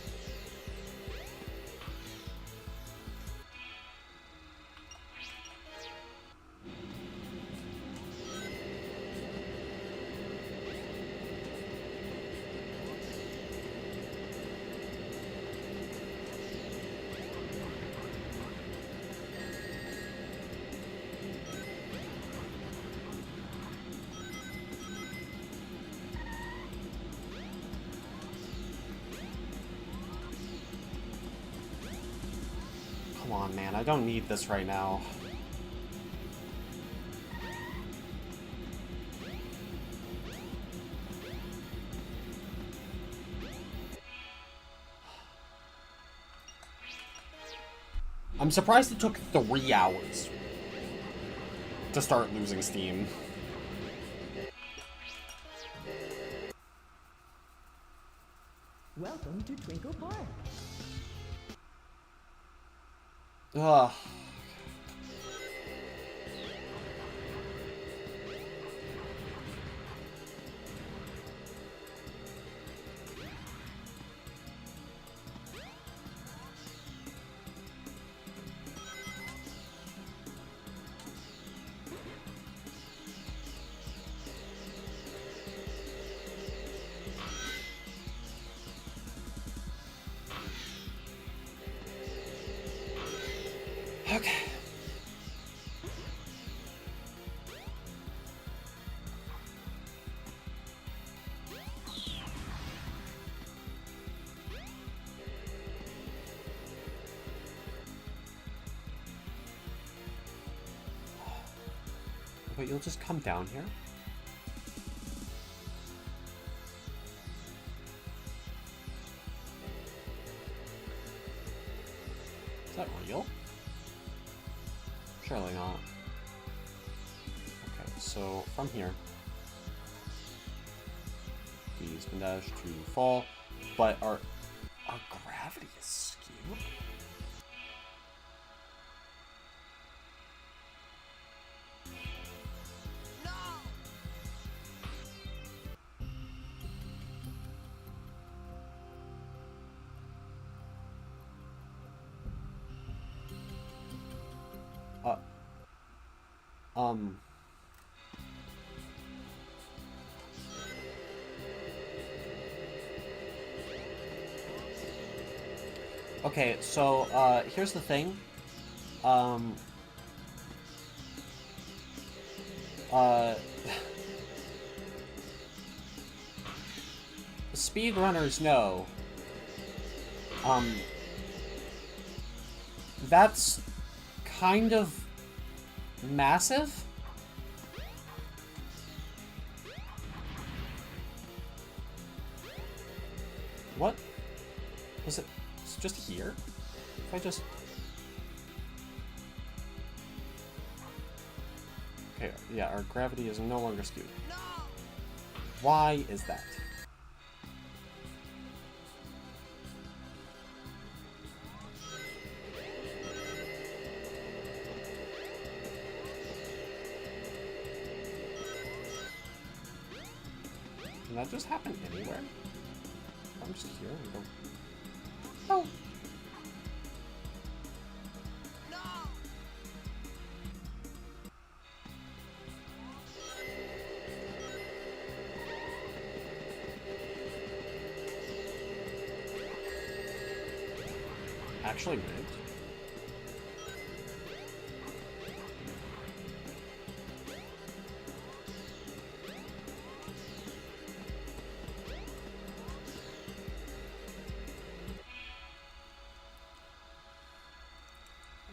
Come on, man. I don't need this right now. I'm surprised it took 3 hours to start losing steam. Welcome to Twinkle Park. Ugh. Okay. But you'll just come down here? Is that real? Surely not. Okay, so from here, we spin dash to fall, but our gravity is skewed. Okay, so, here's the thing. Speedrunners know. That's kind of massive. What? Was it just here? If I just... Okay, yeah, our gravity is no longer skewed. Why is that? Can that just happen anywhere? I'm just here and go... Oh! Actually moved.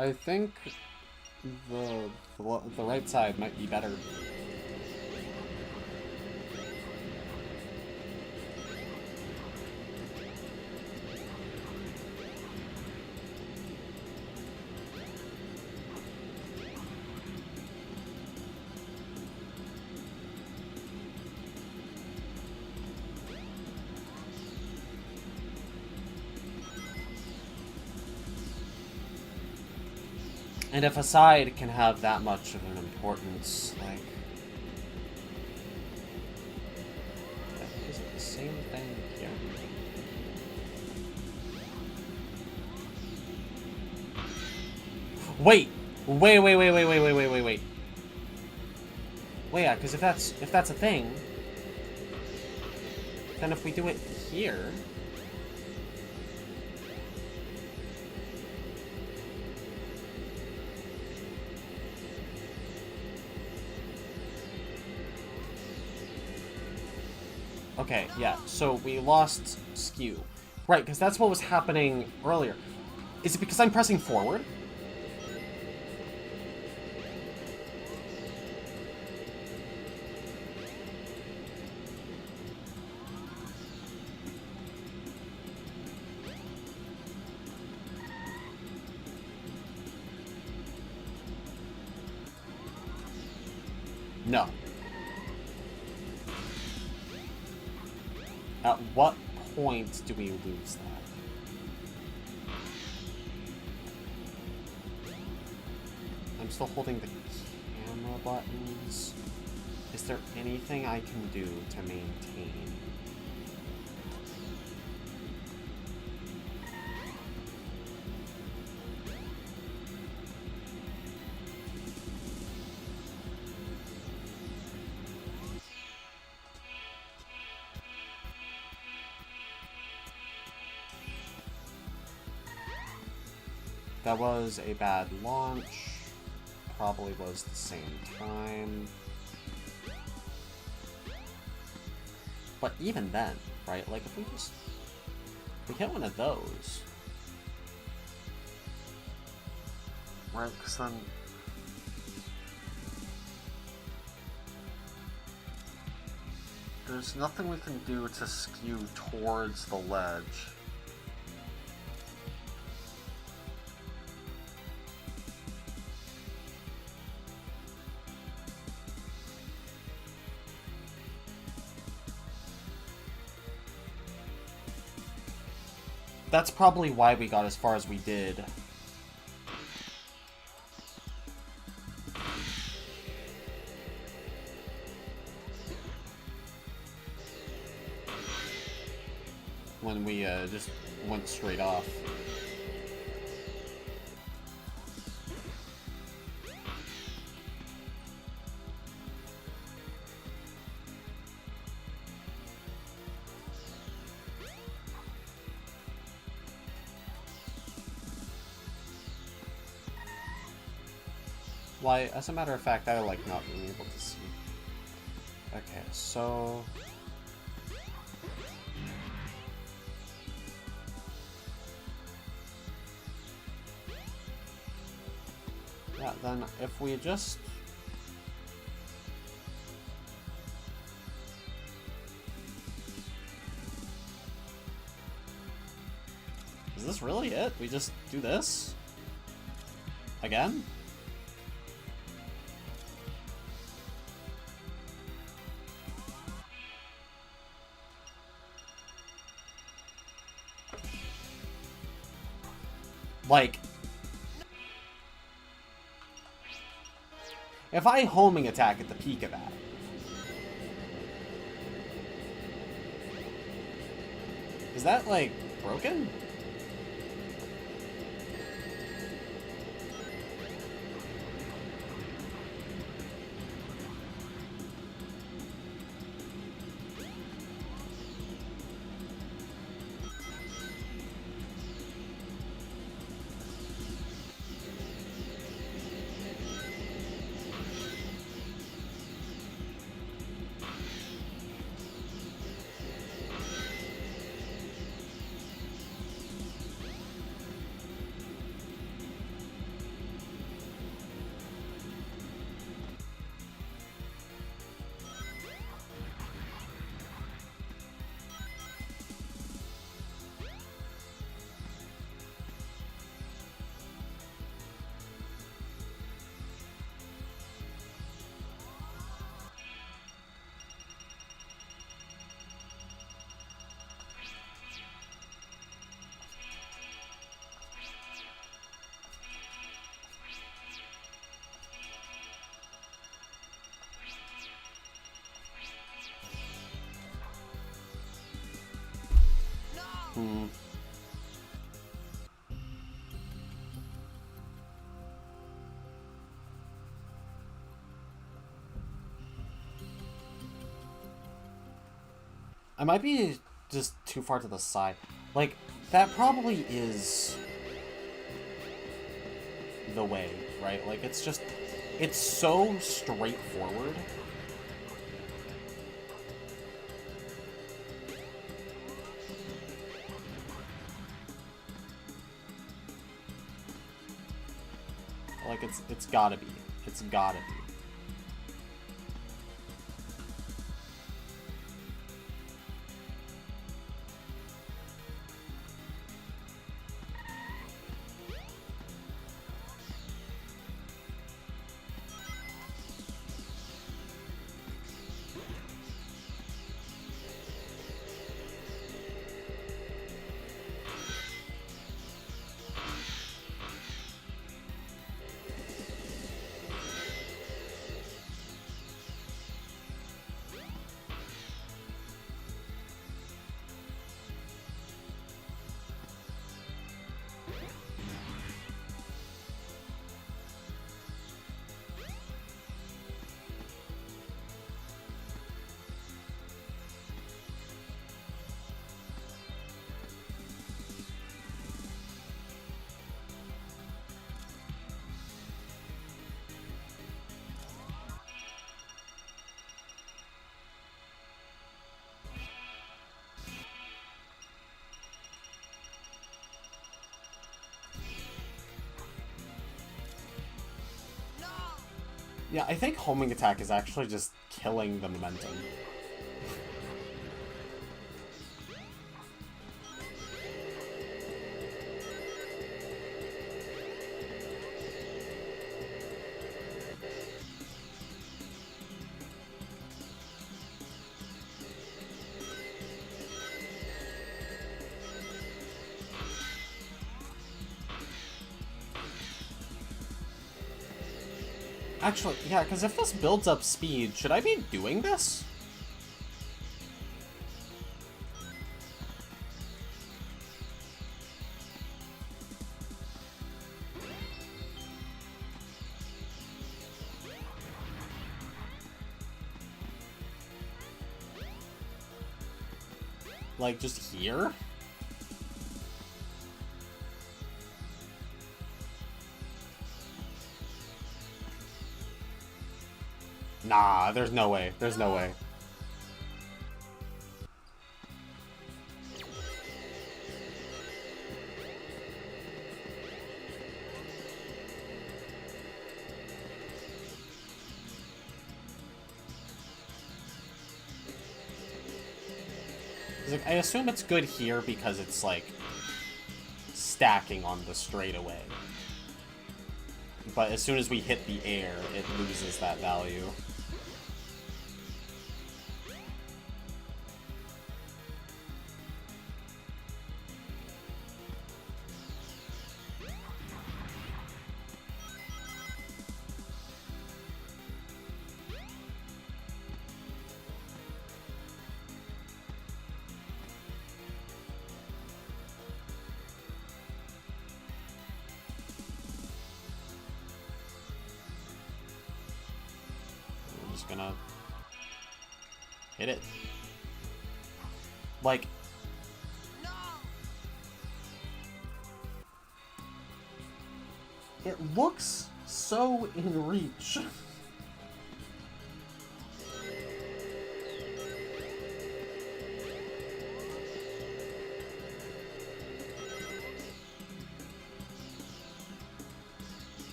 I think the right side might be better. And if a side can have that much of an importance, like... Is it the same thing here? Wait, yeah, because if that's a thing, then if we do it here... Okay, yeah, so we lost skew. Right, because that's what was happening earlier. Is it because I'm pressing forward? No. At what point do we lose that? I'm still holding the camera buttons. Is there anything I can do to maintain? That was a bad launch. Probably was the same time. But even then, right? Like if we get one of those. Right, because then... There's nothing we can do to skew towards the ledge. That's probably why we got as far as we did. When we just went straight off. Why, as a matter of fact, I like not being able to see. Okay, so... Yeah, then if we just... Is this really it? We just do this? Again? Like, if I homing attack at the peak of that, is that, like, broken? I might be just too far to the side. Like, that probably is the way, right? Like, it's just, it's so straightforward. Like, it's gotta be. It's gotta be. Yeah, I think homing attack is actually just killing the momentum. Actually, yeah, because if this builds up speed, should I be doing this? Like, just here? Nah, there's no way. There's no way. Like, I assume it's good here because it's, like, stacking on the straightaway. But as soon as we hit the air, it loses that value. Gonna hit it. Like, it looks so in reach.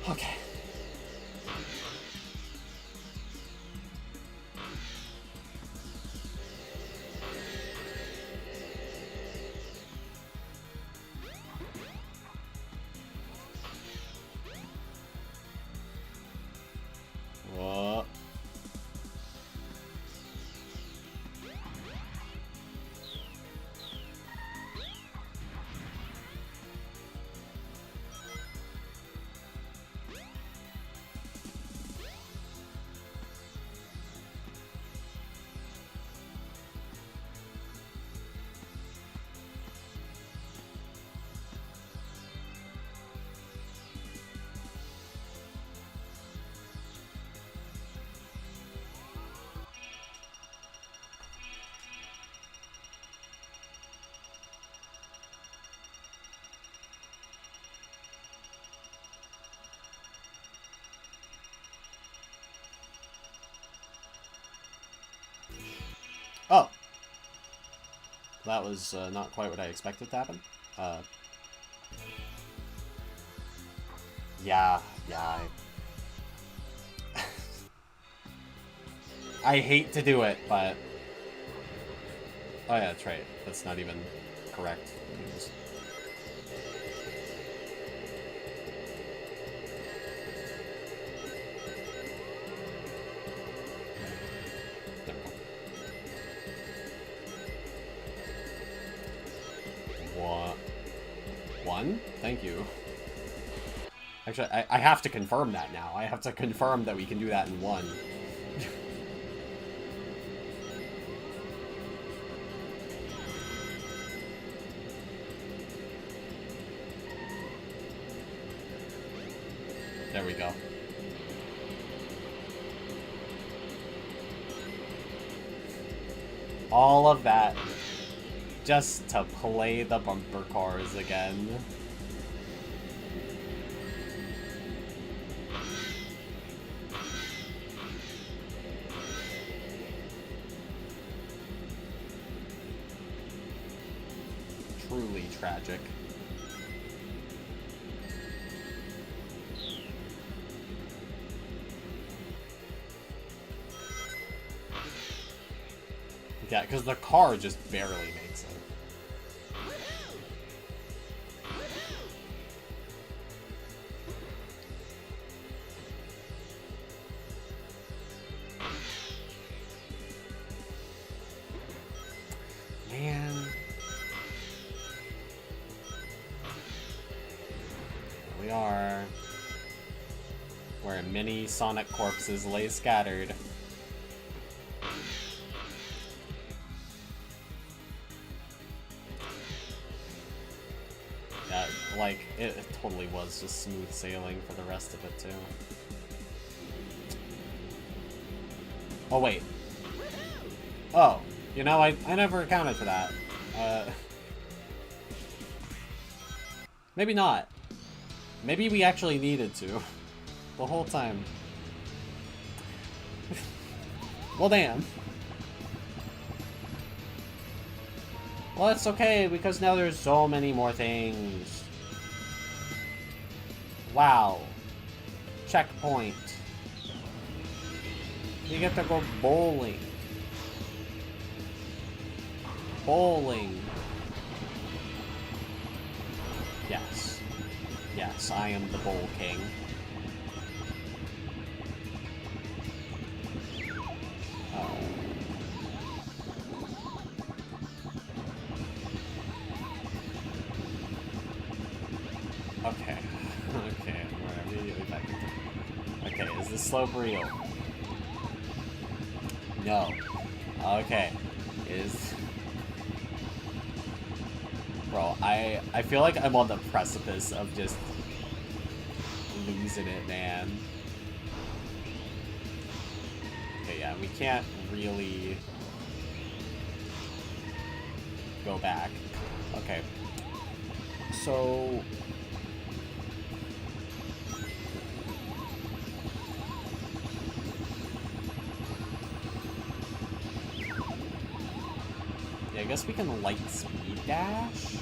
Okay. What? That was not quite what I expected to happen. Yeah. I hate to do it, but... Oh yeah, that's right. That's not even correct. There we go. One? Thank you. Actually, I have to confirm that now. I have to confirm that we can do that in one. There we go. All of that just to play the bumper cars again. Truly tragic. Yeah, because the car just barely makes it. Man. Here we are. Where many Sonic corpses lay scattered. Like, it totally was just smooth sailing for the rest of it, too. Oh, wait. Oh, you know, I never accounted for that. Maybe not. Maybe we actually needed to. The whole time. Well, damn. Well, it's okay, because now there's so many more things. Wow. Checkpoint. You get to go bowling. Bowling. Yes. Yes, I am the Bowl King. Okay. Okay, we're immediately back into... Okay, is this slope real? No. Okay. Bro, I feel like I'm on the precipice of just losing it, man. Okay, yeah, we can't really go back. Okay. So... yeah, I guess we can light speed dash.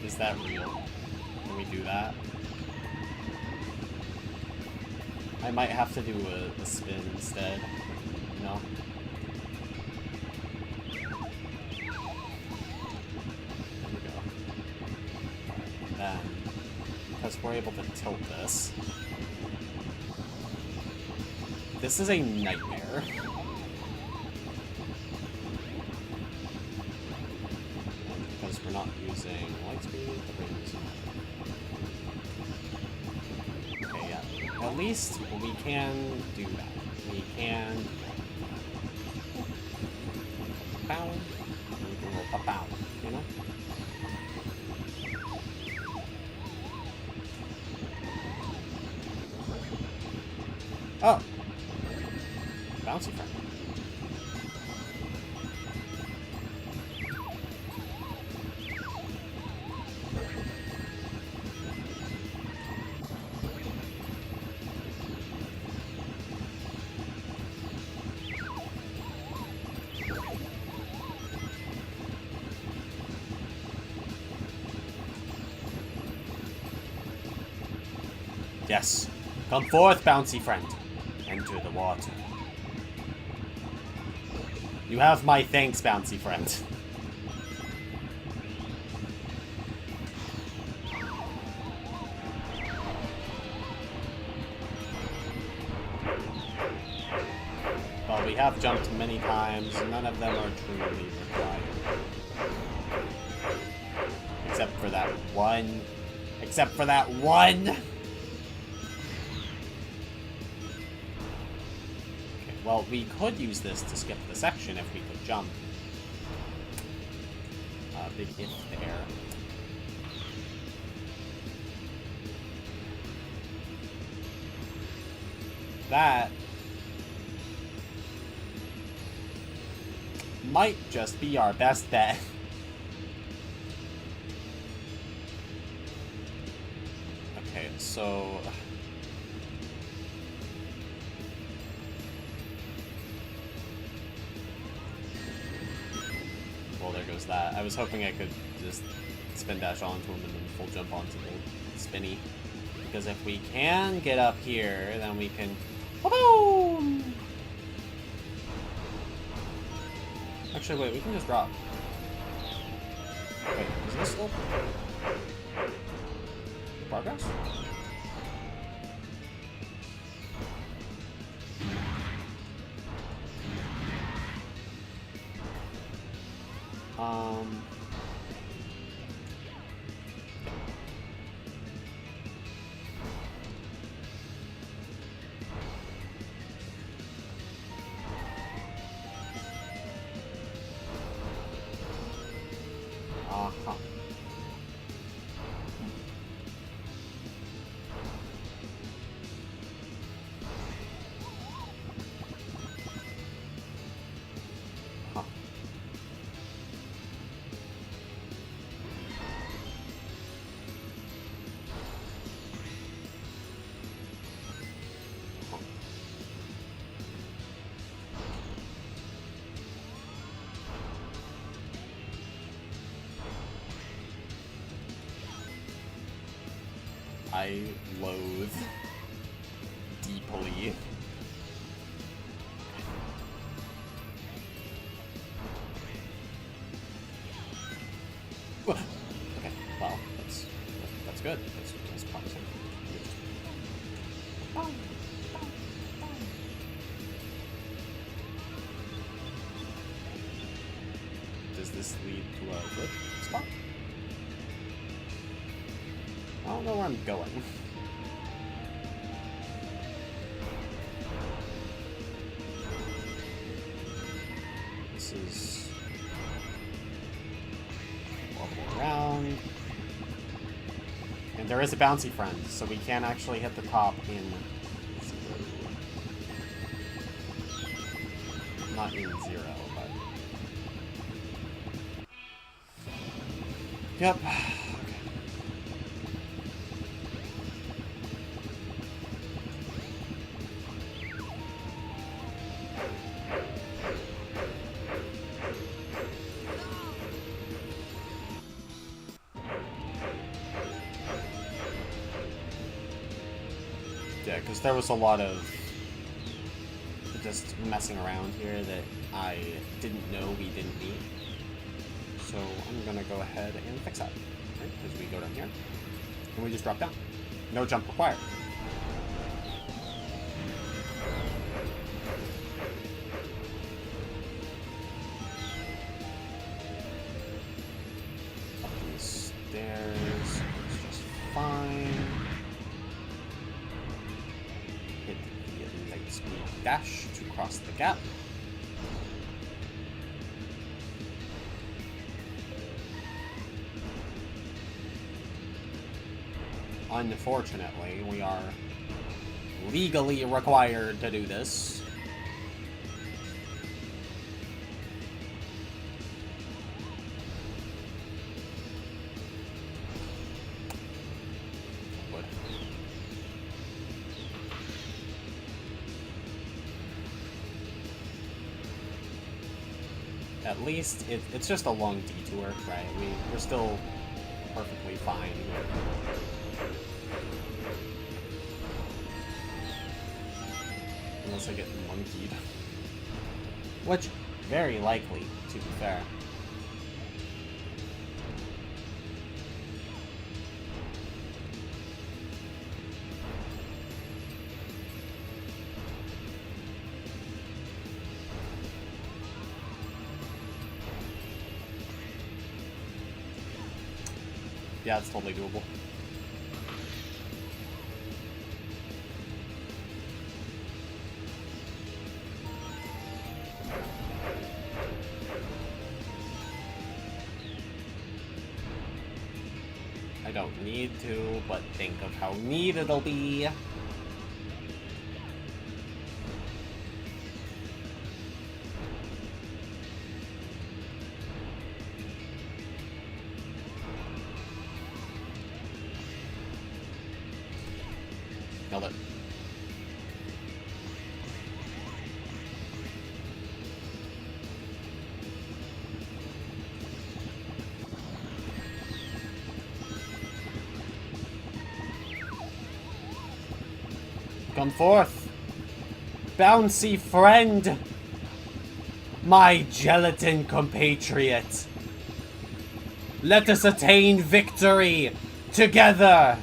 Is that real? Can we do that? I might have to do a spin instead. No? There we go. Alright, then, because we're able to tilt this. This is a nightmare. Because we're not using light speed, but we're using... Okay, yeah. At least we can do that. We can pow, and we can roll pa-pow, you know? Oh! Bouncy friend. Yes. Come forth, bouncy friend. Enter the water. You have my thanks, bouncy friend. Well, we have jumped many times, none of them are truly required. Except for that one. Except for that one! Well, we could use this to skip the section if we could jump. Big if there. That might just be our best bet. Okay, so... Well, there goes that. I was hoping I could just spin dash onto him and then full jump onto the spinny. Because if we can get up here, then we can... Boom! Actually, wait, we can just drop. Wait, is this still... progress? Uh-huh. Huh. I loathe deeply. Okay, well, that's good. That's promising. Does this lead to a good spot? I don't know where I'm going. This is all the way around. And there is a bouncy friend, so we can actually hit the top in zero. Not in zero, but... Yep. Yeah, because there was a lot of just messing around here that I didn't know we didn't need. So I'm going to go ahead and fix that. Right? Because we go down here, and we just drop down. No jump required. Up these stairs is just fine. Hit the light speed dash to cross the gap. Unfortunately, we are legally required to do this. At least it's just a long detour, right? We're still perfectly fine. Unless I get monkeyed. Which, very likely, to be fair. Yeah, it's totally doable. I don't need to, but think of how neat it'll be. Nailed it. Come forth, bouncy friend, my gelatin compatriot. Let us attain victory together.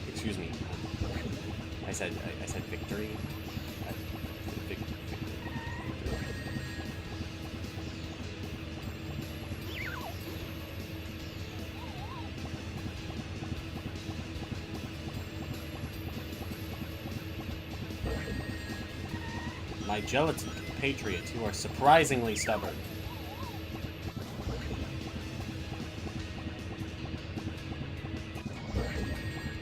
Excuse me. I said victory. My gelatin compatriot, you are surprisingly stubborn.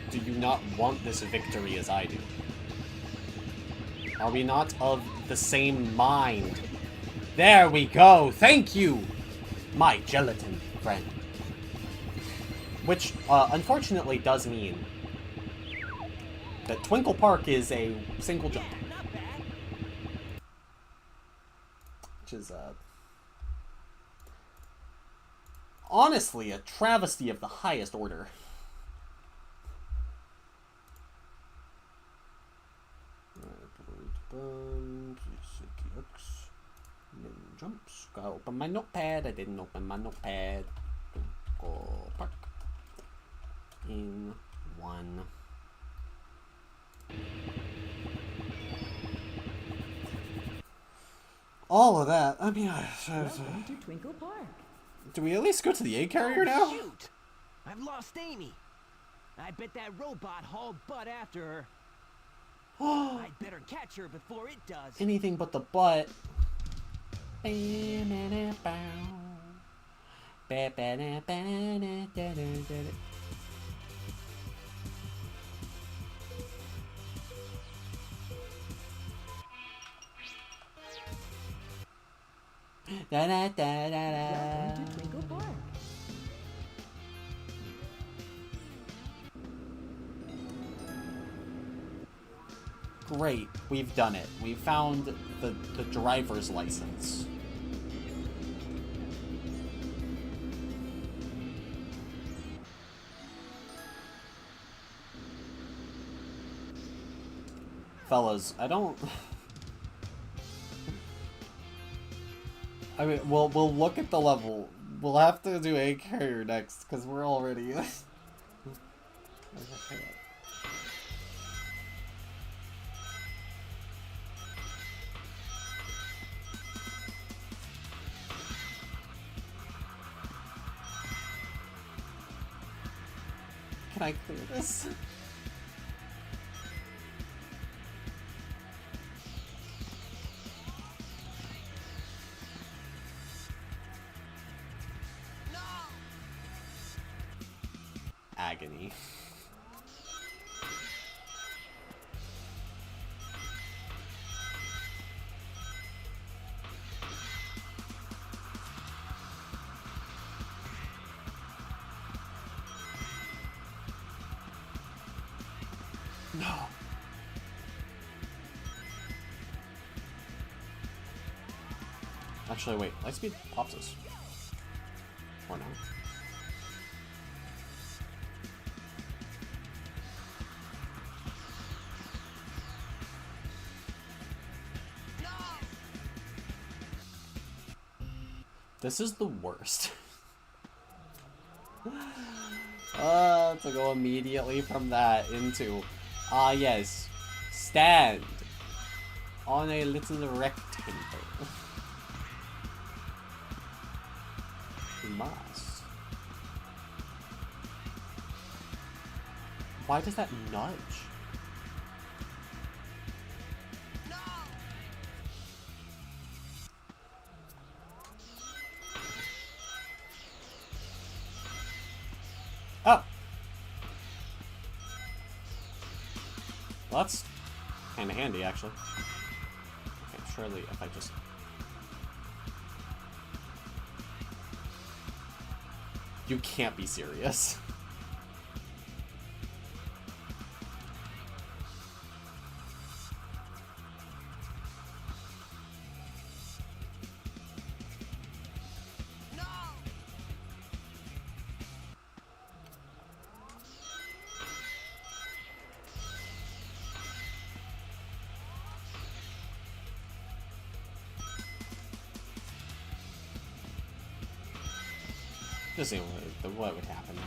Do you not want this victory as I do? Are we not of the same mind? There we go! Thank you, my gelatin friend. Which, unfortunately does mean that Twinkle Park is a single jump. Which is, honestly a travesty of the highest order. Jumps. Gotta open my notepad. I didn't open my notepad. Twinkle Park. In one. All of that. I mean, Welcome to Twinkle Park. do we at least go to the egg carrier now? Shoot! I've lost Amy. I bet that robot hauled butt after her. I'd better catch her before it does. Anything but the butt. Welcome to Twinkle Park. Great, we've done it. We found the driver's license. Fellas, I don't... I mean, we'll look at the level. We'll have to do egg carrier next, because we're already... Can I clear this? No. Actually, wait. Lightspeed pops us. Or not. This is the worst. To go immediately from that into... yes. Stand on a little rectangle. We must. Why does that nudge? Oh! Well, that's kinda handy, actually. Okay, surely if I just... You can't be serious. Just seeing what would happen.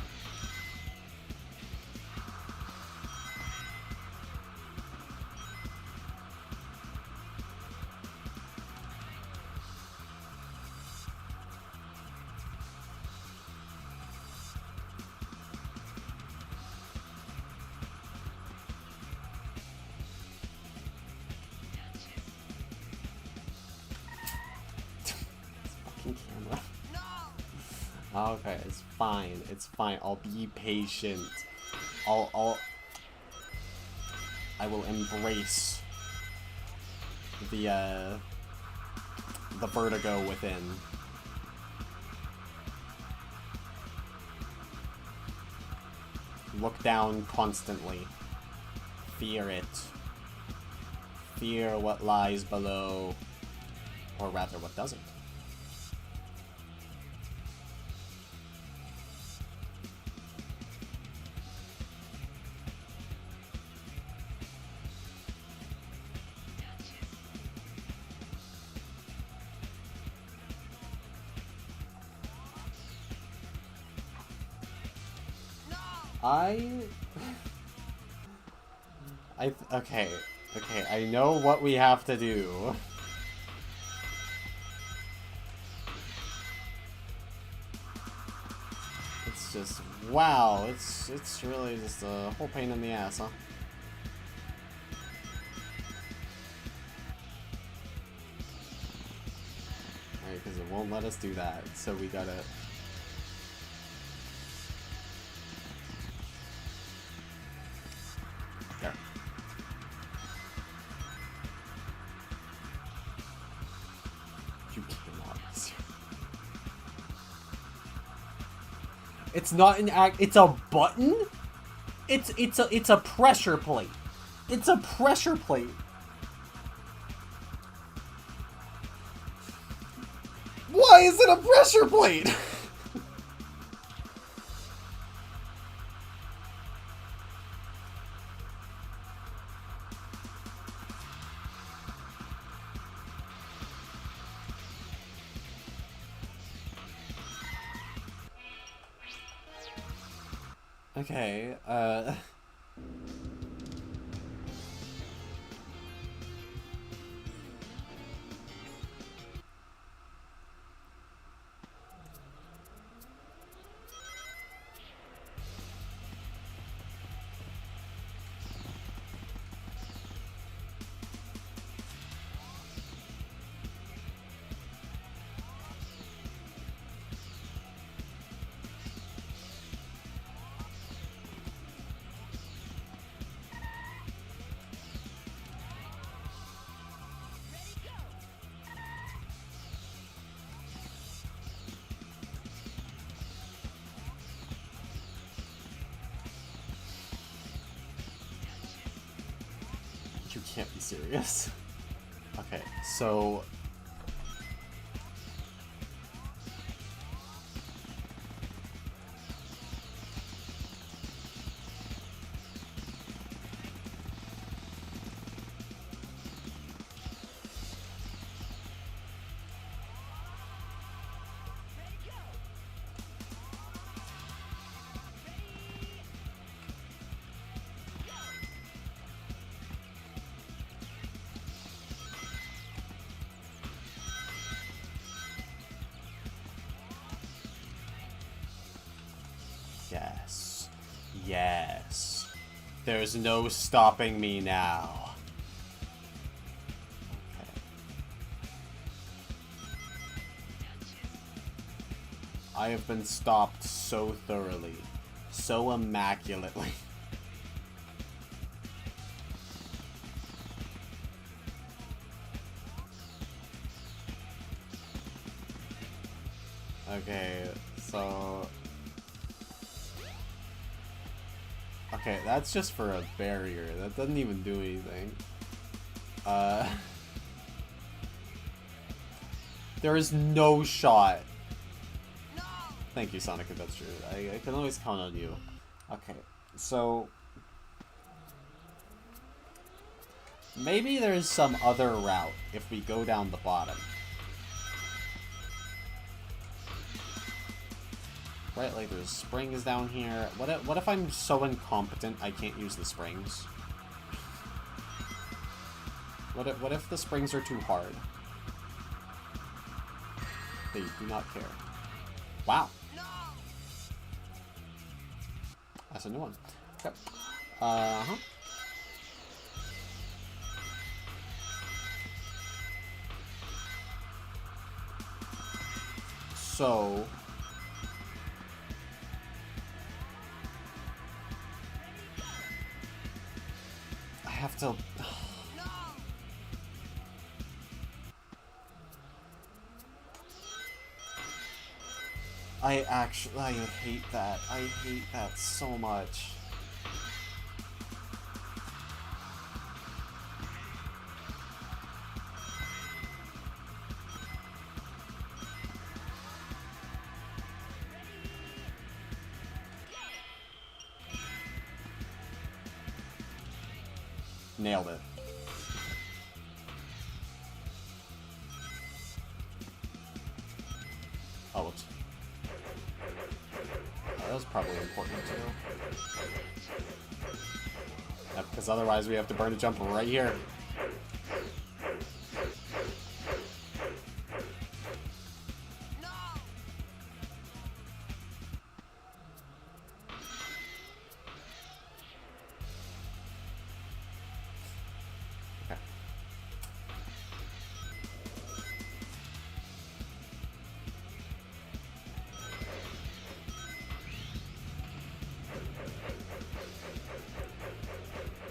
This fucking camera. Okay, it's fine. It's fine. I'll be patient. I will embrace the vertigo within. Look down constantly. Fear it. Fear what lies below. Or rather, what doesn't. Okay, I know what we have to do. It's just, wow, it's really just a whole pain in the ass, huh? Alright, because it won't let us do that, so we gotta... There. You cannot be serious. It's not an act. It's a button. It's a pressure plate. It's a pressure plate. Why is it a pressure plate? Okay, You can't be serious. Okay, so... Yes. Yes. There's no stopping me now. Okay. I have been stopped so thoroughly. So immaculately. Okay, so... Okay, that's just for a barrier. That doesn't even do anything. There is no shot. No! Thank you, Sonic, if that's true. I can always count on you. Okay, so... Maybe there's some other route if we go down the bottom. Right, like there's springs down here. What if I'm so incompetent I can't use the springs? What if the springs are too hard? They do not care. Wow. That's a new one. Okay. Uh-huh. So... I have to... I hate that. I hate that so much. Nailed it. Oh, whoops. That was probably important too. Yeah, because otherwise we have to burn a jump right here.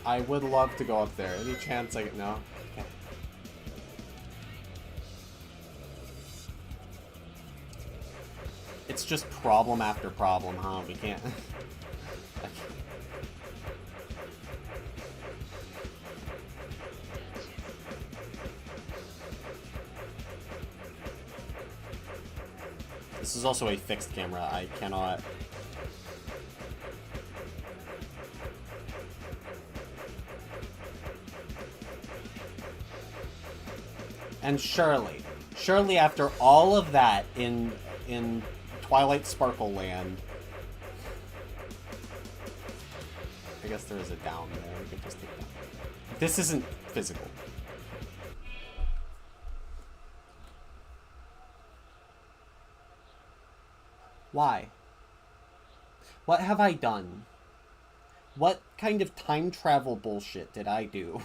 I would love to go up there. Any chance I get... No? Okay. It's just problem after problem, huh? We can't... This is also a fixed camera. I cannot... And surely after all of that in Twilight Sparkle Land, I guess there is a down there. We could just take that. This isn't physical. Why? What have I done? What kind of time travel bullshit did I do?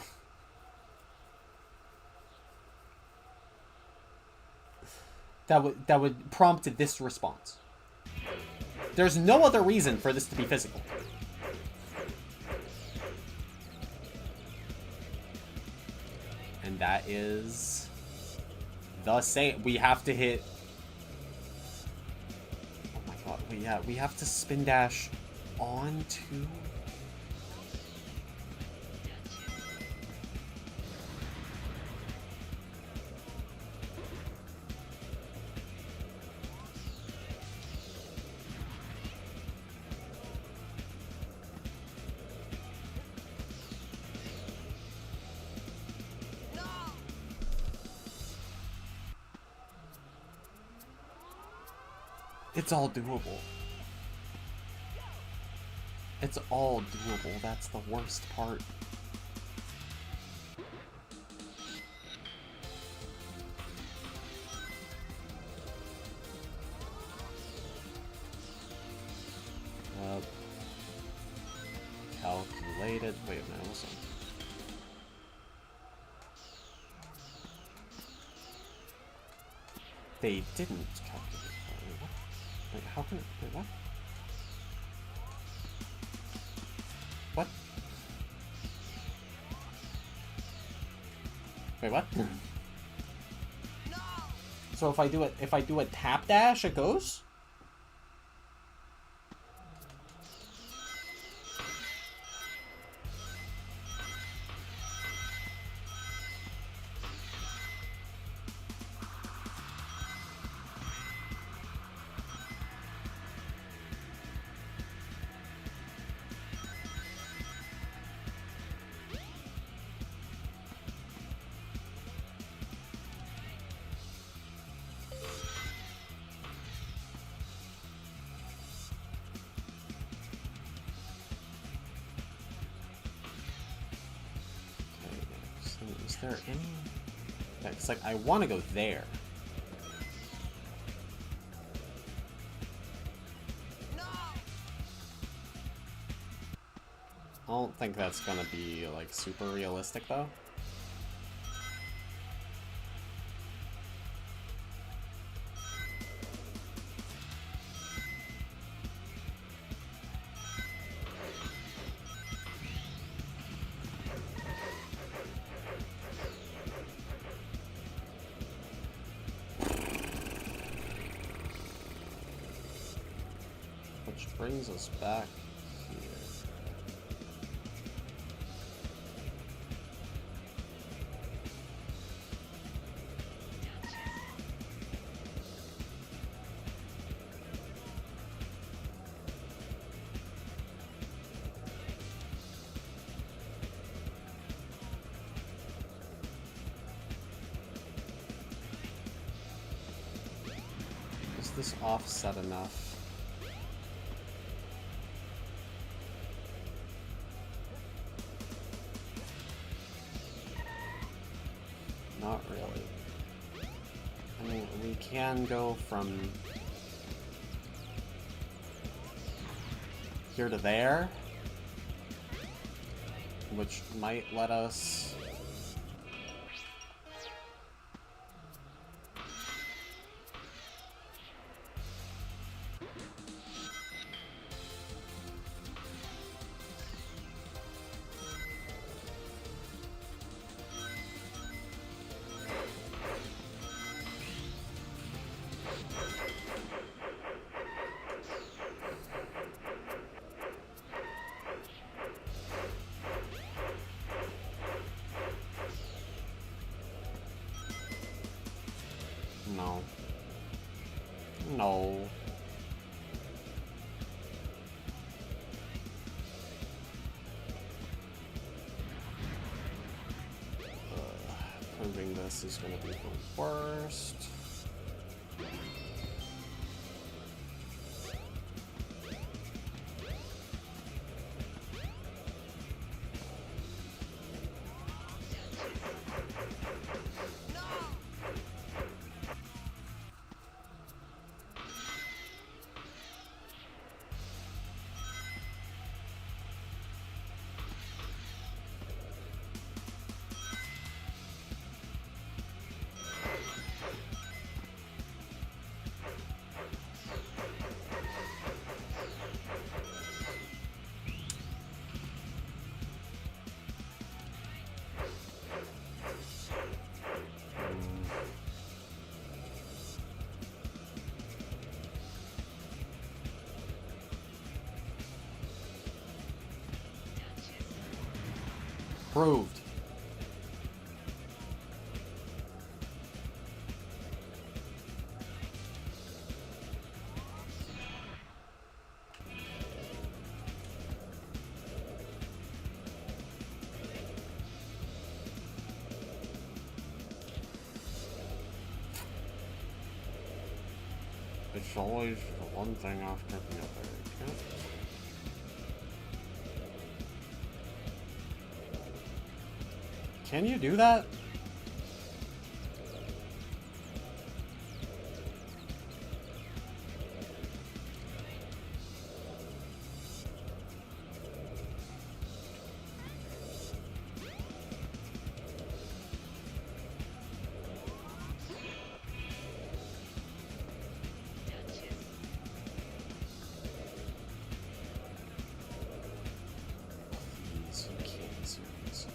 That would prompt this response. There's no other reason for this to be physical. And that is the same. We have to hit. Oh my god! We have to spin dash onto. It's all doable. It's all doable. That's the worst part. Calculated. Wait a minute. Listen. They didn't calculate. What? Wait, how can it? Wait, what? What? Wait, what? No. So if I do a tap dash, it goes? Is there any? Yeah, it's like I want to go there. No. I don't think that's gonna be like super realistic though. Which brings us back here. Is this offset enough? Not really. I mean, we can go from here to there, which might let us... No. No. Proving this is going to be the worst. Proved. It's always one thing after the other. Okay. Can you do that? Please, you can't seriously.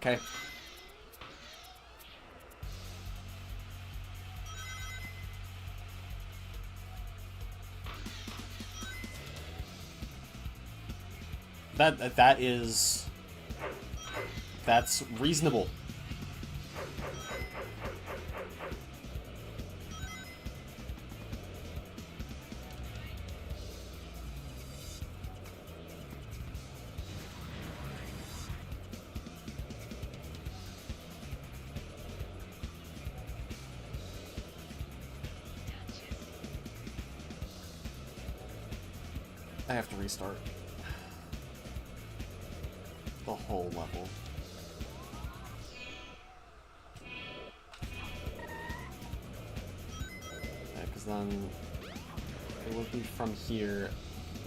Okay. That's reasonable. I have to restart the whole level. Yeah, because then it would be from here.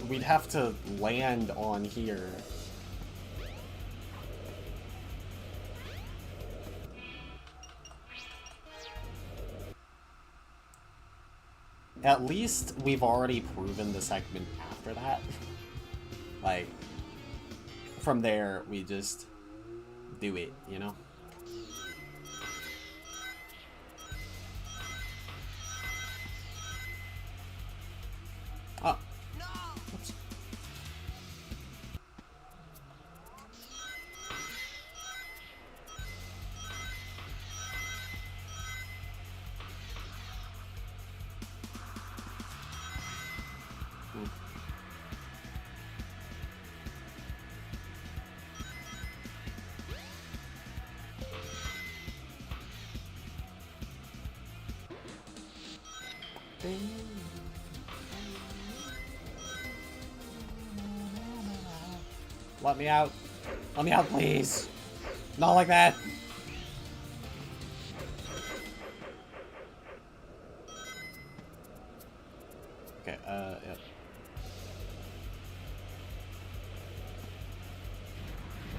We'd have to land on here. At least we've already proven the segment after that. Like, from there, we just do it, you know? Oh. Oops. Let me out. Let me out, please. Not like that. Okay, yep. There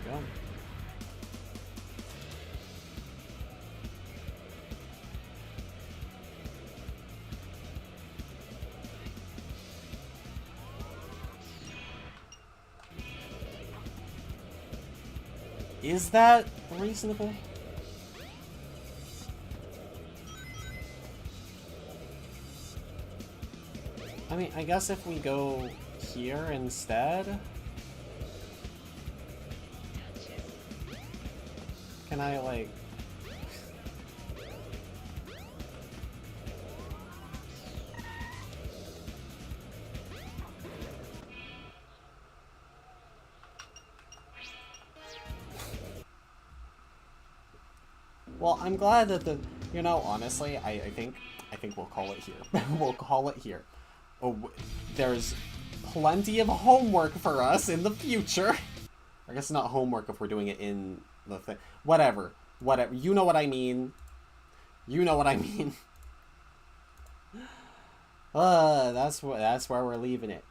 we go. Is that reasonable? I mean, I guess if we go here instead... Can I, like... Well, I'm glad that you know, honestly, I think we'll call it here. We'll call it here. Oh, there's plenty of homework for us in the future. I guess not homework if we're doing it in the thing. Whatever. You know what I mean. You know what I mean. That's where we're leaving it.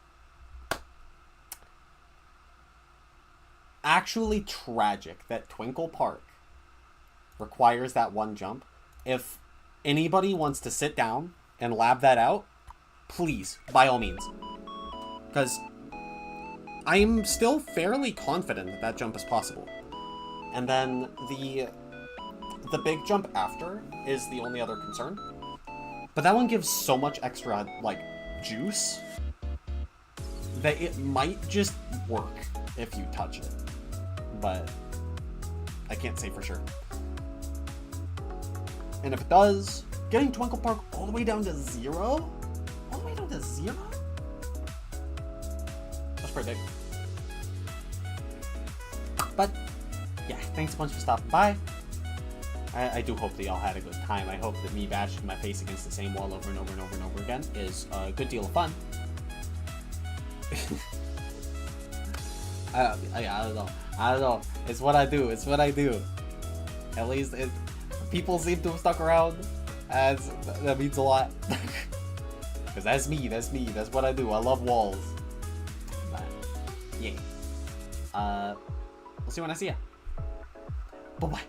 Actually tragic that Twinkle Park requires that one jump. If anybody wants to sit down and lab that out, please, by all means. Because I'm still fairly confident that that jump is possible. And then The big jump after is the only other concern. But that one gives so much extra, like, juice that it might just work if you touch it. But I can't say for sure. And if it does, getting Twinkle Park all the way down to 0? All the way down to 0? That's pretty big. But, yeah, thanks a bunch for stopping by. I do hope that y'all had a good time. I hope that me bashing my face against the same wall over and over and over and over again is a good deal of fun. I don't know. It's what I do. It's what I do. At least people seem to have stuck around. That means a lot. Because that's me. That's me. That's what I do. I love walls. But, yeah. We'll see when I see ya. Bye-bye.